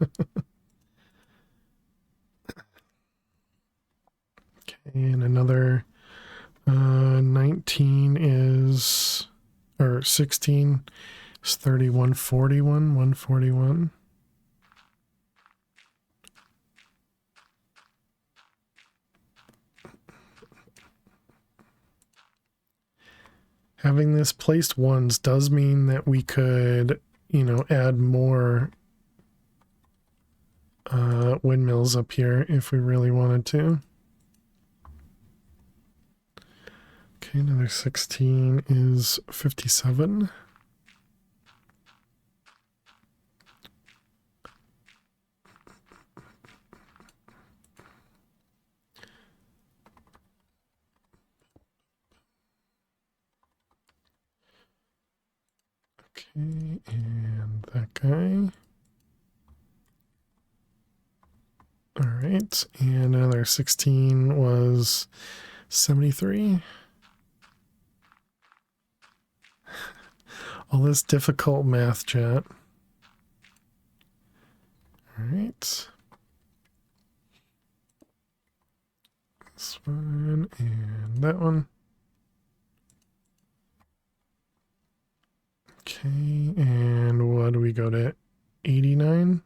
Okay, and another 19 is, or 16 is 3141, 141. Having this placed ones does mean that we could, you know, add more windmills up here if we really wanted to. Okay, another 16 is 57. Okay, and that guy. All right, and another 16 was 73. All this difficult math, chat. All right. This one and that one. Okay, and what do we go to? 89?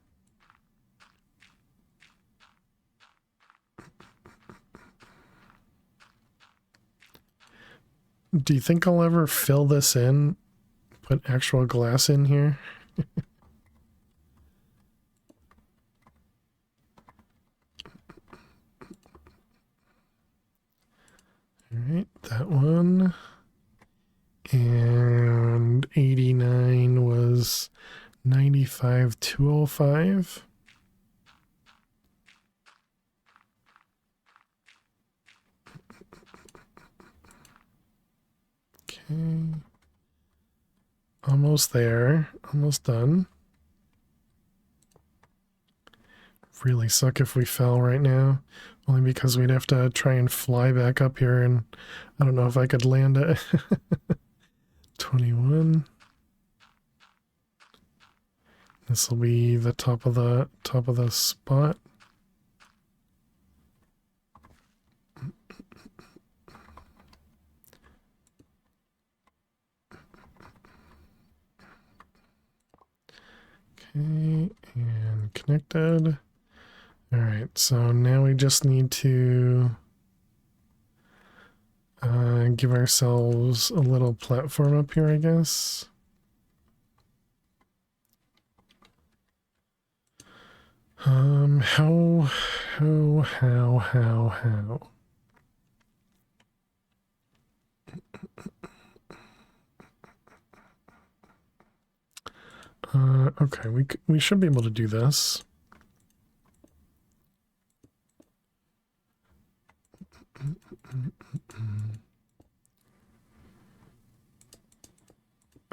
Do you think I'll ever fill this in? Put actual glass in here? Alright, that one. And 89 was 95,205. Okay. Almost there. Almost done. Really suck if we fell right now. Only because we'd have to try and fly back up here, and I don't know if I could land it. 21. This will be the top of the spot. Okay, and connected. All right, so now we just need to give ourselves a little platform up here, I guess. How? Okay, we should be able to do this.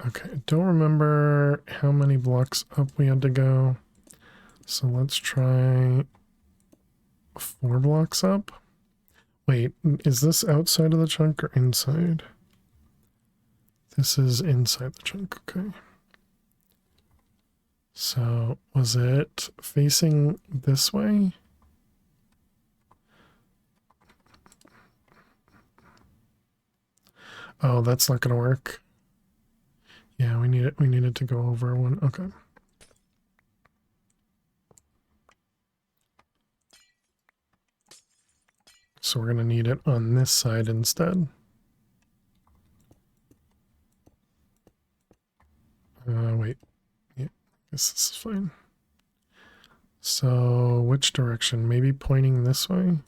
Okay, don't remember how many blocks up we had to go. So let's try 4 blocks up. Wait, is this outside of the chunk or inside? This is inside the chunk, okay. So was it facing this way? Oh, that's not gonna work. Yeah, we needed to go over one. Okay. So we're gonna need it on this side instead. Wait. Yeah, I guess this is fine. So which direction? Maybe pointing this way?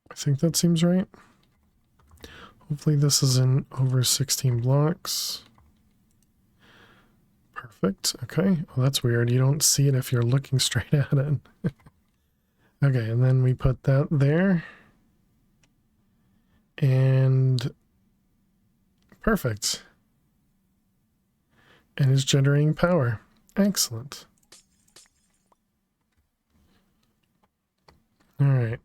I think that seems right. Hopefully this isn't over 16 blocks. Perfect. Okay. Well, that's weird. You don't see it if you're looking straight at it. Okay, and then we put that there. And perfect. And it's generating power. Excellent. All right.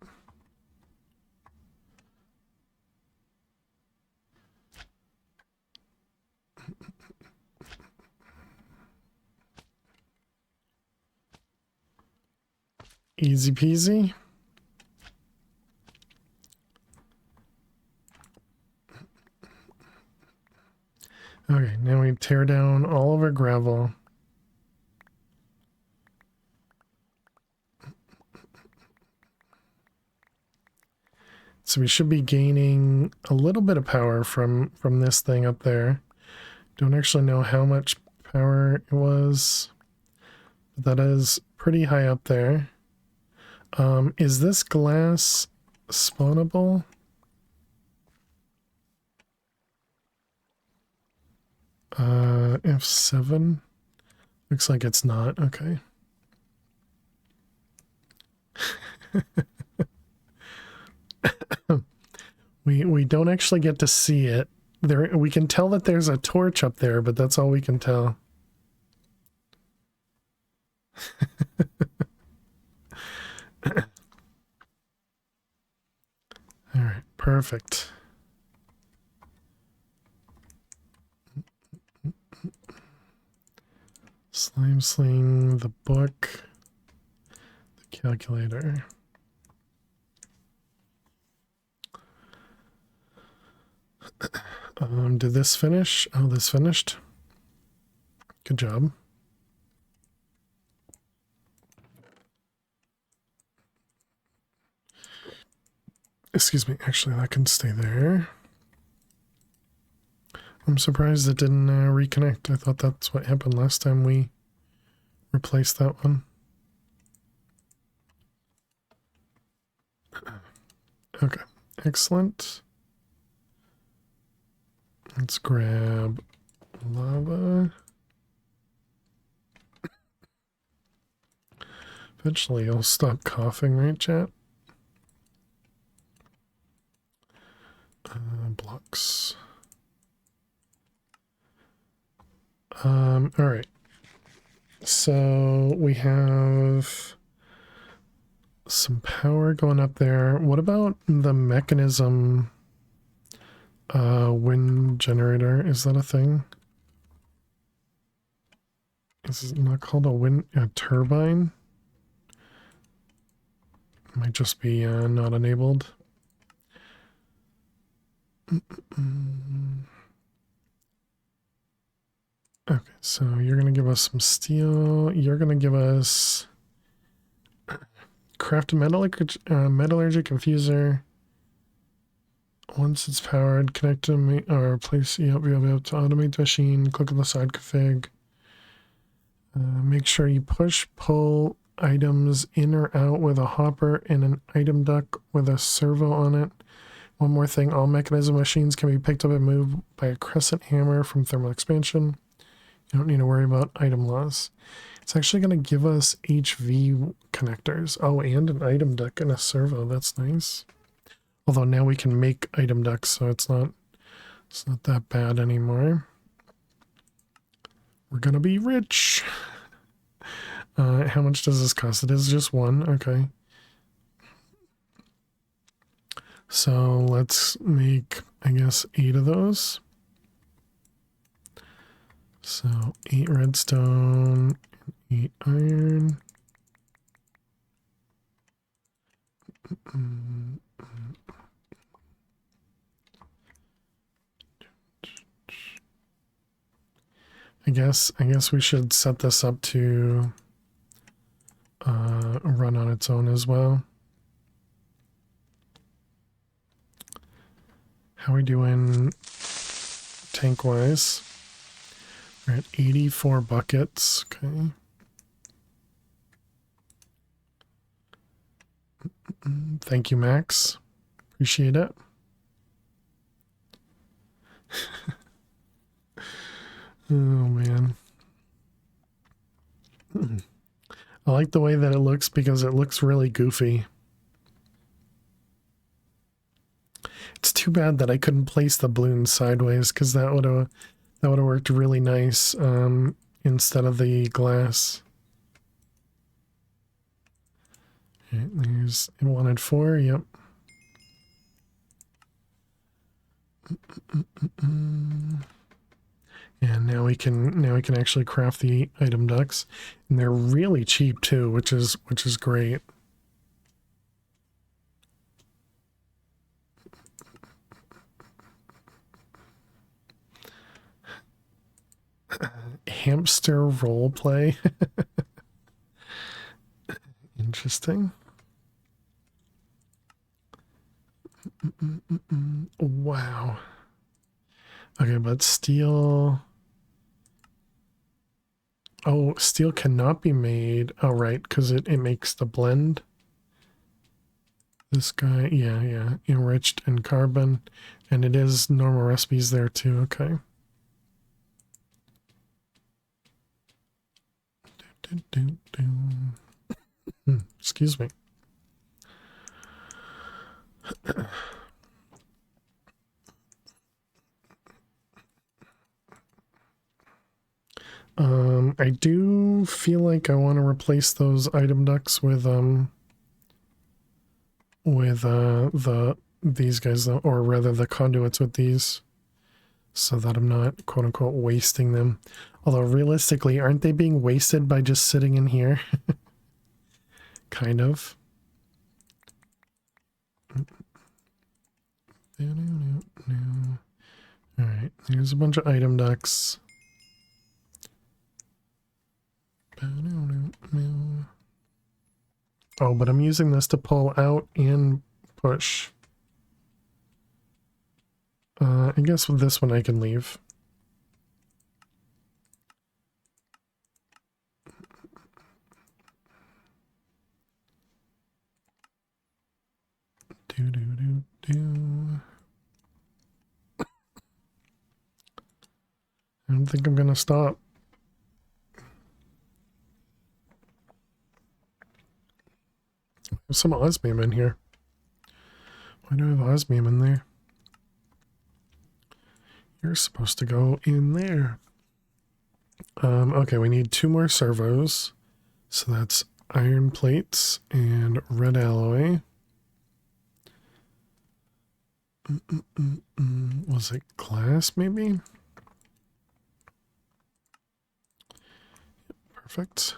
Easy peasy. Okay, now we tear down all of our gravel. So we should be gaining a little bit of power from this thing up there. Don't actually know how much power it was, but that is pretty high up there. Is this glass spawnable? F7? Looks like it's not. Okay. We don't actually get to see it. There we can tell that there's a torch up there, but that's all we can tell. All right, perfect. Slime sling, the book, the calculator. Did this finish? Oh, this finished. Good job. Excuse me, actually that can stay there. I'm surprised it didn't reconnect. I thought that's what happened last time we replaced that one. Okay, excellent. Let's grab lava. Eventually you'll stop coughing, right, chat? Blocks. All right. So we have some power going up there. What about the mechanism wind generator? Is that a thing? Is it not called a turbine? It might just be not enabled. Okay, so you're going to give us some steel. You're going to give us craft a metallurgic infuser. Once it's powered, connect to me or place. Yep, you'll be able to automate the machine. Click on the side config. Make sure you push pull items in or out with a hopper and an item duct with a servo on it. One more thing, all mechanism machines can be picked up and moved by a crescent hammer from thermal expansion. You don't need to worry about item loss. It's actually going to give us HV connectors. Oh, and an item duct and a servo. That's nice. Although now we can make item ducts, so it's not that bad anymore. We're going to be rich. How much does this cost? It is just one. Okay. So let's make, I guess, 8 of those. So 8 redstone, 8 iron. I guess we should set this up to run on its own as well. How are we doing tank wise? We're at 84 buckets. Okay. Thank you, Max. Appreciate it. Oh man. I like the way that it looks because it looks really goofy. It's too bad that I couldn't place the balloons sideways because that would have worked really nice instead of the glass. Okay, there's it wanted 4, yep. And now we can actually craft the item ducts, and they're really cheap too, which is great. Hamster roleplay. Interesting. Wow. Okay, but steel. Oh, steel cannot be made. Oh, right, because it makes the blend. This guy, yeah, enriched in carbon. And it is normal recipes there too, okay. Excuse me. I do feel like I want to replace those item ducts with these guys though, or rather the conduits with these, so that I'm not quote unquote wasting them. Although realistically, aren't they being wasted by just sitting in here? Kind of. Alright, here's a bunch of item ducts. Oh, but I'm using this to pull out and push. I guess with this one I can leave. I don't think I'm gonna stop. There's some osmium in here. Why do I have osmium in there? You're supposed to go in there. Okay, we need 2 more servos. So that's iron plates and red alloy. Was it glass, maybe? Perfect.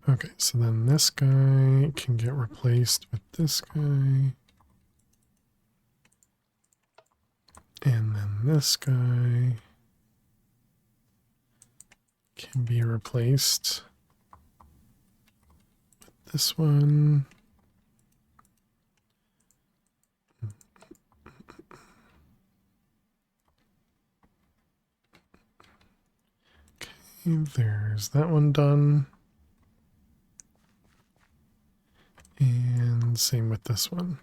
Okay, so then this guy can get replaced with this guy. this guy can be replaced with this one. Okay, there's that one done. And same with this one.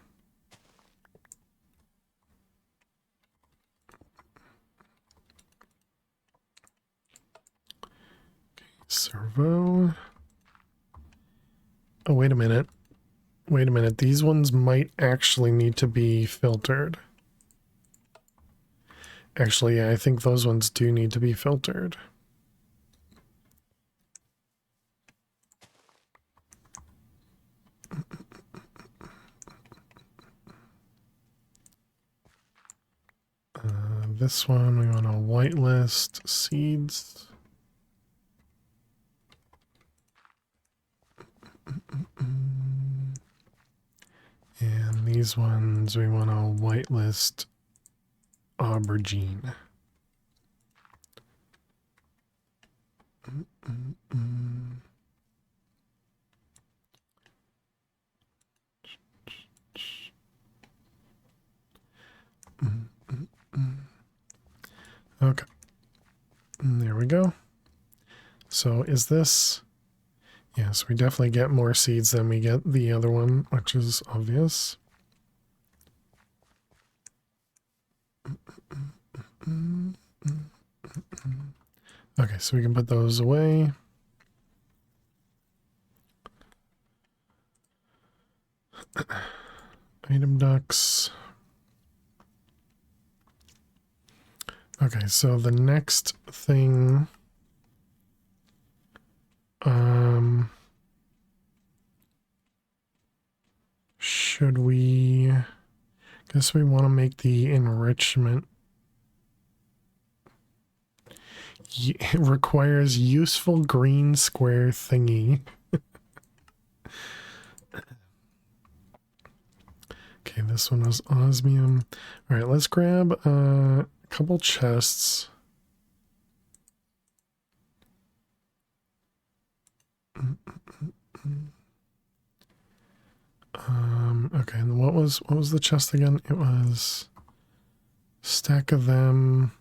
Servo. Oh, wait a minute. Wait a minute. These ones might actually need to be filtered. Actually, yeah, I think those ones do need to be filtered. This one, we want to whitelist seeds. And these ones, we want to whitelist aubergine. Okay. And there we go. So is this... Yes, we definitely get more seeds than we get the other one, which is obvious. Okay, so we can put those away. Item ducks. Okay, so the next thing... should we... Guess we want to make the enrichment... It requires useful green square thingy. Okay, this one was osmium. All right, let's grab a couple chests. Okay, and what was the chest again? It was stack of them,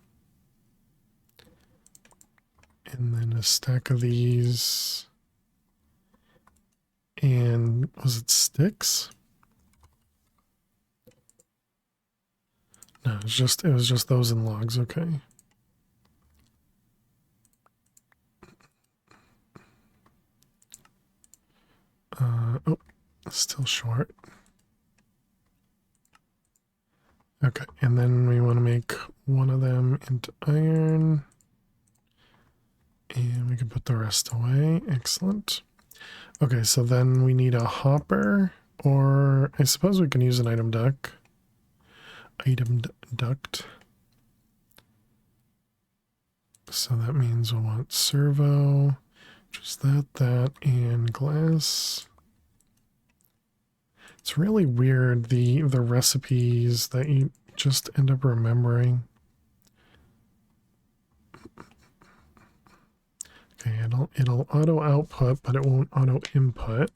and then a stack of these, and was it sticks? No, it was just those and logs. Okay. Oh, still short. Okay, and then we want to make one of them into iron. And we can put the rest away. Excellent. Okay, so then we need a hopper, or I suppose we can use an item duct. So that means we'll want servo, just that, and glass. It's really weird, the recipes that you just end up remembering. Okay, it'll auto output, but it won't auto input.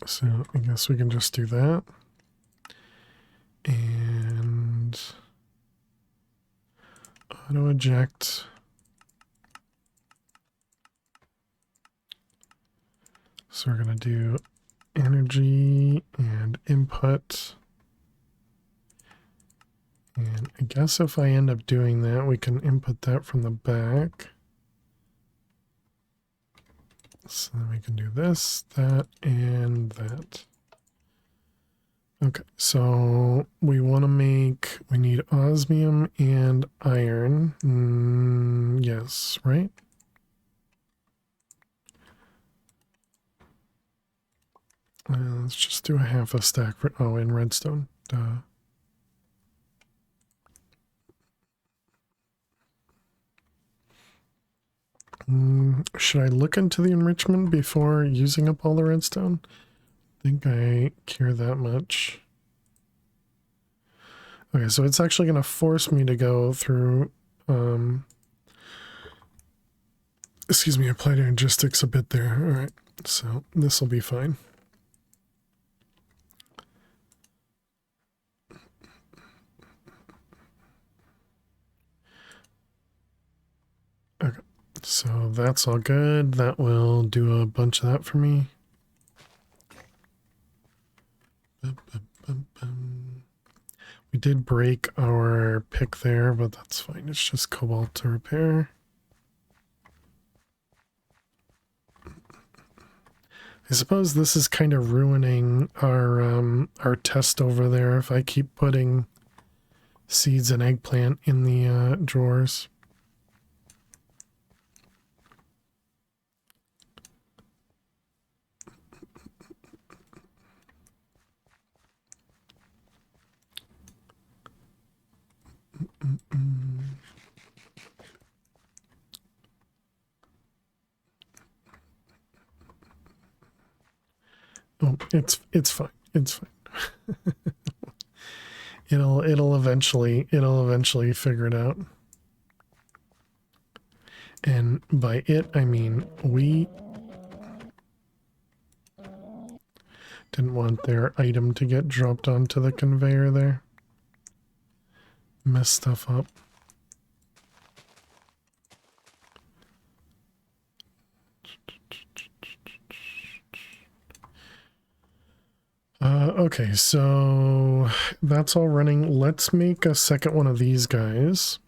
So I guess we can just do that. And auto eject. So we're going to do energy and input. And I guess if I end up doing that, we can input that from the back. So then we can do this, that, and that. Okay, so we want to make, we need osmium and iron. Yes, right? Let's just do a half a stack for, oh, in redstone. Duh. Should I look into the enrichment before using up all the redstone? I think I care that much. Okay, so it's actually going to force me to go through, excuse me, applied logistics a bit there. All right, so this will be fine. Okay, so that's all good. That will do a bunch of that for me. We did break our pick there, but that's fine. It's just cobalt to repair. I suppose this is kind of ruining our test over there if I keep putting seeds and eggplant in the drawers. Oh, it's fine. It's fine. it'll eventually figure it out. And by it I mean we didn't want their item to get dropped onto the conveyor there. Mess stuff up. Okay, so that's all running. Let's make a second one of these guys.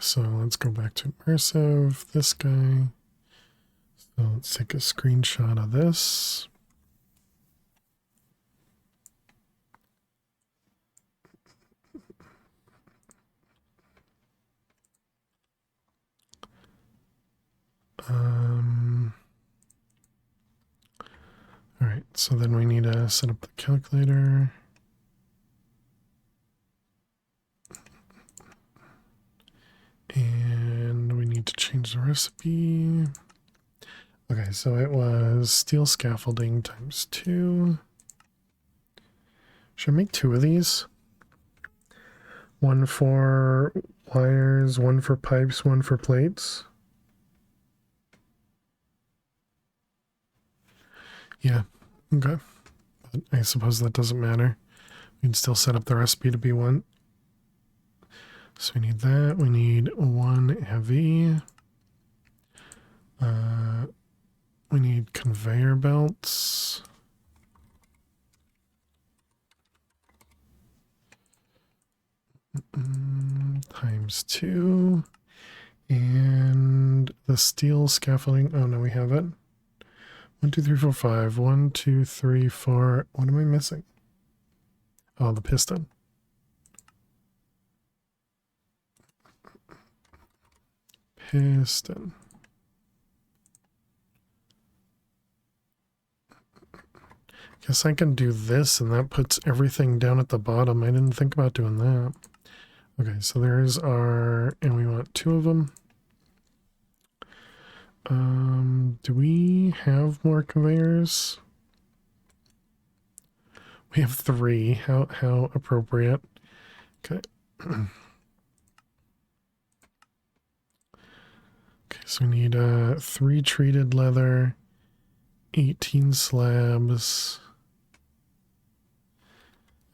So let's go back to immersive, this guy. So let's take a screenshot of this. All right, so then we need to set up the calculator. And we need to change the recipe. Okay, so it was steel scaffolding times 2. Should I make 2 of these? One for wires, one for pipes, one for plates. Yeah, okay. But I suppose that doesn't matter. We can still set up the recipe to be 1. So we need that. We need 1 heavy. We need conveyor belts. Times 2. And the steel scaffolding. Oh, no, we have it. 1, 2, 3, 4, 5. 1, 2, 3, 4. What am I missing? Oh, the piston. Piston. Guess I can do this, and that puts everything down at the bottom. I didn't think about doing that. Okay, so there's our, and we want 2 of them. Do we have more conveyors? We have 3. How appropriate. Okay. Okay, so we need 3 treated leather, 18 slabs.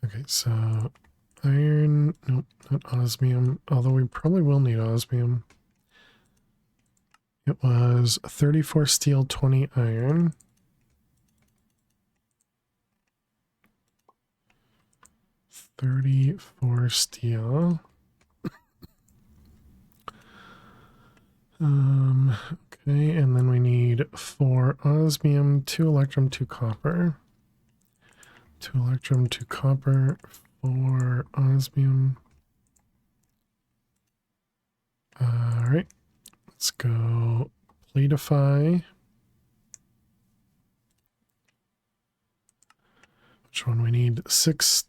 Okay, so iron, nope, not osmium, although we probably will need osmium. It was 34 steel, 20 iron. $34 steel. Okay, and then we need 4 osmium, 2 electrum, 2 copper. 2 electrum, 2 copper, 4 osmium. Alright, let's go platify. Which one we need? 6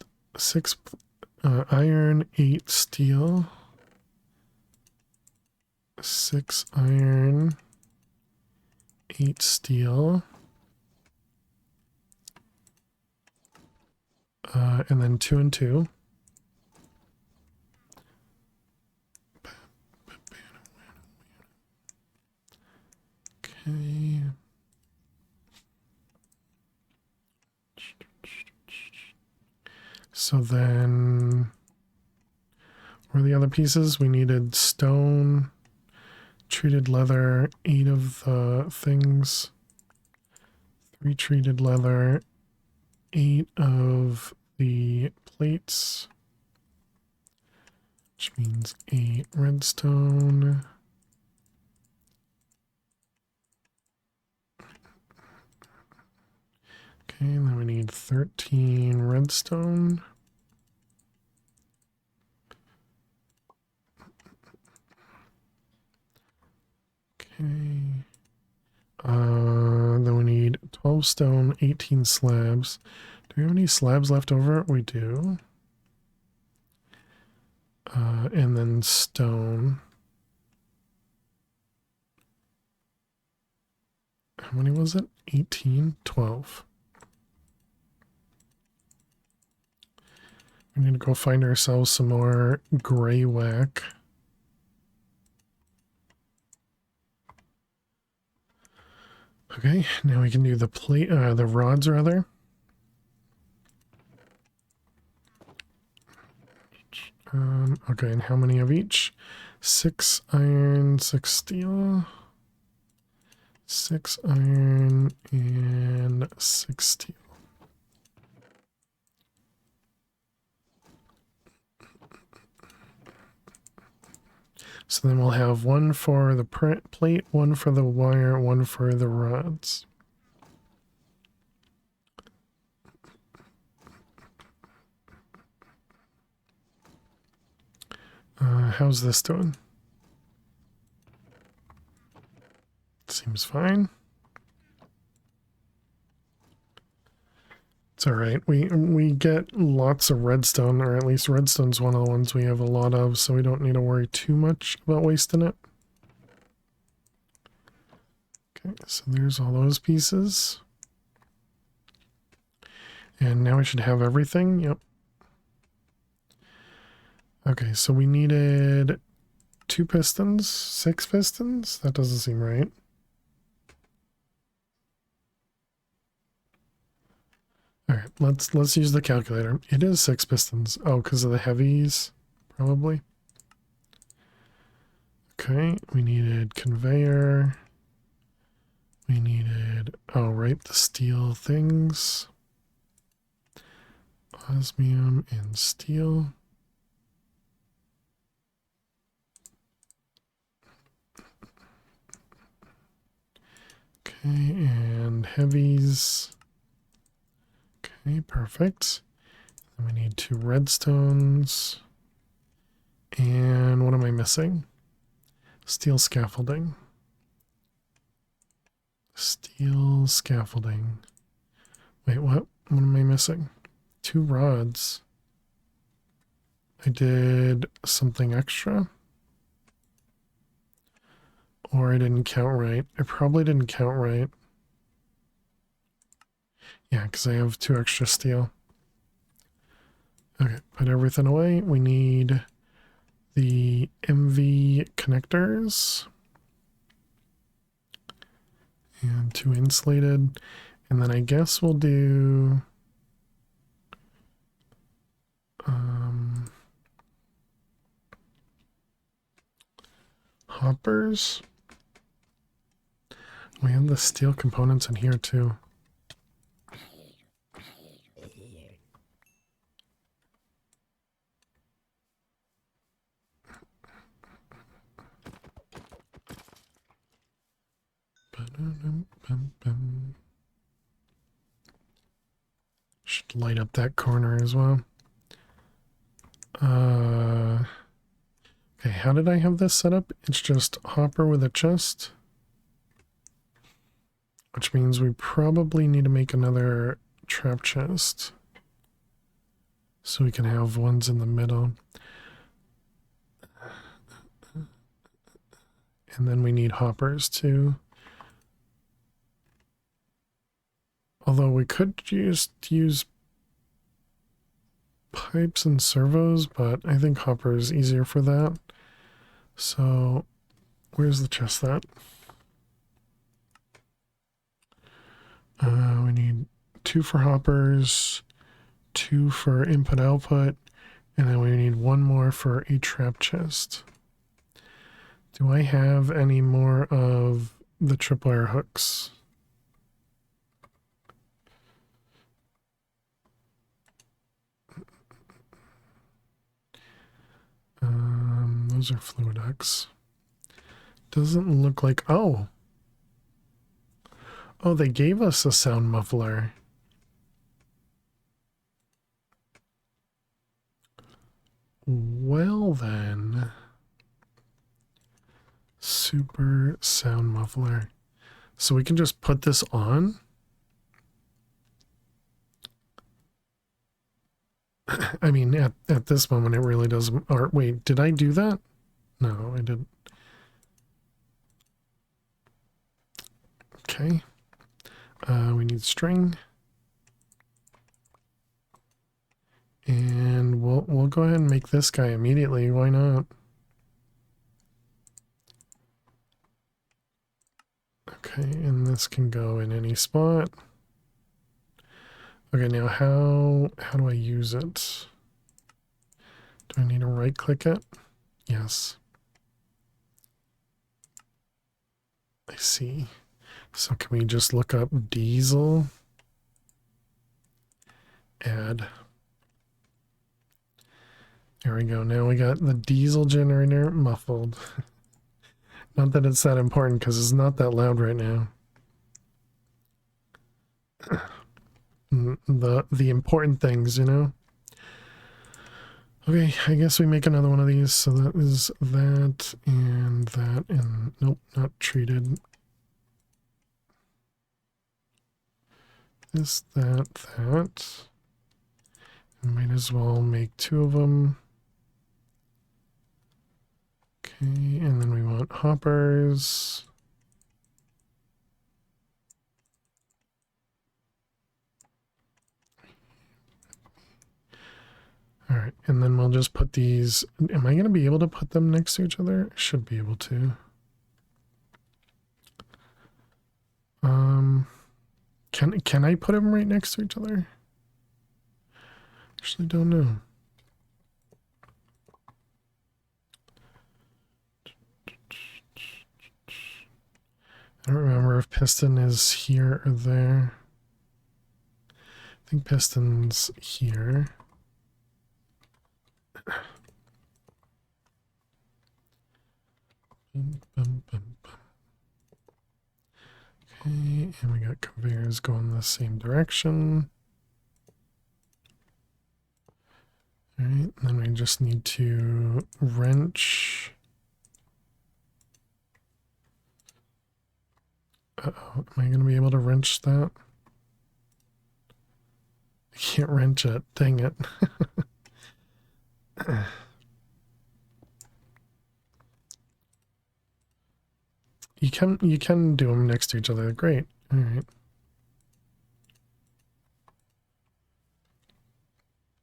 iron, 8 steel. 6 iron, 8 steel. And then 2 and 2. Okay. So then, where are the other pieces? We needed stone, treated leather, 8 of the things, 3 treated leather, 8 of the plates, which means 8 redstone. Okay, and then we need 13 redstone. Okay. Then we need 12 stone, 18 slabs. Do we have any slabs left over? We do. And then stone. How many was it? 18? 12. We need to go find ourselves some more gray whack. Okay, now we can do the plate, the rods rather. Okay, and how many of each? 6 iron, 6 steel. 6 iron and 6 steel. So then we'll have 1 for the plate, 1 for the wire, 1 for the rods. How's this doing? Seems fine. It's all right. We get lots of redstone, or at least redstone's one of the ones we have a lot of, so we don't need to worry too much about wasting it. Okay, so there's all those pieces. And now we should have everything. Yep. Okay, so we needed 2 pistons, 6 pistons? That doesn't seem right. All right, let's use the calculator. It is 6 pistons. Oh, because of the heavies, probably. Okay, we needed conveyor. We needed, oh, right, the steel things. Osmium and steel. Okay, and heavies. Okay, perfect. Then we need 2 redstones. And what am I missing? Steel scaffolding. Steel scaffolding. Wait, what? What am I missing? 2 rods. I did something extra. Or I didn't count right. I probably didn't count right. Yeah, because I have 2 extra steel. Okay, put everything away. We need the MV connectors. And 2 insulated. And then I guess we'll do... hoppers. We have the steel components in here too. Should light up that corner as well. Okay, how did I have this set up? It's just hopper with a chest. Which means we probably need to make another trap chest. So we can have ones in the middle. And then we need hoppers too. Although we could just use pipes and servos, but I think hopper is easier for that. So where's the chest at? We need 2 for hoppers, 2 for input output, and then we need 1 more for a trap chest. Do I have any more of the tripwire hooks? Those are fluid hooks. Doesn't look like... Oh, they gave us a sound muffler. Well then. Super sound muffler. So we can just put this on? I mean, at this moment, it really doesn't... Or, wait, did I do that? No, I didn't. Okay. We need string. And we'll go ahead and make this guy immediately. Why not? Okay, and this can go in any spot. Okay, now how do I use it? Do I need to right click it? Yes. I see. So can we just look up diesel? Add. There we go. Now we got the diesel generator muffled. Not that it's that important because it's not that loud right now. The important things, you know? Okay, I guess we make another one of these. So that is that, and nope, not treated. This, that. I might as well make 2 of them. Okay, and then we want hoppers. All right, and then we'll just put these. Am I going to be able to put them next to each other? Should be able to. Can I put them right next to each other? Actually, don't know. I don't remember if piston is here or there. I think piston's here. Okay, and we got conveyors going the same direction. All right, and then we just need to wrench. Uh-oh, am I going to be able to wrench that? I can't wrench it, dang it. You can do them next to each other. Great. All right.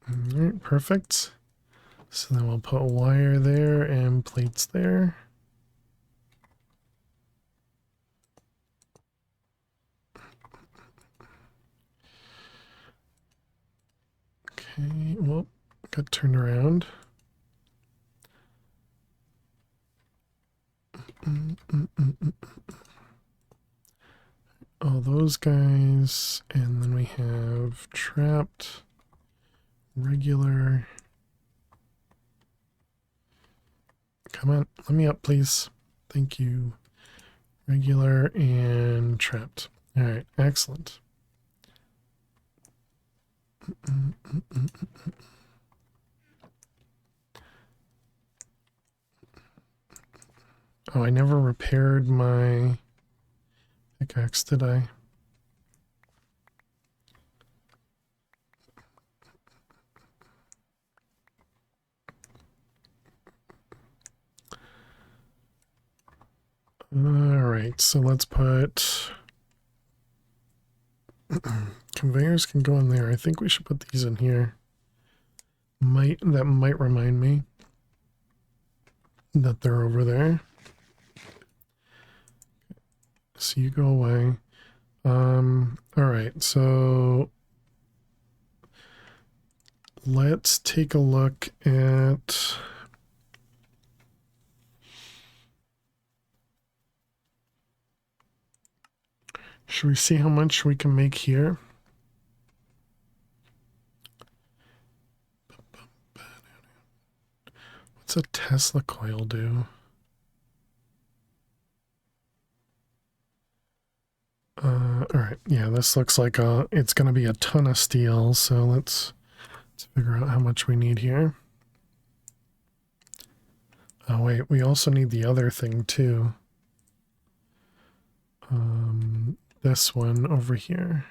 All right, perfect. So then we'll put wire there and plates there. Okay, well, got turned around. All those guys, and then we have trapped, regular. Come on, let me up, please. Thank you. Regular and trapped. All right, excellent. Oh, I never repaired my pickaxe, did I? All right, so let's put conveyors can go in there. I think we should put these in here. That might remind me that they're over there. So you go away. All right, so let's take a look at should we see how much we can make here? What's a Tesla coil do? All right, yeah, this looks like it's going to be a ton of steel, so let's figure out how much we need here. Oh wait, we also need the other thing too. This one over here.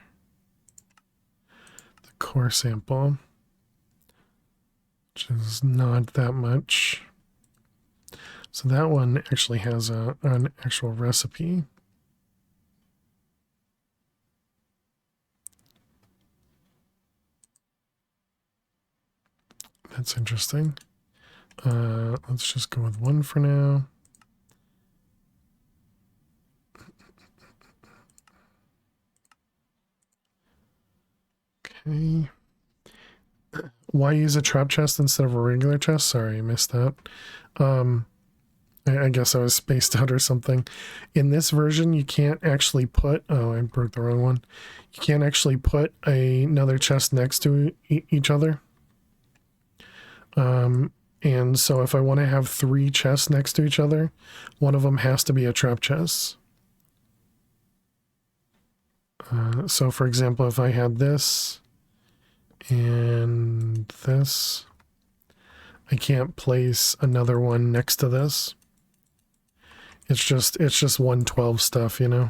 The core sample, which is not that much. So that one actually has an actual recipe. That's interesting. Let's just go with one for now. Okay. Why use a trap chest instead of a regular chest? Sorry, I missed that. I guess I was spaced out or something. In this version, you can't actually put... Oh, I broke the wrong one. You can't actually put another chest next to each other. And so if I want to have 3 chests next to each other, one of them has to be a trap chest. So for example, if I had this and this, I can't place another one next to this. It's just 112 stuff, you know?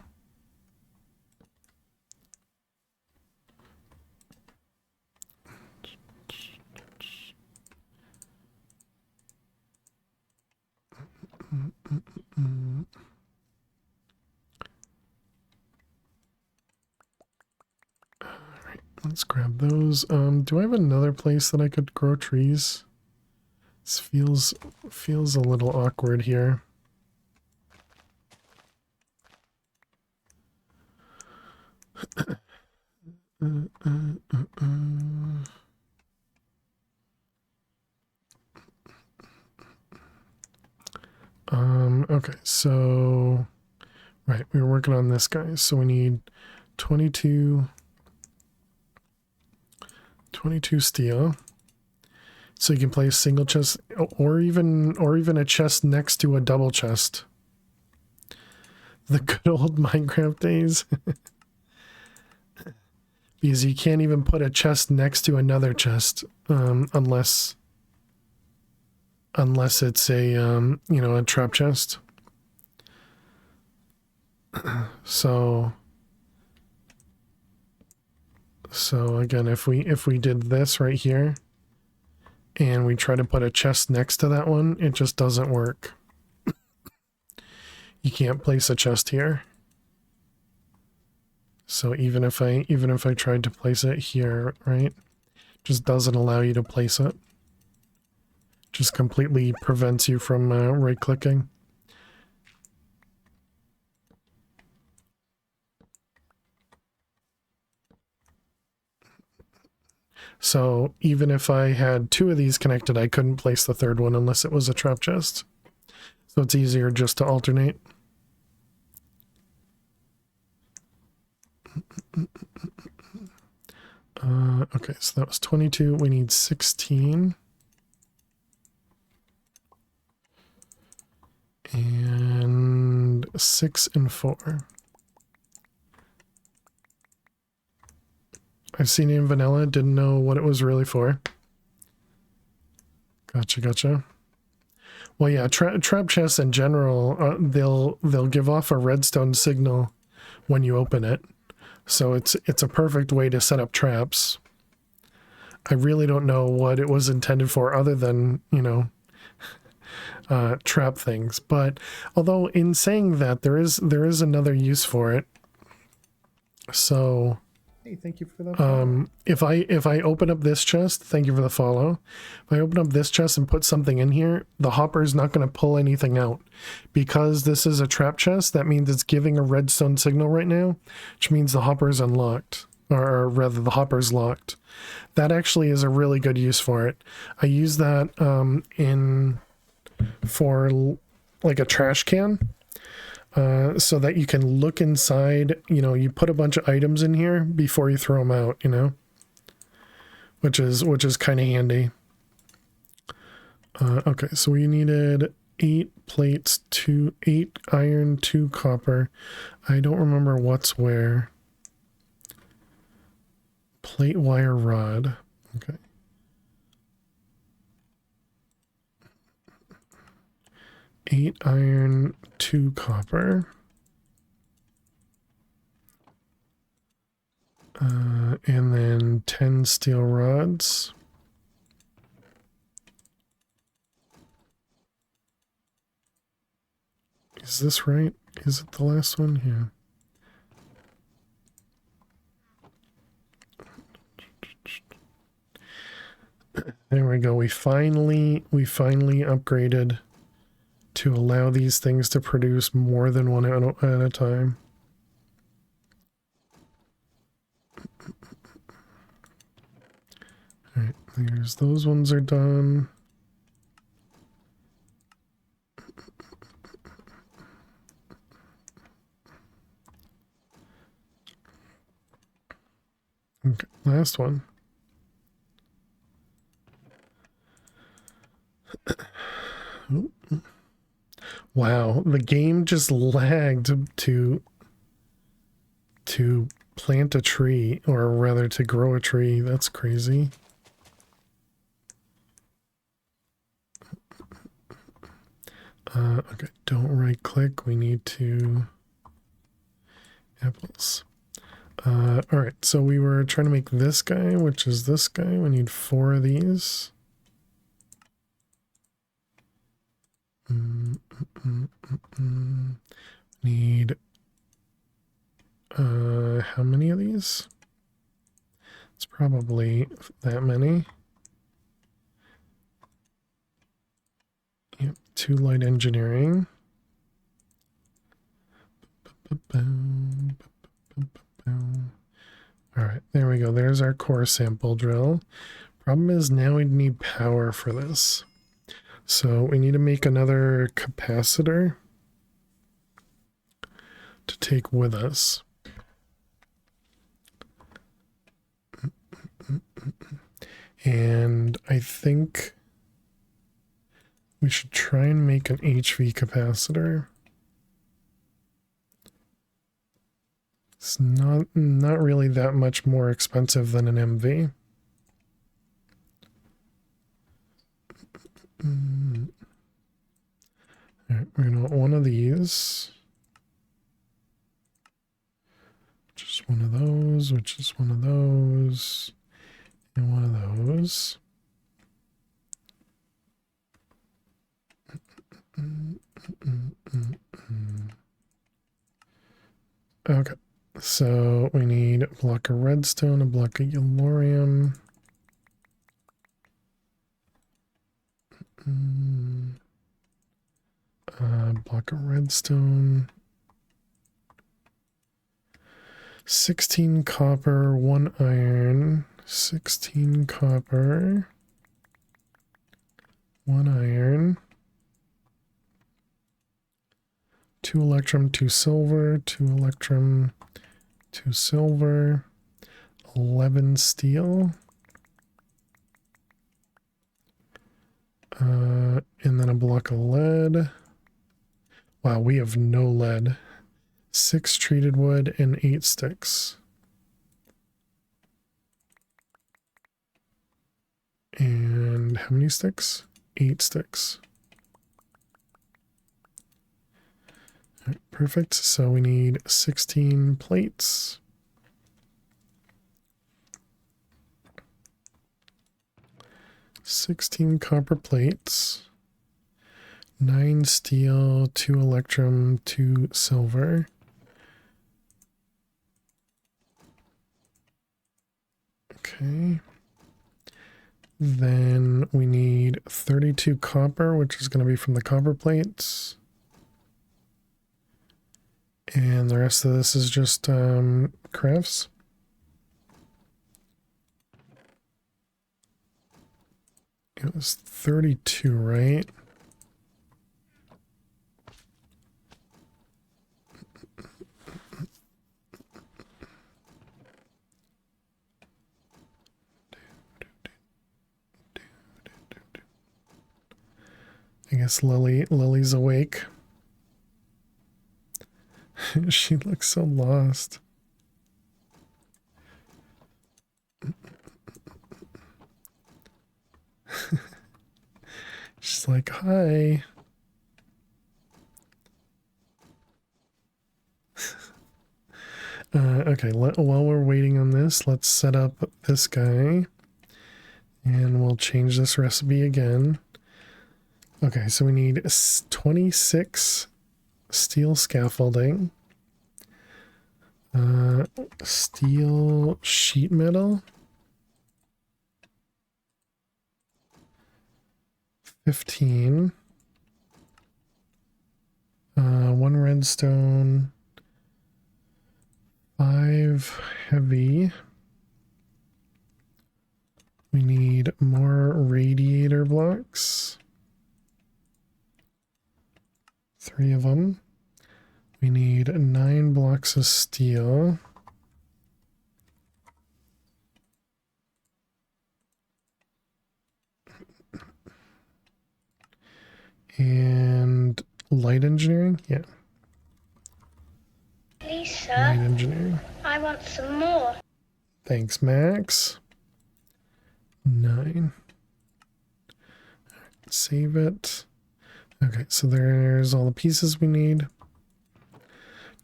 Alright, let's grab those. Do I have another place that I could grow trees? This feels a little awkward here. Okay, so right, we were working on this guy, so we need 22 steel. So you can place a single chest or even a chest next to a double chest. The good old Minecraft days. Because you can't even put a chest next to another chest unless it's a a trap chest. So again, if we did this right here and we try to put a chest next to that one, it just doesn't work. You can't place a chest here. So even if I tried to place it here, right, just doesn't allow you to place it. Just completely prevents you from right clicking. So even if I had 2 of these connected, I couldn't place the third one unless it was a trap chest. So it's easier just to alternate. Okay, so that was 22. We need 16. And 6 and 4. I've seen it in vanilla, didn't know what it was really for. Gotcha. Well, yeah, trap chests in general, they'll give off a redstone signal when you open it. So it's a perfect way to set up traps. I really don't know what it was intended for other than, trap things. But although in saying that, there is another use for it. So Hey, thank you for the follow. If I open up this chest, thank you for the follow. If I open up this chest and put something in here, the hopper is not going to pull anything out. Because this is a trap chest, that means it's giving a redstone signal right now, which means the hopper is unlocked. Or rather, the hopper's locked. That actually is a really good use for it. I use that for like a trash can. So that you can look inside, you know, you put a bunch of items in here before you throw them out, you know, which is kind of handy. Okay, so we needed 8 plates, 8 iron, 2 copper. I don't remember what's where. Plate, wire, rod. Okay. Eight iron, 2 copper. And then 10 steel rods. Is this right? Is it the last one? Yeah. There we go. We finally upgraded to allow these things to produce more than one at a time. All right, there's those ones are done. Okay, last one. Wow, the game just lagged to plant a tree, or rather to grow a tree. That's crazy. Okay, don't right click. We need to apples. All right, so we were trying to make this guy, which is this guy. We need 4 of these. Need how many of these? It's probably that many. Yep, 2 light engineering. All right, there we go. There's our core sample drill. Problem is now we need power for this. So we need to make another capacitor to take with us. And I think we should try and make an HV capacitor. It's not really that much more expensive than an MV. All right, we're gonna want one of these. Just one of those, which is one of those, and one of those. Okay, so we need a block of redstone, a block of yellorium. Block of redstone. 16 copper, 1 iron. 16 copper, 1 iron. 2 electrum, 2 silver, 2 electrum, 2 silver, 11 steel. And then a block of lead. Wow, we have no lead. 6 treated wood and 8 sticks. And how many sticks? 8 sticks. All right, perfect. So we need 16 plates. 16 copper plates. 9 steel, 2 electrum, 2 silver. Okay. Then we need 32 copper, which is going to be from the copper plates. And the rest of this is just crafts. It was 32, right? I guess Lily's awake. She looks so lost. She's like, hi. Okay, while we're waiting on this, let's set up this guy. And we'll change this recipe again. Okay, so we need 26 steel scaffolding. Steel sheet metal. 15. 1 redstone. 5 heavy. We need more radiator blocks. 3 of them. We need 9 blocks of steel. And light engineering? Yeah. Please, Light sir. engineering. I want some more. Thanks, Max. 9. Save it. Okay, so there's all the pieces we need.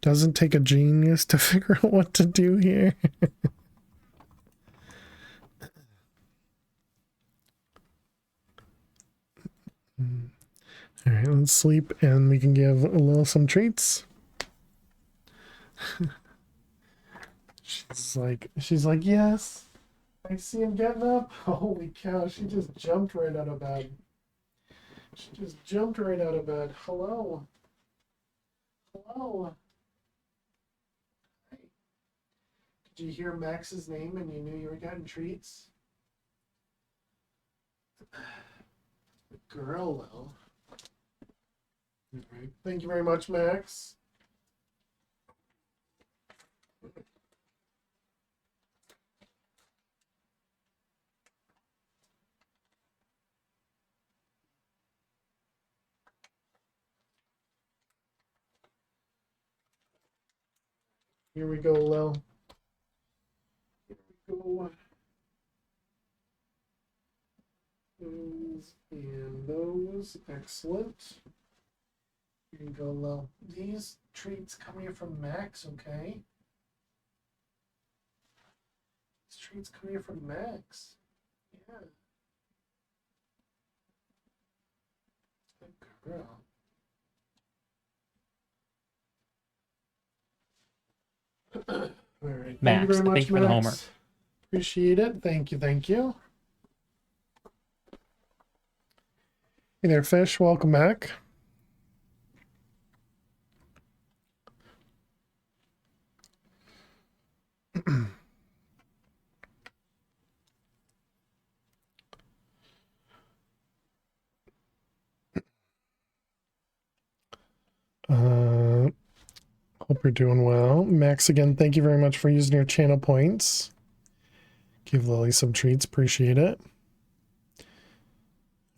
Doesn't take a genius to figure out what to do here. All right, let's sleep and we can give Lil some treats. she's like, yes, I see him getting up. Holy cow, she just jumped right out of bed. She just jumped right out of bed. Hello. Hello. Hey. Did you hear Max's name and you knew you were getting treats? Girl, though. All right. Thank you very much, Max. Here we go, Lil. Here we go. Those and those. Excellent. Here you go, Lil. These treats come here from Max, okay? These treats come here from Max. Yeah. Good girl. All right. Thank you Max, very much, thank you for the Max. homework. Appreciate it. Thank you. Thank you. Hey there, Fish. Welcome back. Hope you're doing well. Max, again, thank you very much for using your channel points. Give Lily some treats. Appreciate it.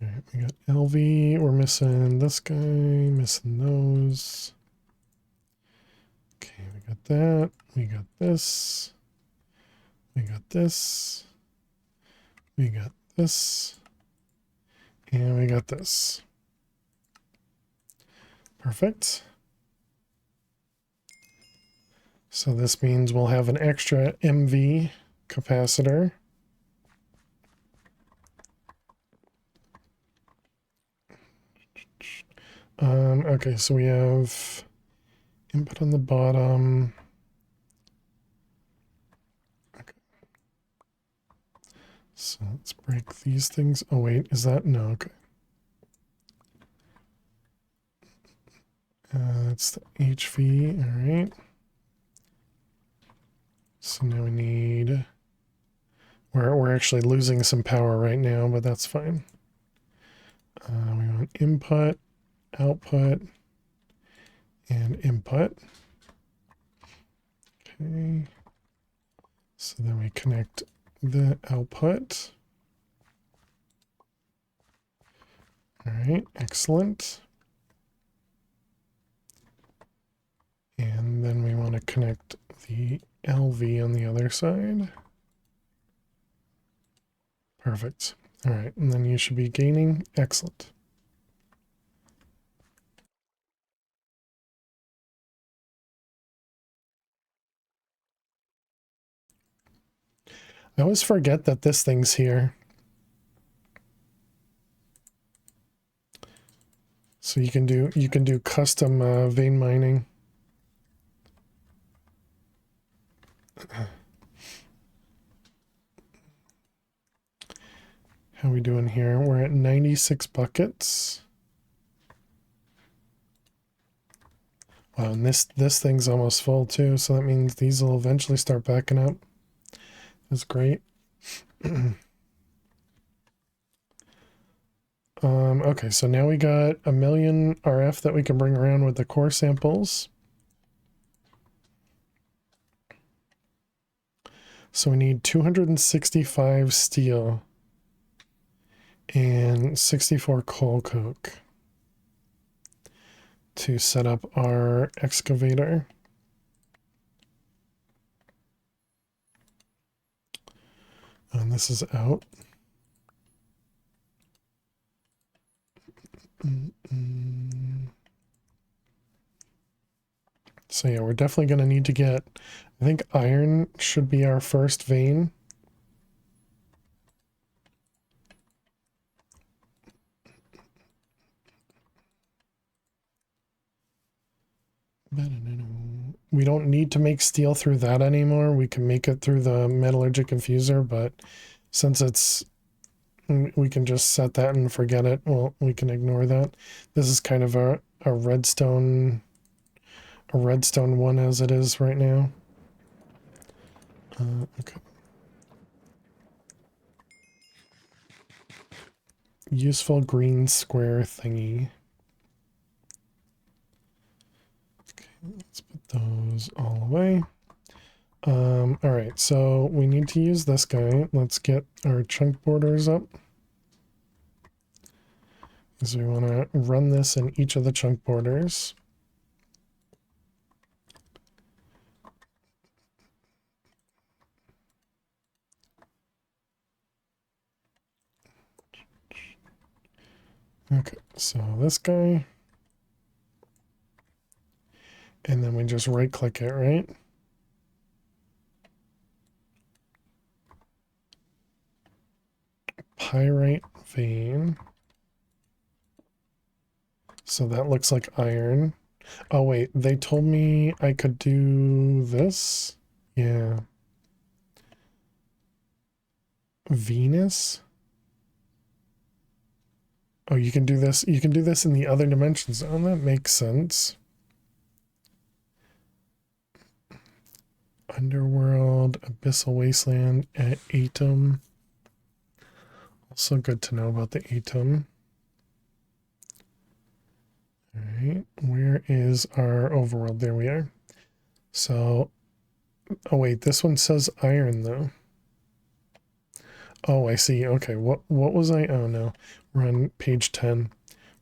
All right, we got LV. We're missing this guy. Missing those. Okay, we got that. We got this. We got this. We got this. And we got this. Perfect. So this means we'll have an extra MV capacitor. Okay, so we have input on the bottom. Okay. let's break these things. Oh wait, is that no? Okay. That's the HV. All right. So now we need. We're actually losing some power right now, but that's fine. We want input, output, and input. Okay. So then we connect the output. All right, excellent. And then we want to connect the LV on the other side. Perfect. All right, and then you should be gaining. Excellent. I always forget that this thing's here. So you can do custom vein mining. How we doing here? We're at 96 buckets. Wow, and this thing's almost full too, so that means these will eventually start backing up. That's great. Okay, so now we got 1,000,000 RF that we can bring around with the core samples. So we need 265 steel and 64 coal coke to set up our excavator. And this is out. So yeah, we're definitely going to need to get, I think iron should be our first vein. We don't need to make steel through that anymore. We can make it through the metallurgic infuser, but since we can just set that and forget it. Well, we can ignore that. This is kind of a redstone one as it is right now. Okay. Useful green square thingy. Okay, let's put those all away. All right, so we need to use this guy. Let's get our chunk borders up. So we want to run this in each of the chunk borders. Okay, so this guy. And then we just right click it, right? Pyrite vein. So that looks like iron. Oh wait, they told me I could do this. Yeah. Venus. Oh, you can do this. You can do this in the other dimensions. Oh, that makes sense. Underworld, Abyssal Wasteland, Atom. Also good to know about the Atom. All right, where is our overworld? There we are. So, oh wait, this one says iron though. Oh, I see. Okay, what was I? Oh no, we're on page 10.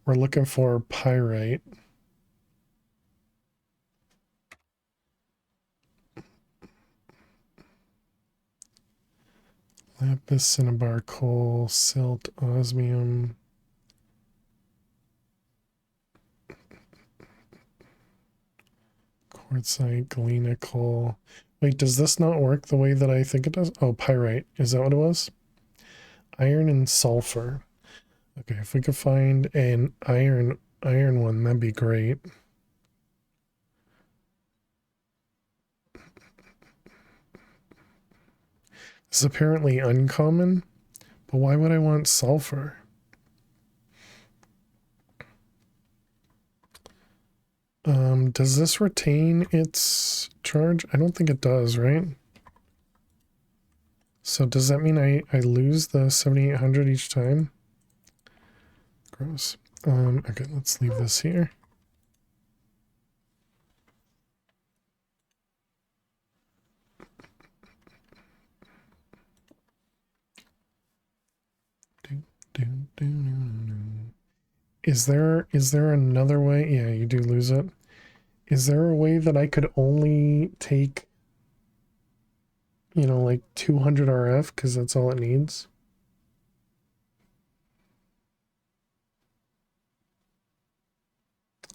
We're looking for pyrite. Lapis, cinnabar, coal, silt, osmium. Quartzite, galena, coal. Wait, does this not work the way that I think it does? Oh, pyrite. Is that what it was? Iron and sulfur. Okay, if we could find an iron one, that'd be great. This is apparently uncommon, But why would I want sulfur? Does this retain its charge? I don't think it does, right? So does that mean I lose the 7800 each time? Gross. Okay, let's leave this here. Is there another way? Yeah, you do lose it. Is there a way that I could only take, you know, like 200 RF because that's all it needs?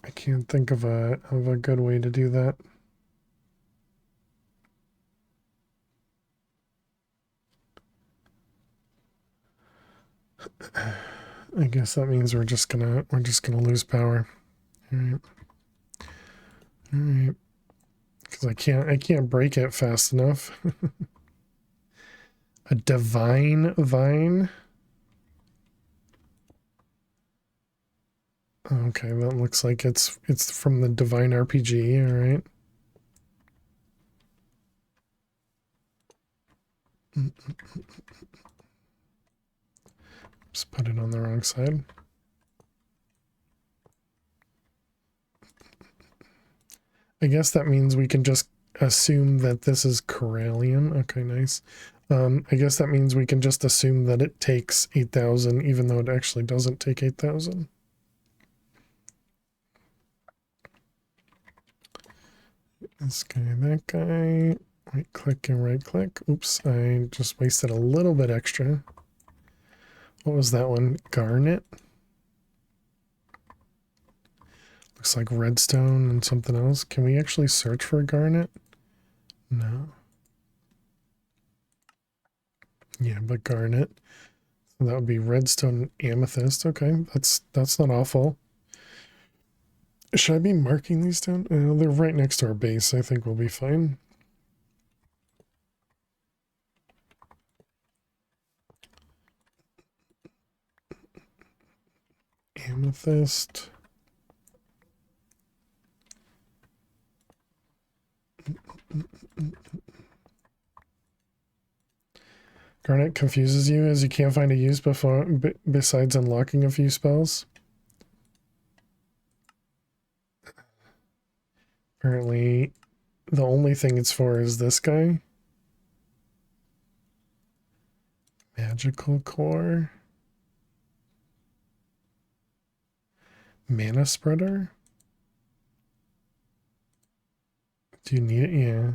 I can't think of a good way to do that. I guess that means we're just gonna lose power. All right. All right. Because I can't break it fast enough. A divine vine. Okay, that looks like it's from the Divine RPG. All right. Just put it on the wrong side. I guess that means we can just assume that this is Corellian. Okay, nice. I guess that means we can just assume that it takes 8,000, even though it actually doesn't take 8,000. This guy, that guy. Right click and right click. Oops, I just wasted a little bit extra. What was that one? Garnet? Looks like redstone and something else. Can we actually search for a garnet? No. Yeah, but garnet. So that would be redstone and amethyst. Okay, that's not awful. Should I be marking these down? They're right next to our base. I think we'll be fine. Amethyst. Garnet confuses you as you can't find a use besides unlocking a few spells. Apparently, the only thing it's for is this guy. Magical core. Mana spreader. Do you need it? Yeah.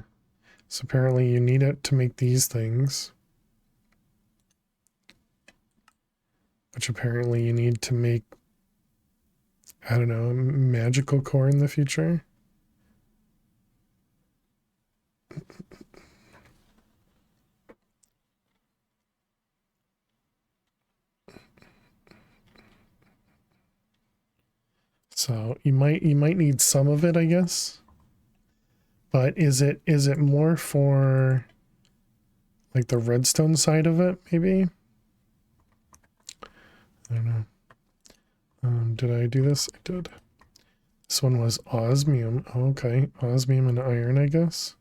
So apparently you need it to make these things. Which apparently you need to make, I don't know, a magical core in the future. So you might need some of it, I guess. But is it more for like the redstone side of it, maybe? I don't know. Did I do this? I did. This one was osmium. Oh, okay. Osmium and iron, I guess.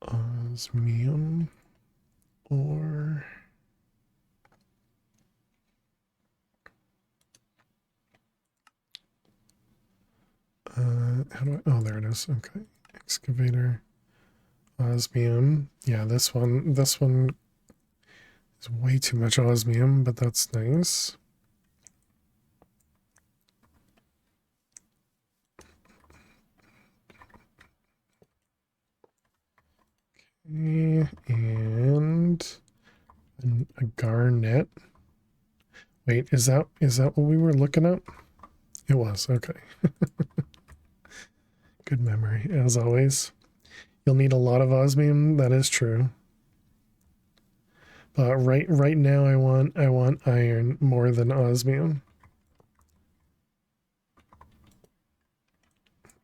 Osmium or how do I, oh, there it is. Okay. Excavator. Osmium. Yeah, this one is way too much osmium, but that's nice. Okay, and a garnet. Wait, is that what we were looking at? It was, okay. Good memory, as always. You'll need a lot of osmium, that is true. But right now I want iron more than osmium.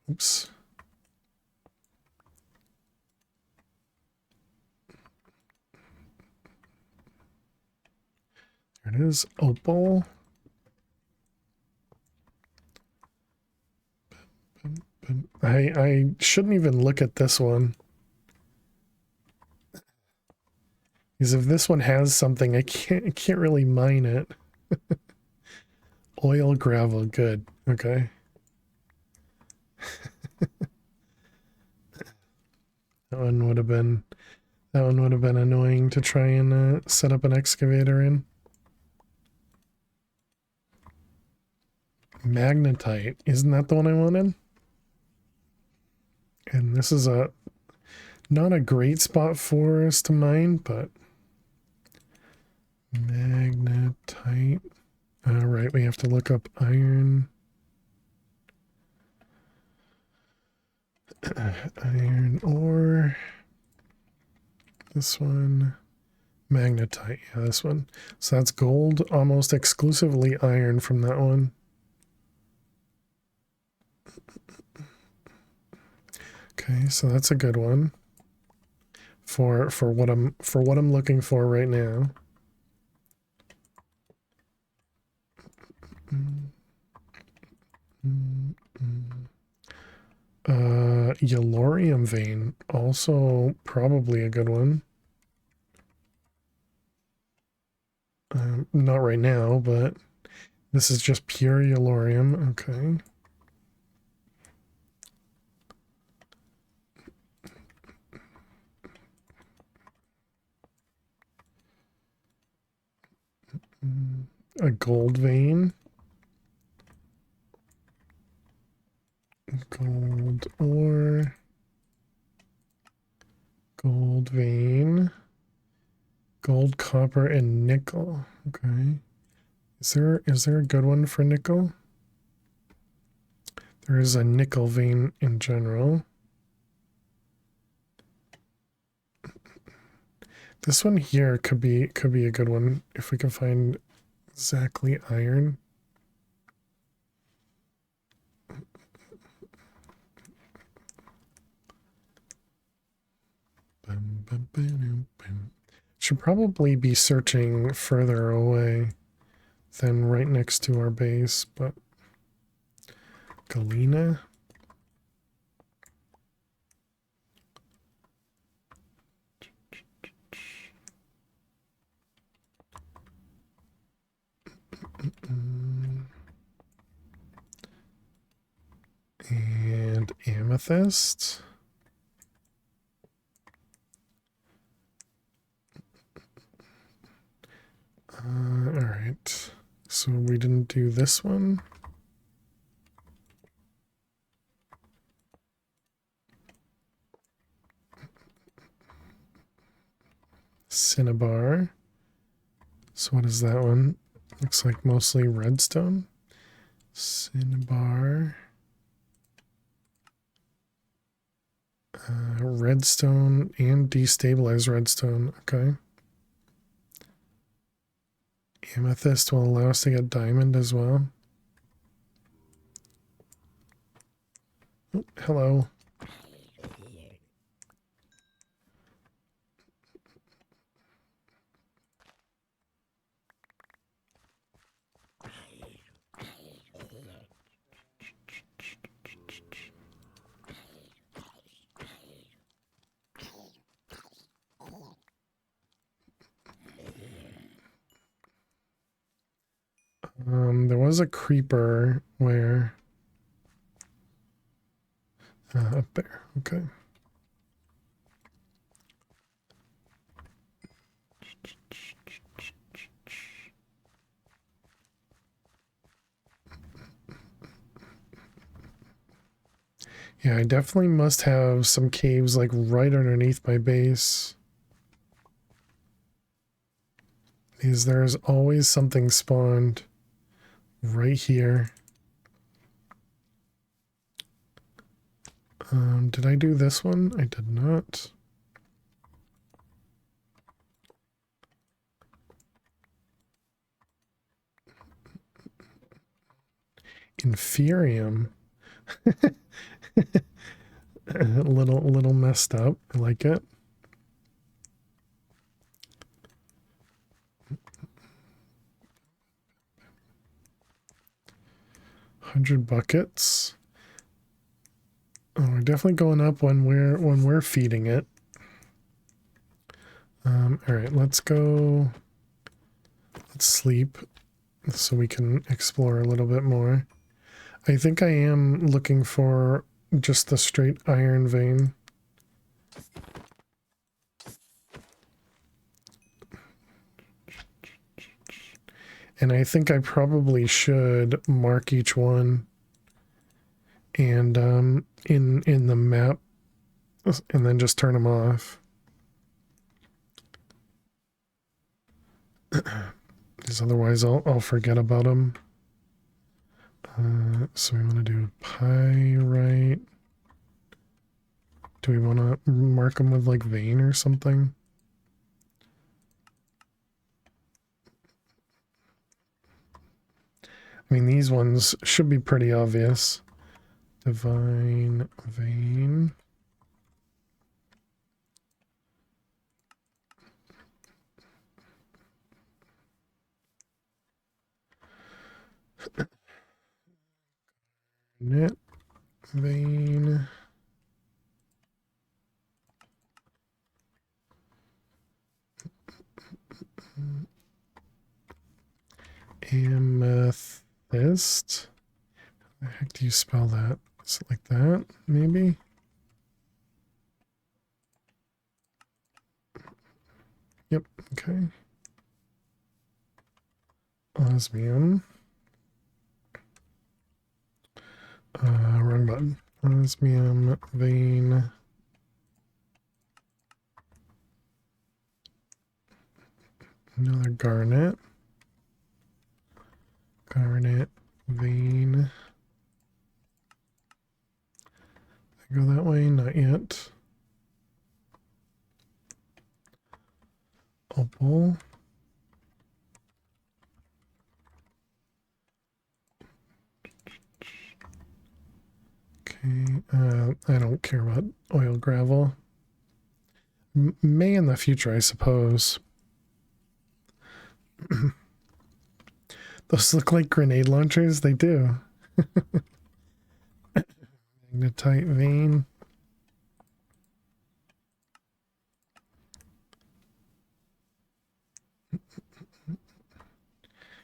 Oops. There it is, opal. I shouldn't even look at this one. Because if this one has something, I can't really mine it. Oil gravel, good. Okay. That one would have been annoying to try and set up an excavator in. Magnetite, isn't that the one I wanted? And this is not a great spot for us to mine, but magnetite. All right, we have to look up iron. Iron ore. This one. Magnetite, yeah, this one. So that's gold, almost exclusively iron from that one. Okay, so that's a good one for what I'm looking for right now. Yellorium vein, also probably a good one. Not right now, but this is just pure yellorium. Okay. A gold vein. Gold ore. Gold vein. Gold, copper, and nickel. Okay. Is there a good one for nickel? There is a nickel vein in general. This one here could be a good one if we can find exactly iron. Should probably be searching further away than right next to our base, but galena. And amethyst. All right. So we didn't do this one. Cinnabar. So what is that one? Looks like mostly redstone. Cinnabar. Redstone and destabilized redstone. Okay. Amethyst will allow us to get diamond as well. Oh, hello. There was a creeper where up there. Okay. Yeah, I definitely must have some caves like right underneath my base. Because there's always something spawned right here. Did I do this one? I did not. Inferium. A little messed up. I like it. 100 buckets. Oh, we're definitely going up when we're feeding it. All right, let's go. Let's sleep so we can explore a little bit more. I think I am looking for just the straight iron vein. And I think I probably should mark each one and in the map and then just turn them off. Because otherwise I'll forget about them. So we want to do pyrite. Do we want to mark them with like vein or something? I mean, these ones should be pretty obvious. Divine vein. Net vein. Amethyst. How the heck do you spell that? Is it like that? Maybe? Yep, okay. Osmium. Wrong button. Osmium vein. Another garnet. Garnet vein. I go that way? Not yet. Opal. Okay, I don't care about oil gravel. May in the future, I suppose. Those look like grenade launchers. They do. Magnetite vein.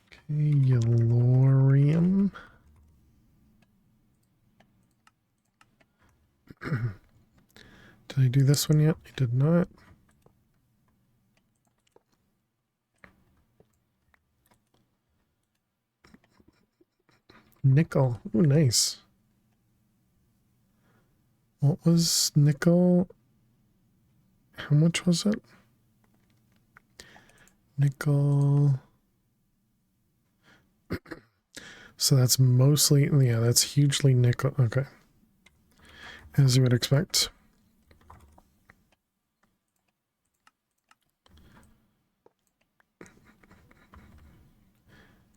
Okay, yellorium. Did I do this one yet? I did not. Nickel. Ooh, nice. What was nickel? How much was it? Nickel. So that's mostly, yeah, that's hugely nickel. Okay. As you would expect.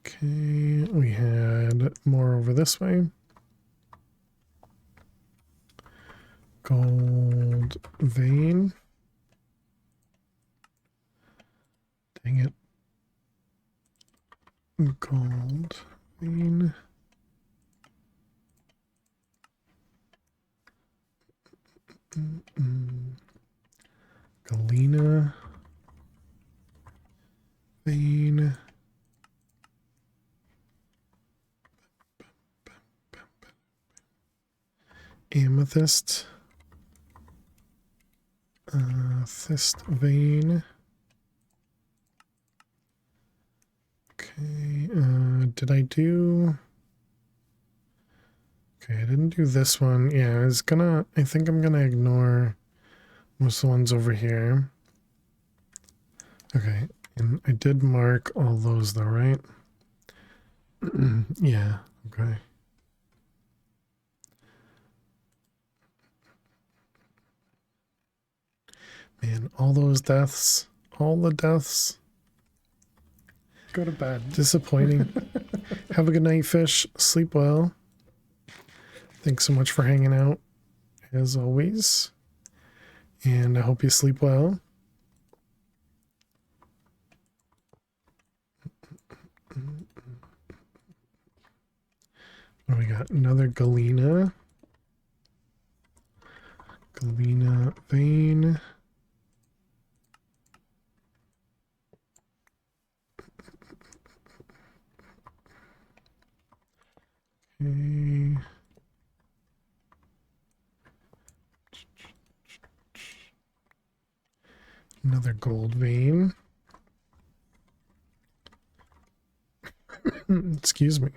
Okay, we had more over this way. Gold vein. Dang it. Gold vein. Galena vein. Amethyst. Thist vein. Okay, did I do... Okay, I didn't do this one. Yeah, I think I'm gonna ignore most of the ones over here. Okay, and I did mark all those though, right? Yeah, okay. Man, all those deaths. All the deaths. Go to bed. Disappointing. Have a good night, fish. Sleep well. Thanks so much for hanging out, as always. And I hope you sleep well. What do we got? Another galena. Galena vein. Okay. Another gold vein. Excuse me.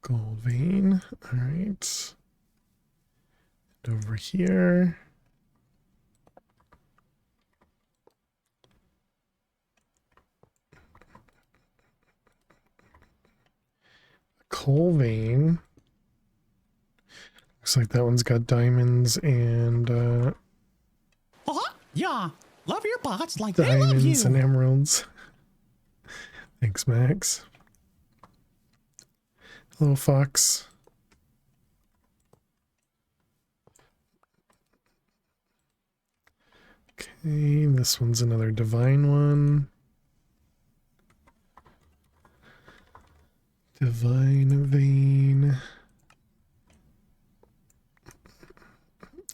Gold vein. All right. And over here. Coal vein. Looks like that one's got diamonds and Yeah, love your bots like they love you. diamonds and emeralds. Thanks, Max. Hello, Fox. Okay, this one's another divine one. Divine vein.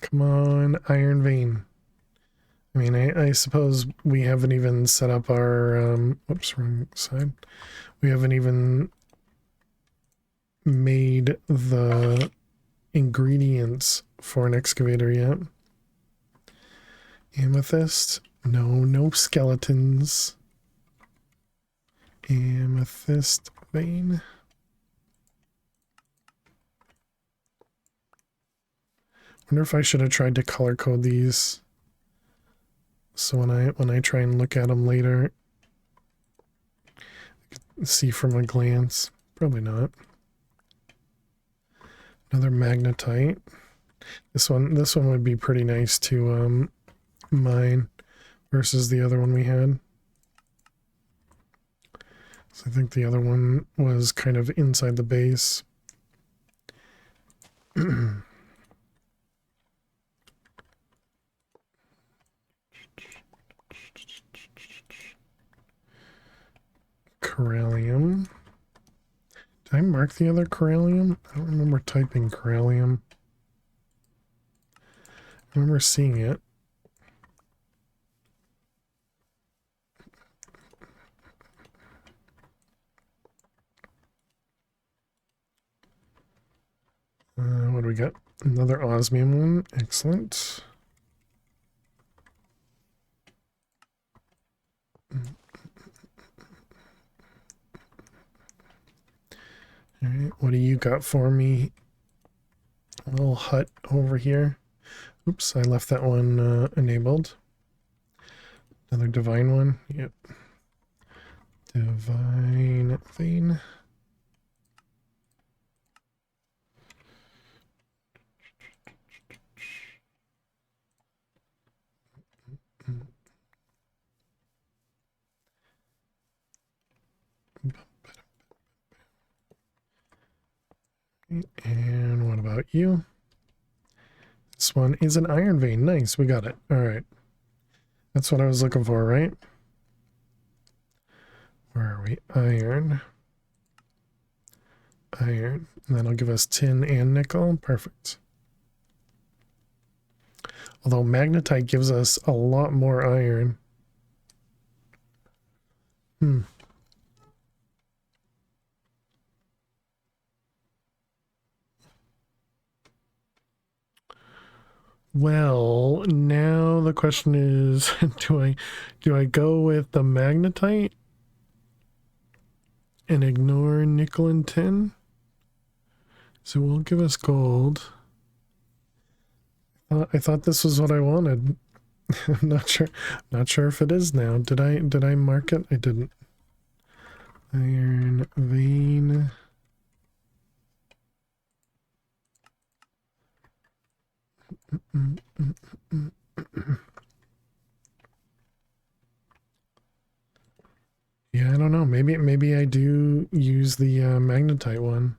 Come on, iron vein. I mean, I suppose we haven't even set up our, whoops, wrong side. We haven't even made the ingredients for an excavator yet. Amethyst. No skeletons. Amethyst vein. Wonder if I should have tried to color code these. So when I try and look at them later, I can see from a glance. Probably not. Another magnetite. This one would be pretty nice to mine versus the other one we had. So I think the other one was kind of inside the base. Corallium. Did I mark the other corallium? I don't remember typing corallium. I remember seeing it. What do we got? Another osmium one. Excellent. All right, what do you got for me? A little hut over here. Oops, I left that one enabled. Another divine one. Yep. Divine vein. And what about you? This one is an iron vein. Nice, we got it. All right. That's what I was looking for, right? Where are we? Iron. Iron. And that'll give us tin and nickel. Perfect. Although magnetite gives us a lot more iron. Well, now the question is, do I go with the magnetite and ignore nickel and tin? So we'll give us gold. I thought this was what I wanted. I'm not sure if it is now. Did I mark it? I didn't. Iron vein. Yeah, I don't know. Maybe I do use the magnetite one.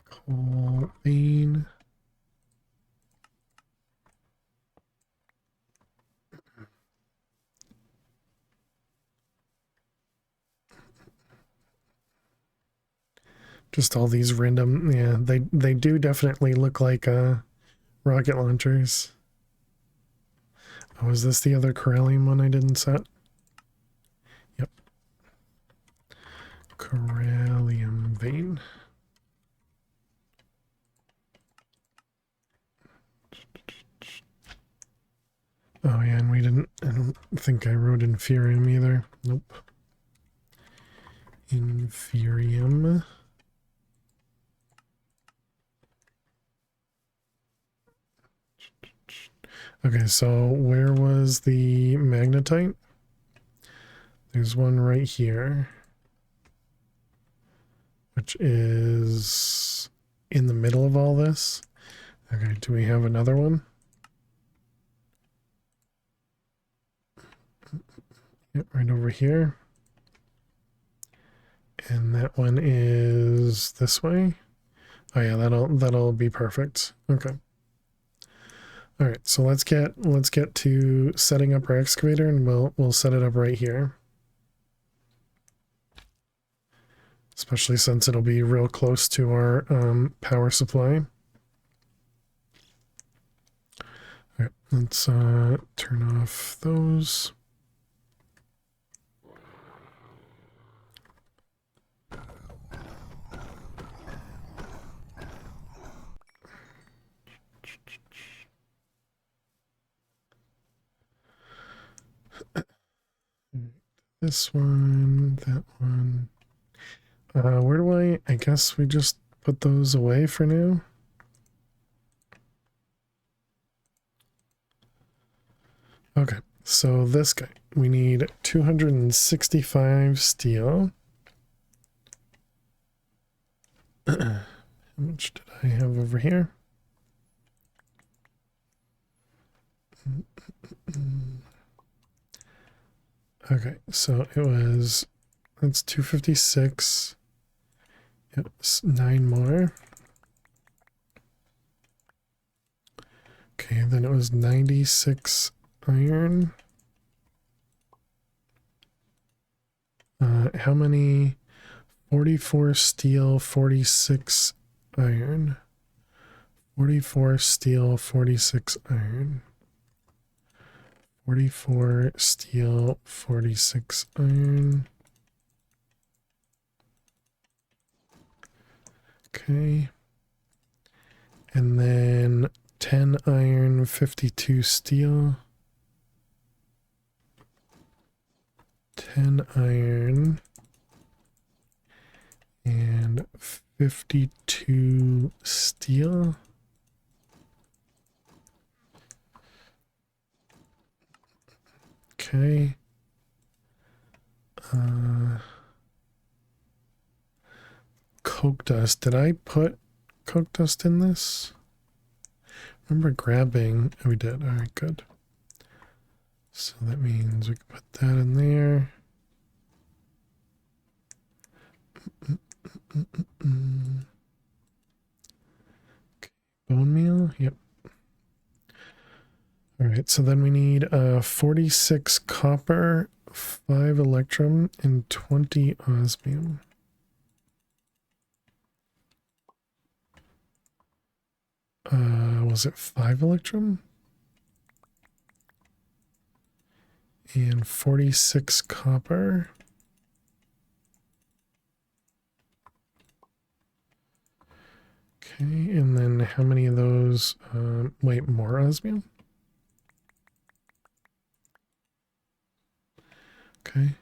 Coal vein. Just all these random, yeah, they do definitely look like rocket launchers. Oh, is this the other Corellium one I didn't set? Yep. Corellium vein. Oh yeah, and I don't think I wrote inferium either. Nope. Inferium. Okay, so where was the magnetite? There's one right here, which is in the middle of all this. Okay, do we have another one? Yep, right over here. And that one is this way. Oh yeah, that'll be perfect. Okay. All right, so let's get to setting up our excavator, and we'll set it up right here. Especially since it'll be real close to our power supply. All right, let's turn off those. This one, that one. Where do I guess we just put those away for now. Okay, so this guy, we need 265 steel. How much did I have over here? Okay, so it was, that's 256. Yep, 9 more. Okay, then it was 96 iron. How many? 44 steel, 46 iron. 44 steel, 46 iron. 44 steel, 46 iron. Okay. And then 10 iron, 52 steel. 10 iron and 52 steel. Okay. Coke dust. Did I put coke dust in this? Remember grabbing. Oh, we did. All right, good. So that means we can put that in there. Okay. Bone meal. Yep. All right. So then we need 46 copper, 5 electrum, and 20 osmium. Was it 5 electrum? And 46 copper. Okay, and then how many of those? Wait, more osmium? Okay.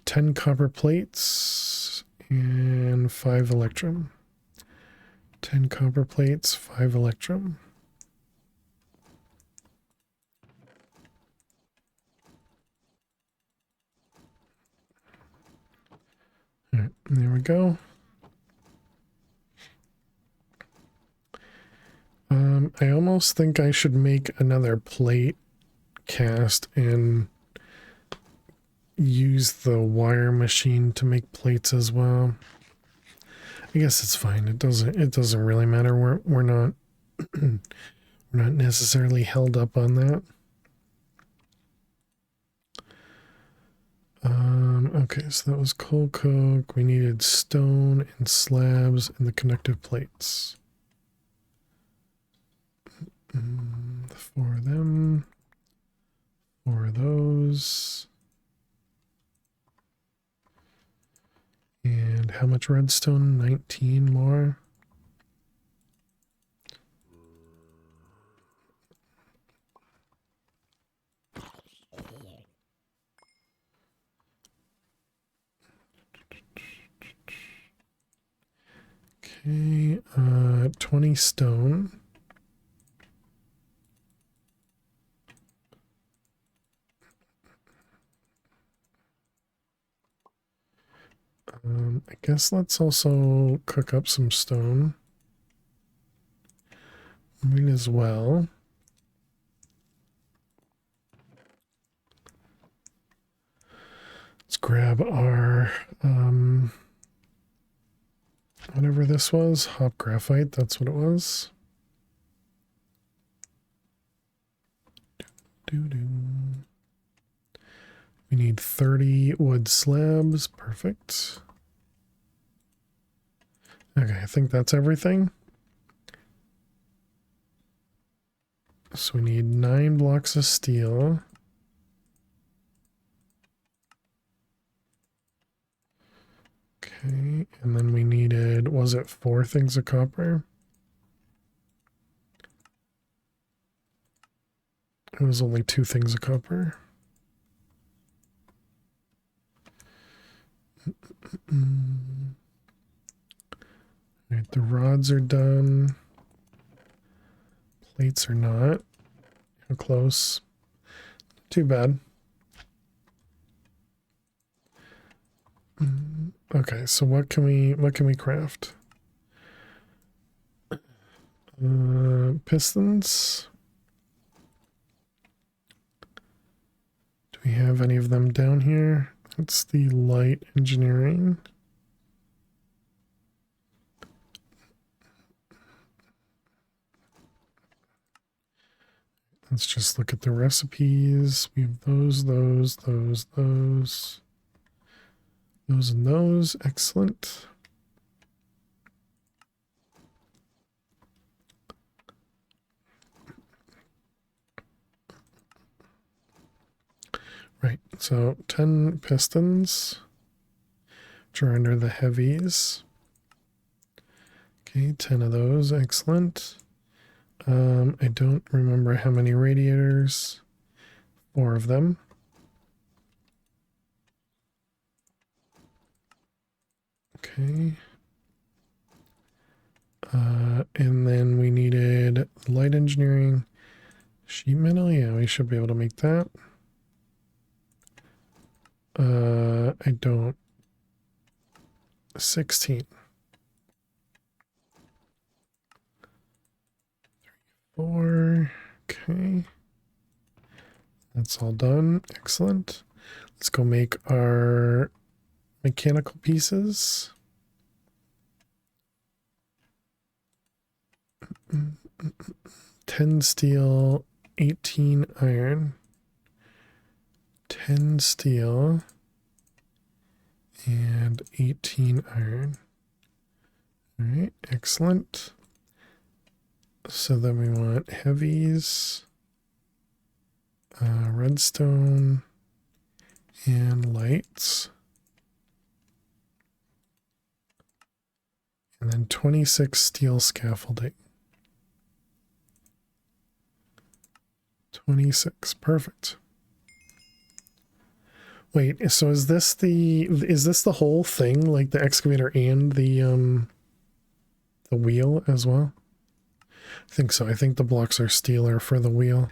10 copper plates and 5 electrum. 10 copper plates, 5 electrum. All right, there we go. I almost think I should make another plate cast and use the wire machine to make plates as well. I guess it's fine. It doesn't really matter. We're not we're not necessarily held up on that. Okay, so that was coal coke. We needed stone and slabs and the conductive plates. 4 of them. 4 of those. And how much redstone? 19 more. Okay, 20 stone. I guess let's also cook up some stone. Might as well. Let's grab our, whatever this was, hop graphite, that's what it was. Doo-doo. We need 30 wood slabs, perfect. Okay, I think that's everything. So we need 9 blocks of steel. Okay, and then we needed, was it 4 things of copper? It was only 2 things of copper. Alright, the rods are done. Plates are not. How close? Too bad. Okay, so what can we craft? Pistons. Do we have any of them down here? It's the light engineering. Let's just look at the recipes. We have those, and those. Excellent. Right, so 10 pistons, which are under the heavies. Okay, 10 of those, excellent. I don't remember how many radiators. 4 of them. Okay. And then we needed light engineering, sheet metal. Yeah, we should be able to make that. I don't. 16. 4. Okay. That's all done. Excellent. Let's go make our mechanical pieces. $10 steel, 18 iron. 10 steel and 18 iron. All right, excellent. So then we want heavies, redstone, and lights. And then 26 steel scaffolding. 26, perfect. Wait, so is this the whole thing, like the excavator and the wheel as well? I think so. I think the blocks are steel for the wheel.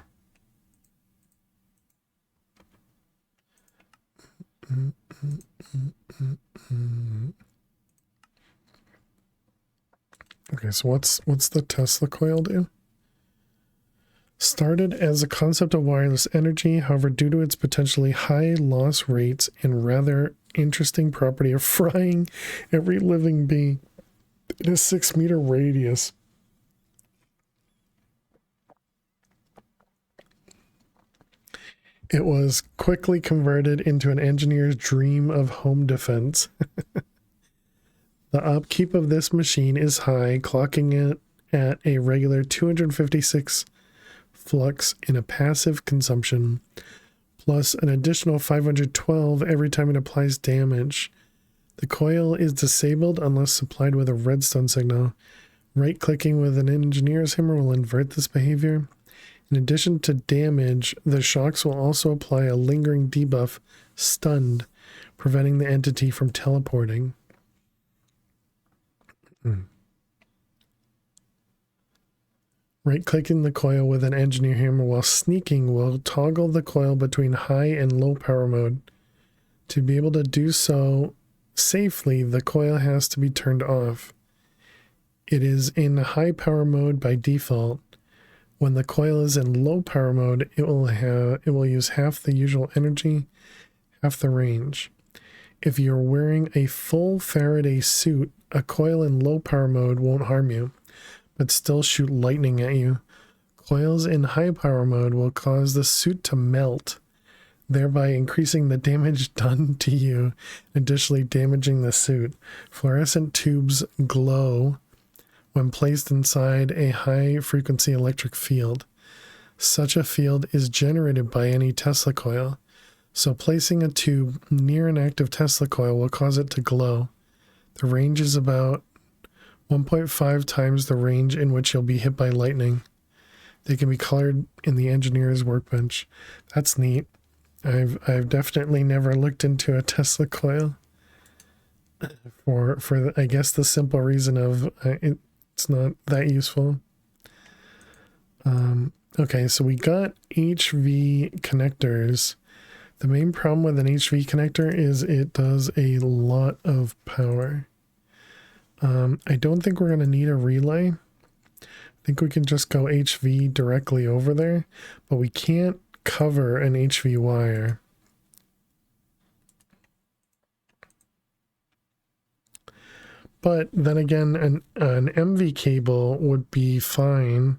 Okay, so what's the Tesla coil do? Started as a concept of wireless energy, however, due to its potentially high loss rates and rather interesting property of frying every living being in a 6-meter radius, It was quickly converted into an engineer's dream of home defense. The upkeep of this machine is high, clocking it at a regular 256 flux in a passive consumption, plus an additional 512 every time it applies damage. The coil is disabled unless supplied with a redstone signal. Right-clicking with an engineer's hammer will invert this behavior. In addition to damage, the shocks will also apply a lingering debuff, stunned, preventing the entity from teleporting. Right-clicking the coil with an engineer hammer while sneaking will toggle the coil between high and low power mode. To be able to do so safely, the coil has to be turned off. It is in high power mode by default. When the coil is in low power mode, it will use half the usual energy, half the range. If you're wearing a full Faraday suit, a coil in low power mode won't harm you, but still shoot lightning at you. Coils in high power mode will cause the suit to melt, thereby increasing the damage done to you, additionally damaging the suit. Fluorescent tubes glow when placed inside a high-frequency electric field. Such a field is generated by any Tesla coil, so placing a tube near an active Tesla coil will cause it to glow. The range is about 1.5 times the range in which you'll be hit by lightning. They can be colored in the engineer's workbench. That's neat. I've definitely never looked into a Tesla coil for I guess the simple reason of it's not that useful. Okay, so we got HV connectors. The main problem with an HV connector is it does a lot of power. I don't think we're going to need a relay. I think we can just go HV directly over there, but we can't cover an HV wire. But then again, an MV cable would be fine.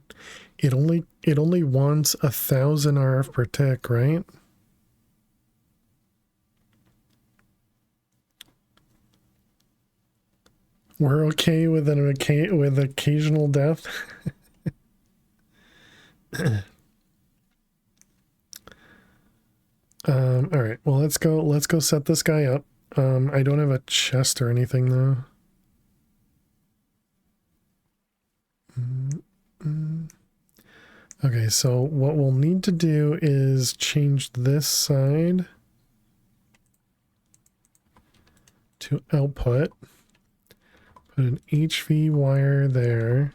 It only wants 1,000 RF per tick, right? We're okay with with occasional death. All right. Well, let's go set this guy up. I don't have a chest or anything though. Okay, so what we'll need to do is change this side to output. Put an HV wire there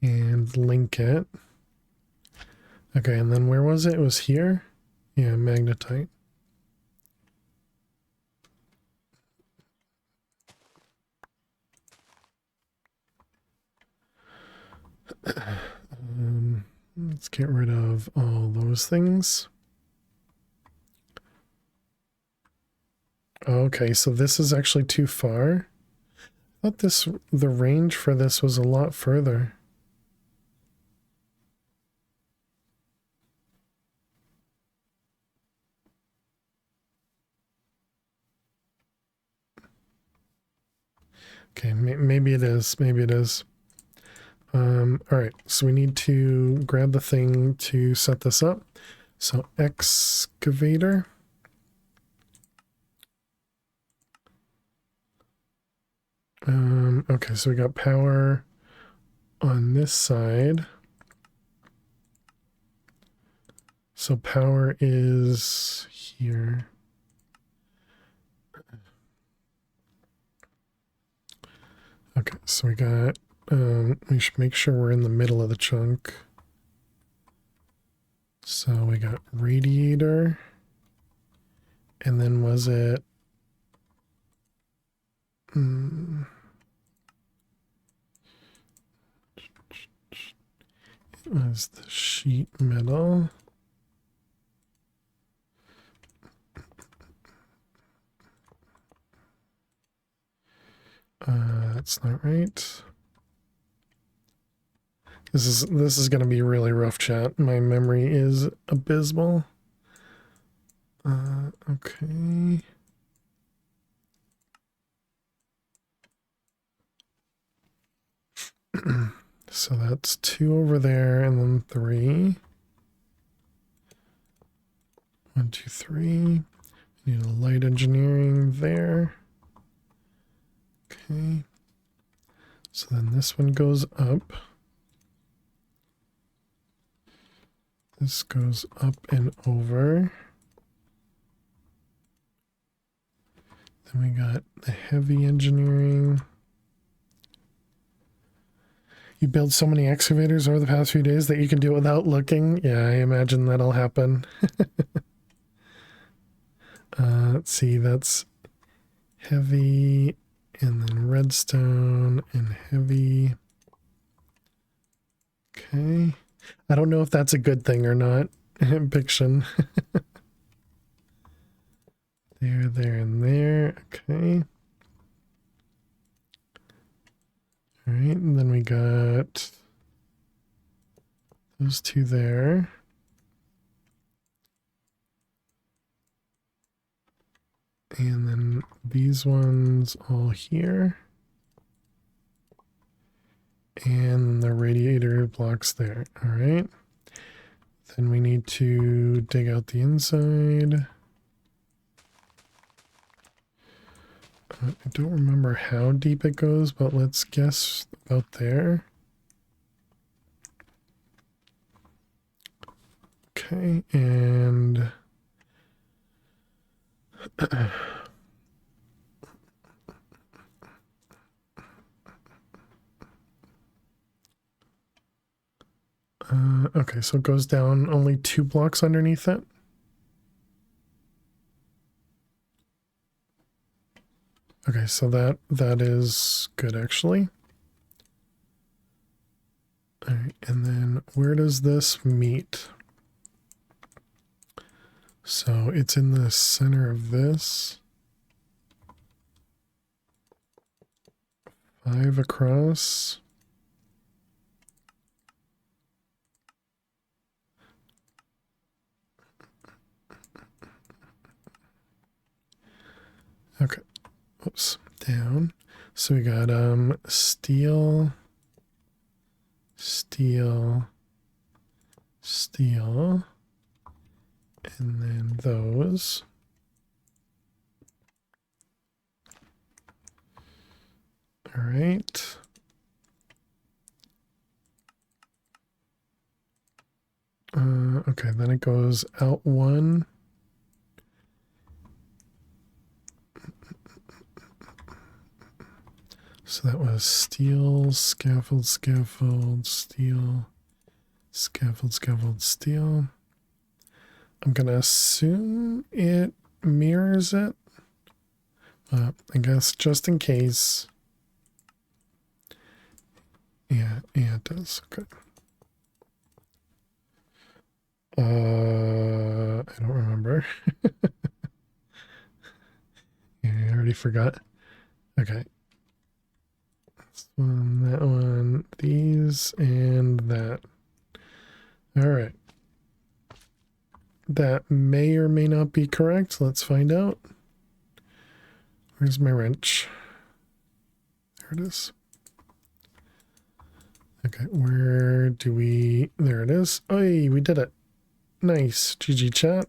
and link it. Okay, and then where was it? It was here? Yeah, magnetite. Let's get rid of all those things. Okay, so this is actually too far. I thought the range for this was a lot further. Okay, maybe it is. Maybe it is. All right, so we need to grab the thing to set this up. So excavator. Okay, so we got power on this side. So power is here. Okay, so we got, we should make sure we're in the middle of the chunk. So we got radiator, and then was it, it was the sheet metal. That's not right. This is going to be really rough, chat. My memory is abysmal. Okay. So that's 2 over there and then 3. 1, 2, 3. Need a light engineering there. Okay. So then this one goes up. This goes up and over. Then we got the heavy engineering. You build so many excavators over the past few days that you can do it without looking. Yeah, I imagine that'll happen. Let's see, that's heavy and then redstone and heavy. Okay. I don't know if that's a good thing or not. Piction. There, and there. Okay. All right, and then we got those 2 there. And then these ones all here. And the radiator blocks there. All right. Then we need to dig out the inside. I don't remember how deep it goes, but let's guess about there. Okay, and okay, so it goes down only 2 blocks underneath it. Okay, so that is good actually. All right, and then where does this meet? So it's in the center of this. 5 across. Okay. Oops. Down. So we got steel, steel, steel, and then those. All right. Okay, then it goes out 1. So that was steel, scaffold, scaffold, steel, scaffold, scaffold, steel. I'm going to assume it mirrors it. I guess just in case. Yeah, it does. Okay. I don't remember. Yeah, I already forgot. Okay. This one, that one, these, and that. All right. That may or may not be correct. Let's find out. Where's my wrench? There it is. Okay, where do we... There it is. Oh, we did it. Nice. GG chat.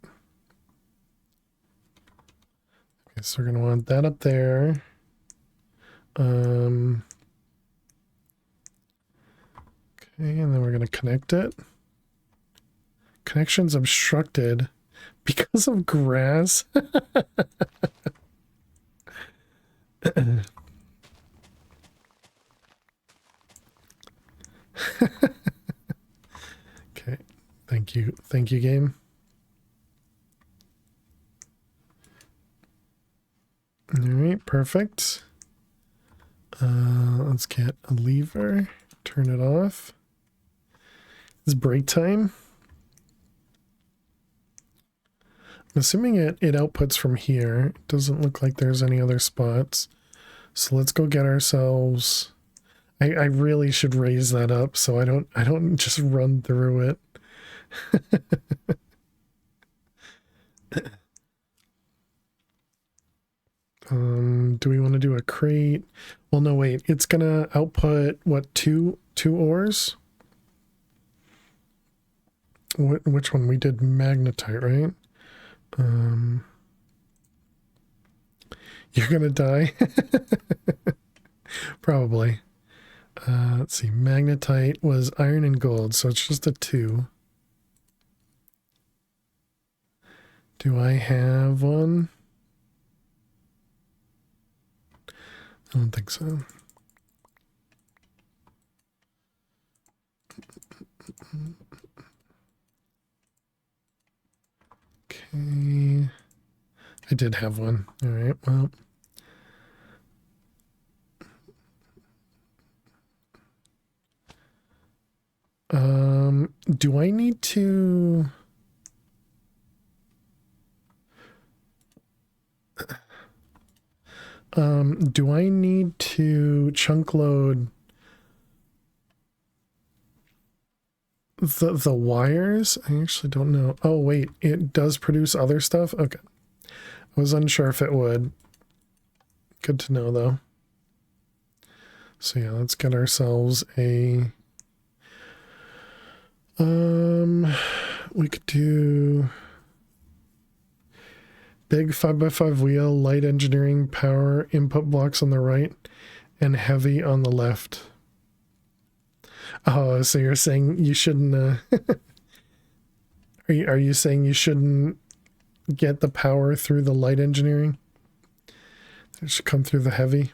Okay, so we're going to want that up there. Okay, and then we're going to connect it. Connection's obstructed because of grass. Okay, thank you, game. All right, perfect. Let's get a lever, turn it off. It's break time. I'm assuming it outputs from here. It doesn't look like there's any other spots. So let's go get ourselves... I really should raise that up so I don't just run through it. Do we want to do a crate? Well, no, wait. It's gonna output what, two ores? Which one? We did magnetite, right? You're gonna die. Probably. Let's see. Magnetite was iron and gold, so it's just a 2. Do I have one? I don't think so. Okay. I did have one. All right, well. Do I need to... do I need to chunk load the wires? I actually don't know. Oh, wait, it does produce other stuff? Okay. I was unsure if it would. Good to know, though. So yeah, let's get ourselves a... we could do... big 5x5 wheel, light engineering, power, input blocks on the right, and heavy on the left. Oh, so you're saying you shouldn't... Are you saying you shouldn't get the power through the light engineering? It should come through the heavy.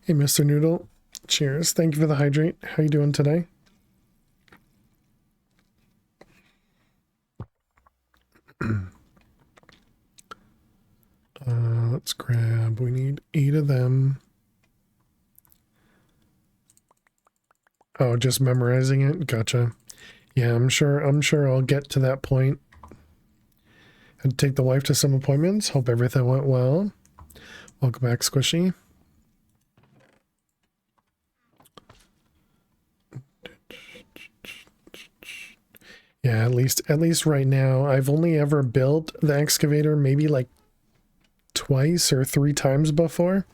Hey, Mr. Noodle. Cheers. Thank you for the hydrate. How you doing today? Let's grab... we need 8 of them. Oh, just memorizing it? Gotcha. Yeah, I'm sure I'll get to that point. Had to take the wife to some appointments. Hope everything went well. Welcome back, Squishy. Yeah, at least right now, I've only ever built the excavator maybe like twice or 3 times before.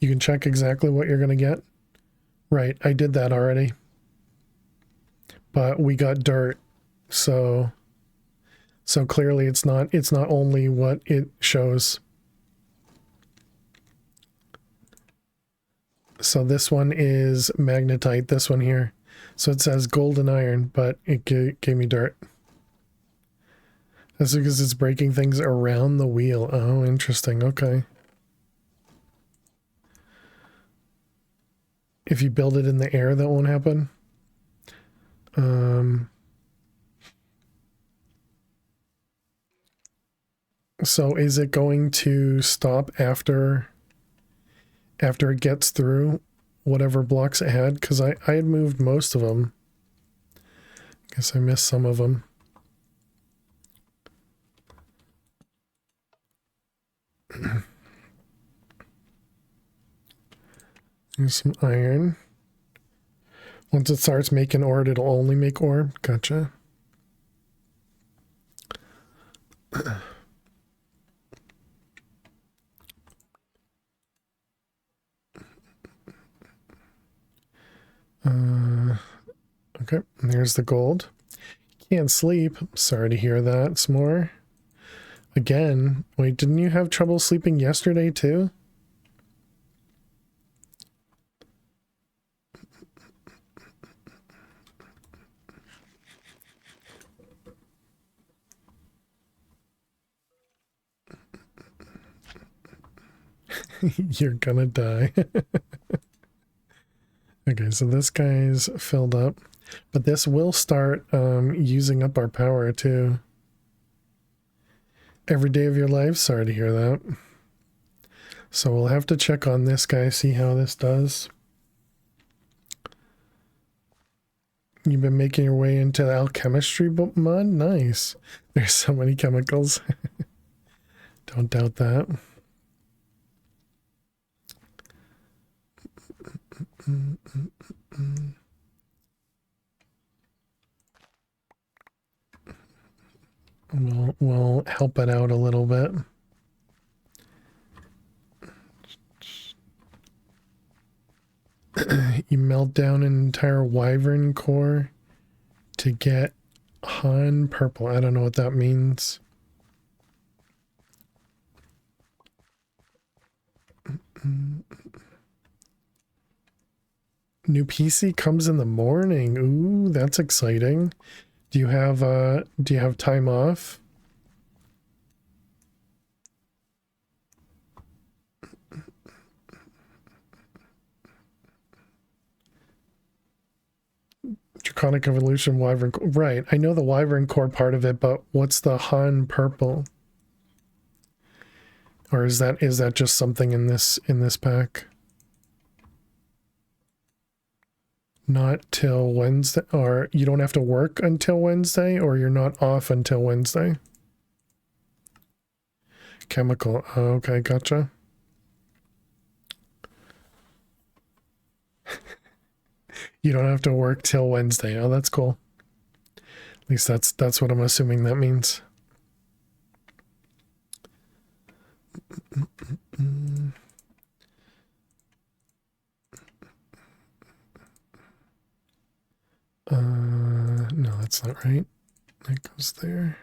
You can check exactly what you're gonna get. Right, I did that already. But we got dirt, so clearly it's not only what it shows. So this one is magnetite, this one here. So it says gold and iron, but it gave me dirt. That's because it's breaking things around the wheel. Oh, interesting. Okay. If you build it in the air, that won't happen. So is it going to stop after it gets through whatever blocks it had? Because I had moved most of them. Guess I missed some of them. Here's some iron. Once it starts making ore, it'll only make ore. Gotcha. Okay, there's the gold. Can't sleep. Sorry to hear that. Some more. Again. Wait, didn't you have trouble sleeping yesterday too? You're gonna die. Okay, so this guy's filled up. But this will start using up our power too. Every day of your life? Sorry to hear that. So we'll have to check on this guy, see how this does. You've been making your way into alchemistry mod? Nice. There's so many chemicals. Don't doubt that. We'll help it out a little bit. You melt down an entire wyvern core to get Han purple. I don't know what that means. New PC comes in the morning. Ooh, that's exciting. Do you have time off? Draconic Evolution Wyvern. Right. I know the Wyvern core part of it, but what's the Han purple? Or is that just something in this pack? Not till Wednesday, or you don't have to work until Wednesday, or you're not off until Wednesday? Chemical. Oh, okay, gotcha. You don't have to work till Wednesday. Oh, that's cool. At least that's what I'm assuming that means. No, that's not right. That goes there.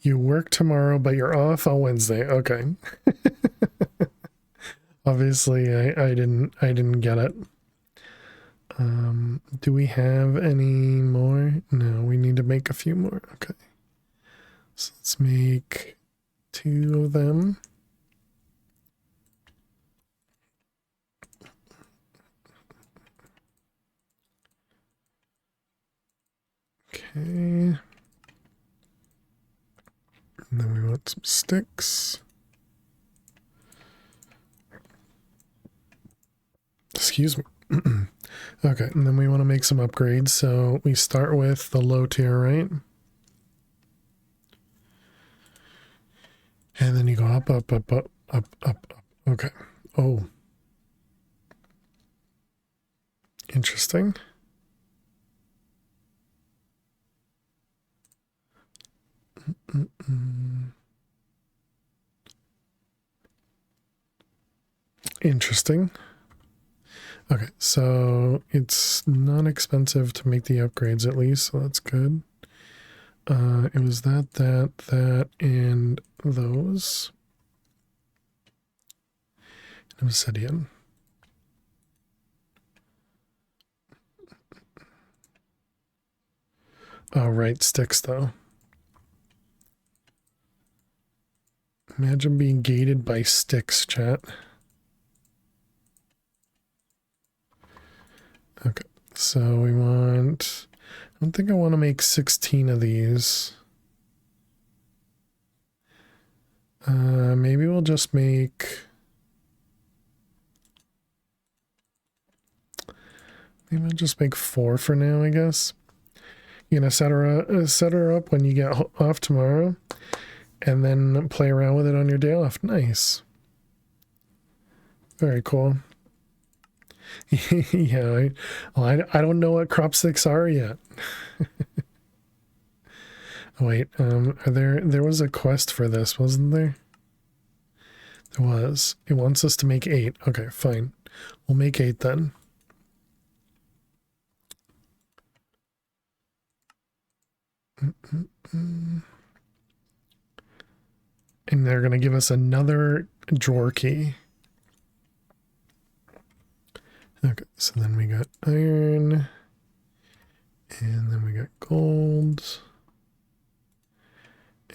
You work tomorrow, but you're off on Wednesday. Okay. Obviously, I didn't get it. Do we have any more? No, we need to make a few more. Okay. So let's make 2 of them. Okay. And then we want some sticks. Excuse me. Okay, and then we want to make some upgrades. So we start with the low tier, right? And then you go up, up, up, up, up, up, up. Okay. Oh. Interesting. Interesting. Okay, so it's not expensive to make the upgrades at least, so that's good. It was that, and those. Obsidian. Oh, right, sticks though. Imagine being gated by sticks, chat. Okay, so we want... I don't think I want to make 16 of these. Maybe we'll just make... Maybe I'll just make 4 for now, I guess. You're gonna set her up when you get off tomorrow, and then play around with it on your day off. Nice. Very cool. Yeah, I don't know what crop sticks are yet. Wait, there was a quest for this, wasn't there? There was. It wants us to make 8. Okay, fine. We'll make 8 then. And they're going to give us another drawer key. Okay, so then we got iron, and then we got gold,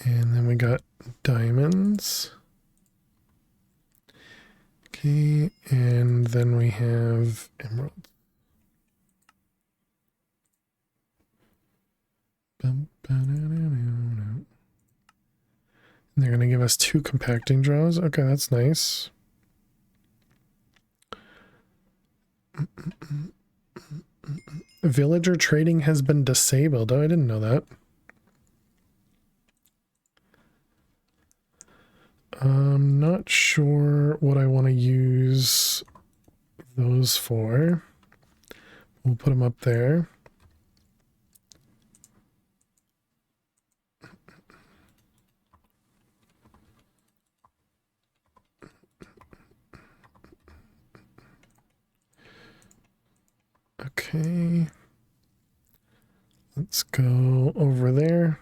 and then we got diamonds. Okay, and then we have emeralds. And they're going to give us 2 compacting draws. Okay, that's nice. Villager trading has been disabled. Oh, I didn't know that. I'm not sure what I want to use those for. We'll put them up there. Okay. Let's go over there.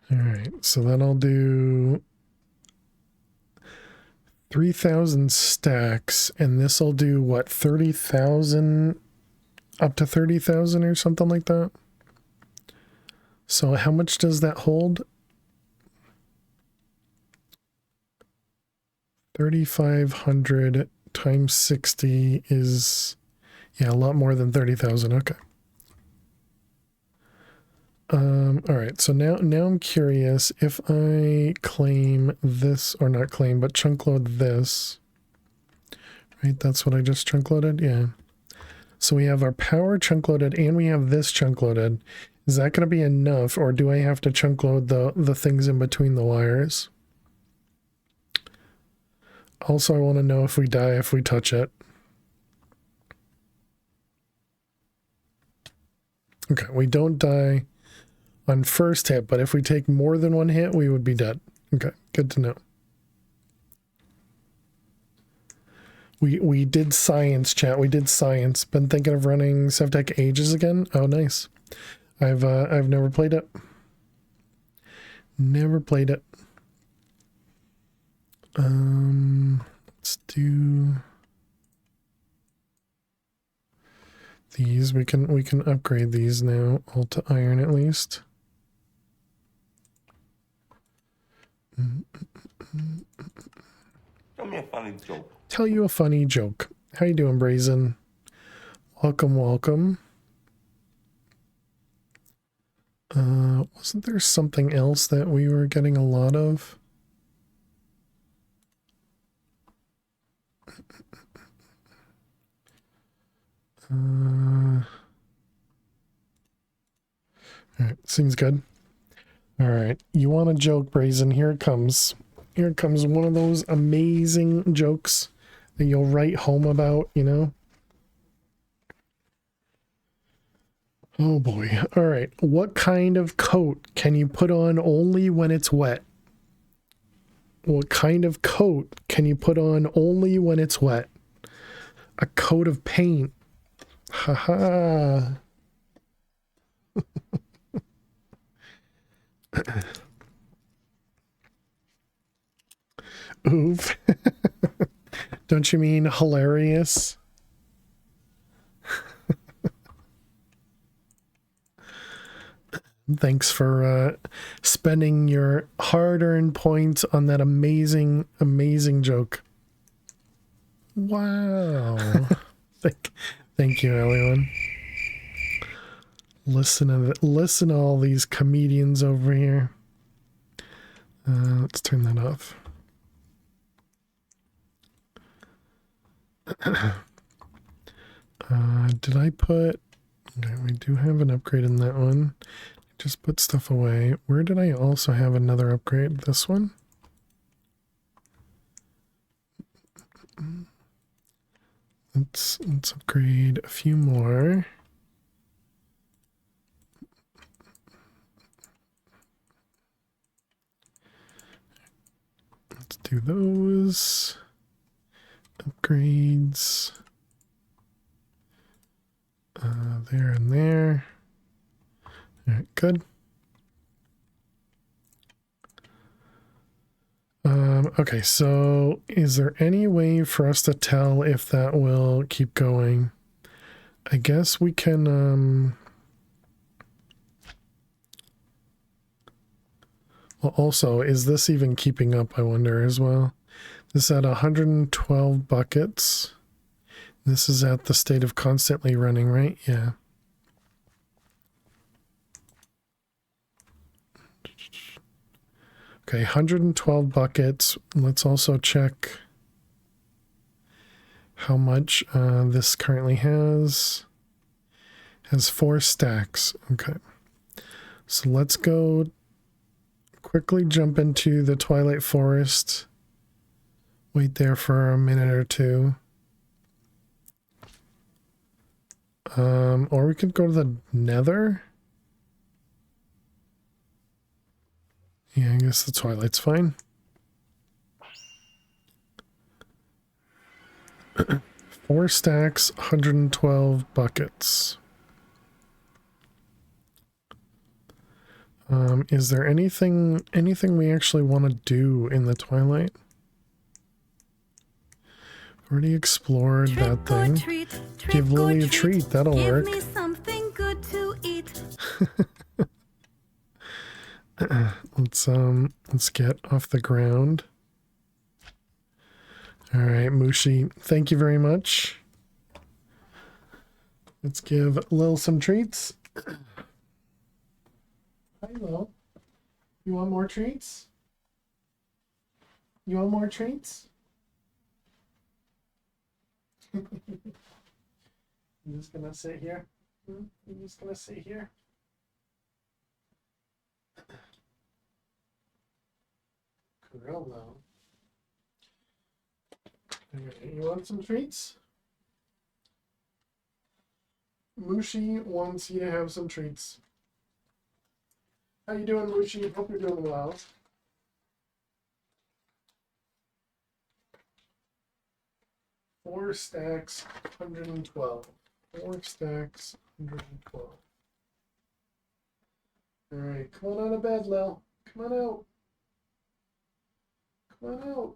All right, so then I'll do 3,000 stacks, and this will do what, 30,000, up to 30,000 or something like that. So how much does that hold? 3,500 times 60 is, yeah, a lot more than 30,000. Okay. All right, so now I'm curious if I claim this, or not claim, but chunk load this, right? That's what I just chunk loaded. Yeah. So we have our power chunk loaded and we have this chunk loaded. Is that going to be enough, or do I have to chunk load the things in between the wires? Also, I want to know if we die if we touch it. Okay, we don't die on first hit, but if we take more than one hit, we would be dead. Okay, good to know. We did science, chat. We did science. Been thinking of running Sevtech Ages again. Oh, nice. I've never played it. Never played it. Let's do these. We can upgrade these now, all to iron at least. Tell me a funny joke. Tell you a funny joke. How you doing, Brazen? Welcome, welcome. Wasn't there something else that we were getting a lot of? All right, seems good. All right, you want a joke, Brazen? Here it comes. Here comes one of those amazing jokes that you'll write home about, you know? Oh boy. All right. What kind of coat can you put on only when it's wet? What kind of coat can you put on only when it's wet? A coat of paint. Haha. Oof. Don't you mean hilarious? Thanks for spending your hard-earned points on that amazing, amazing joke. Wow. Thank you, everyone. Listen to all these comedians over here. Let's turn that off. Did I put... Okay, we do have an upgrade in that one. Just put stuff away. Where did I also have another upgrade? This one? Let's upgrade a few more. Let's do those. Upgrades. There and there. All right, good. Okay, so is there any way for us to tell if that will keep going? I guess we can, well, also, is this even keeping up, I wonder, as well? This is at 112 buckets. This is at the state of constantly running, right? Yeah. Okay, 112 buckets. Let's also check how much this currently has. Has 4 stacks. Okay. So let's go quickly jump into the Twilight Forest. Wait there for a minute or two. Or we could go to the Nether. Yeah, I guess the Twilight's fine. 4 stacks, 112 buckets. Is there anything we actually want to do in the Twilight? Already explored that thing. Give Lily a treat, that'll work. Give me something good to eat. Let's get off the ground. All right, Mushi, thank you very much. Let's give Lil some treats. Hi, Lil. You want more treats? You want more treats? I'm just gonna sit here. I'm just gonna sit here. Grill though. Okay, you want some treats? Mushi wants you to have some treats. How you doing, Mushi? Hope you're doing well. Four stacks, 112. 4 stacks, 112. All right, come on out of bed, Lil. Come on out. Come on out.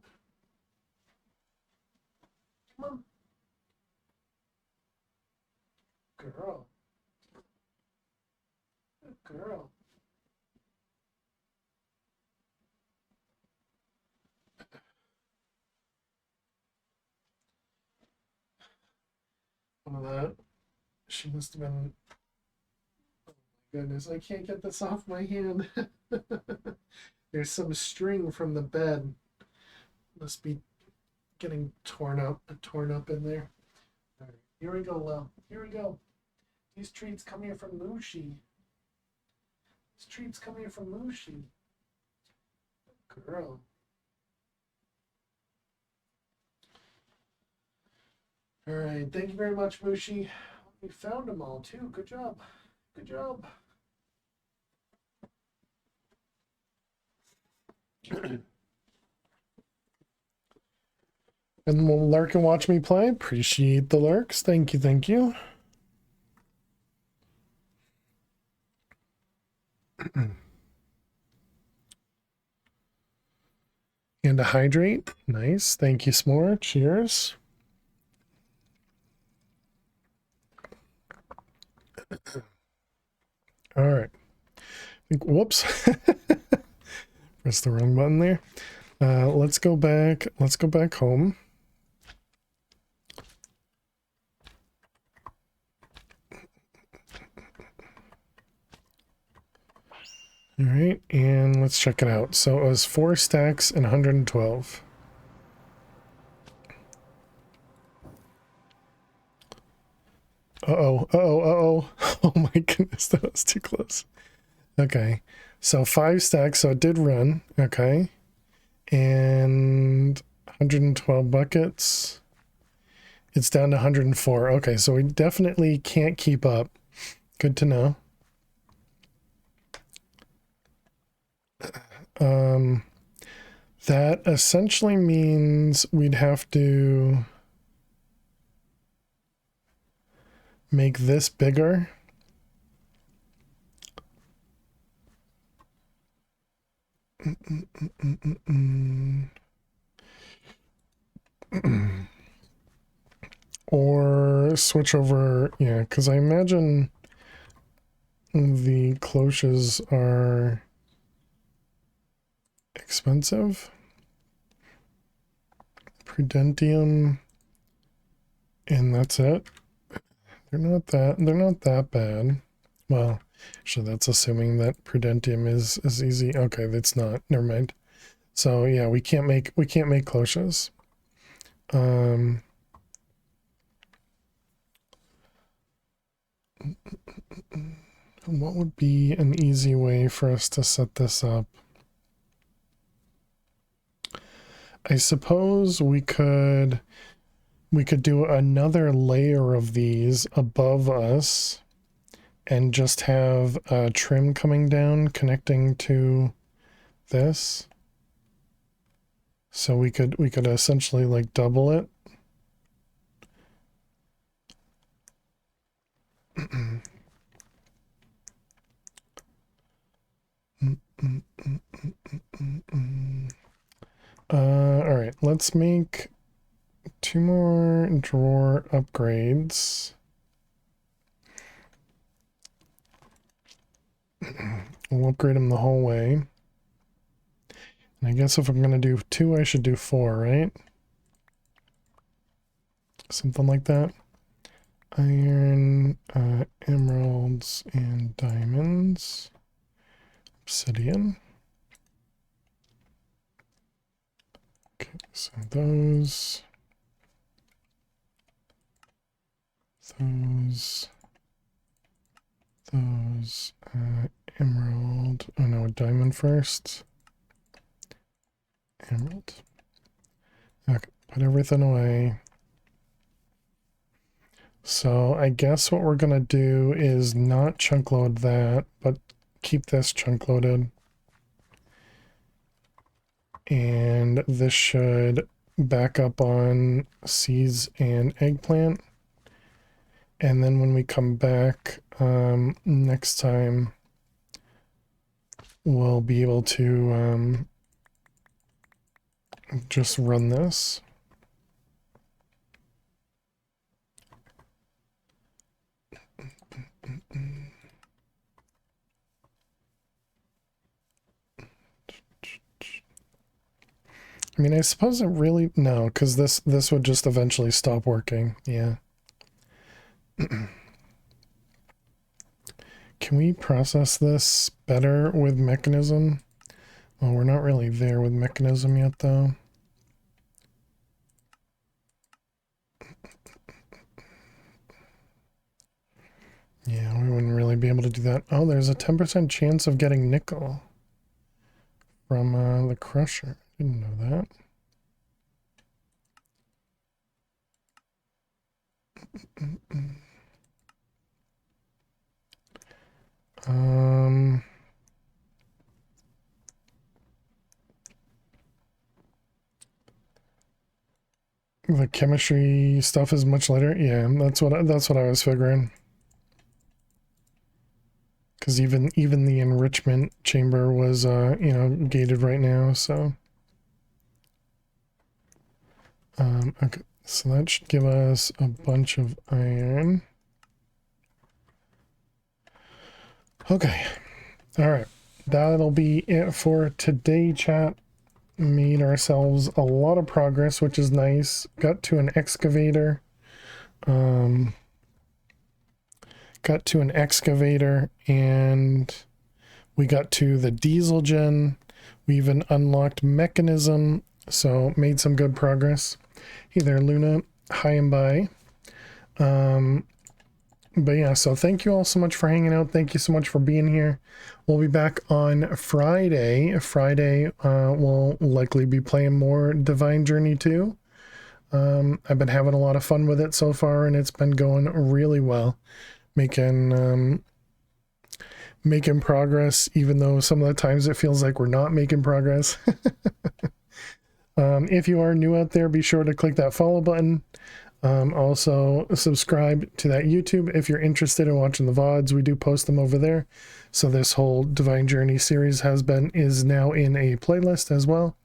Come on. Girl. Good girl. One of that. She must have been. Oh my goodness, I can't get this off my hand. There's some string from the bed. Must be getting torn up in there. All right, here we go, Lil. Here we go. These treats come here from Mushi. These treats come here from Mushi. Girl. All right, thank you very much, Mushi. We found them all too. Good job. Good job. And will lurk and watch me play. Appreciate the lurks. Thank you, thank you. And to hydrate. Nice. Thank you, S'more. Cheers. All right. Whoops. Press the wrong button there. Let's go back. Let's go back home. All right, and let's check it out. So it was 4 stacks and 112. Uh-oh, uh-oh, uh-oh. Oh my goodness, that was too close. Okay, so 5 stacks, so it did run, okay. And 112 buckets. It's down to 104. Okay, so we definitely can't keep up. Good to know. That essentially means we'd have to make this bigger. Or switch over, yeah, because I imagine the cloches are expensive. Prudentium, and that's it. They're not that bad. Well, actually that's assuming that Prudentium is easy. Okay, that's not. Never mind. So yeah, we can't make cloches. What would be an easy way for us to set this up? I suppose we could do another layer of these above us and just have a trim coming down connecting to this. So we could essentially like double it. All right, let's make 2 more drawer upgrades. We'll upgrade them the whole way. And I guess if I'm going to do 2, I should do 4, right? Something like that. Iron, emeralds, and diamonds. Obsidian. Okay, so those, emerald. Oh no, diamond first. Emerald. Okay, put everything away. So I guess what we're gonna do is not chunk load that, but keep this chunk loaded. And this should back up on seeds and eggplant. And then when we come back next time, we'll be able to just run this. I mean, I suppose it really, no, because this would just eventually stop working. Yeah. Can we process this better with mechanism? Well, we're not really there with mechanism yet, though. Yeah, we wouldn't really be able to do that. Oh, there's a 10% chance of getting nickel from the crusher. Didn't know that. The chemistry stuff is much later. Yeah, that's what I was figuring. Because even the enrichment chamber was you know, gated right now, so okay, so that should give us a bunch of iron. Okay, all right, that'll be it for today, chat. Made ourselves a lot of progress, which is nice. Got to an excavator. Got to an excavator, and we got to the diesel gen. We even unlocked mechanism, so made some good progress. Hey there, Luna. Hi and bye. But yeah, so thank you all so much for hanging out. Thank you so much for being here. We'll be back on Friday. We'll likely be playing more Divine Journey 2. I've been having a lot of fun with it so far, and it's been going really well. Making progress, even though some of the times it feels like we're not making progress. If you are new out there, be sure to click that follow button. Also subscribe to that YouTube if you're interested in watching the VODs. We do post them over there. So this whole Divine Journey series is now in a playlist as well.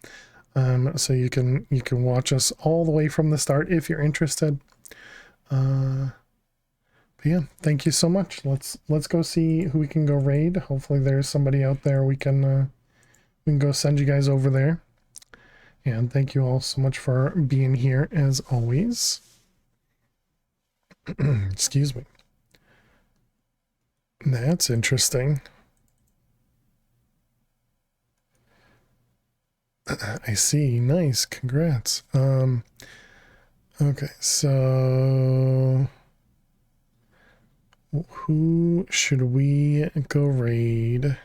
So you can watch us all the way from the start if you're interested. But yeah, thank you so much. Let's go see who we can go raid. Hopefully there's somebody out there we can go send you guys over there. And thank you all so much for being here as always. Excuse me. That's interesting. I see. Nice. Congrats. Okay, so Who should we go raid?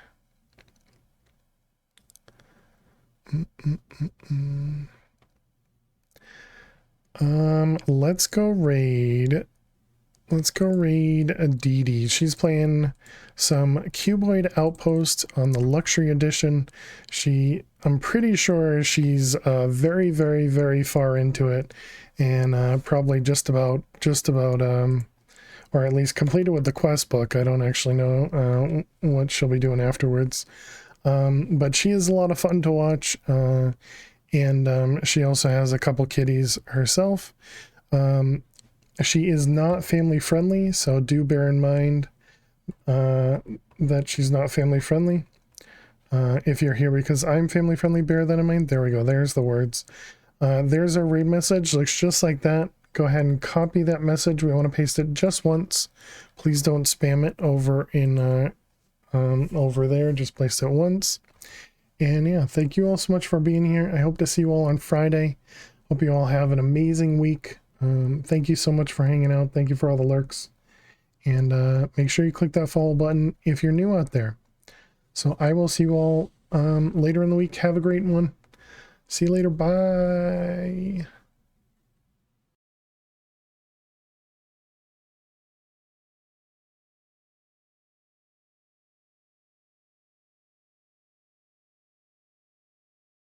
Let's go raid. Let's go raid Aditi. She's playing some Cuboid Outpost on the Luxury Edition. I'm pretty sure she's very, very, very far into it, and probably just about, or at least completed with the quest book. I don't actually know what she'll be doing afterwards. But she is a lot of fun to watch, and she also has a couple kitties herself. She is not family friendly, so do bear in mind that she's not family friendly. If you're here because I'm family friendly, bear that in mind. There we go. There's the words. There's our raid message. Looks just like that. Go ahead and copy that message. We want to paste it just once. Please don't spam it over in over there. Just place it once. And yeah, thank you all so much for being here. I hope to see you all on Friday. Hope you all have an amazing week. Thank you so much for hanging out. Thank you for all the lurks. And make sure you click that follow button if you're new out there. So I will see you all later in the week. Have a great one. See you later. Bye.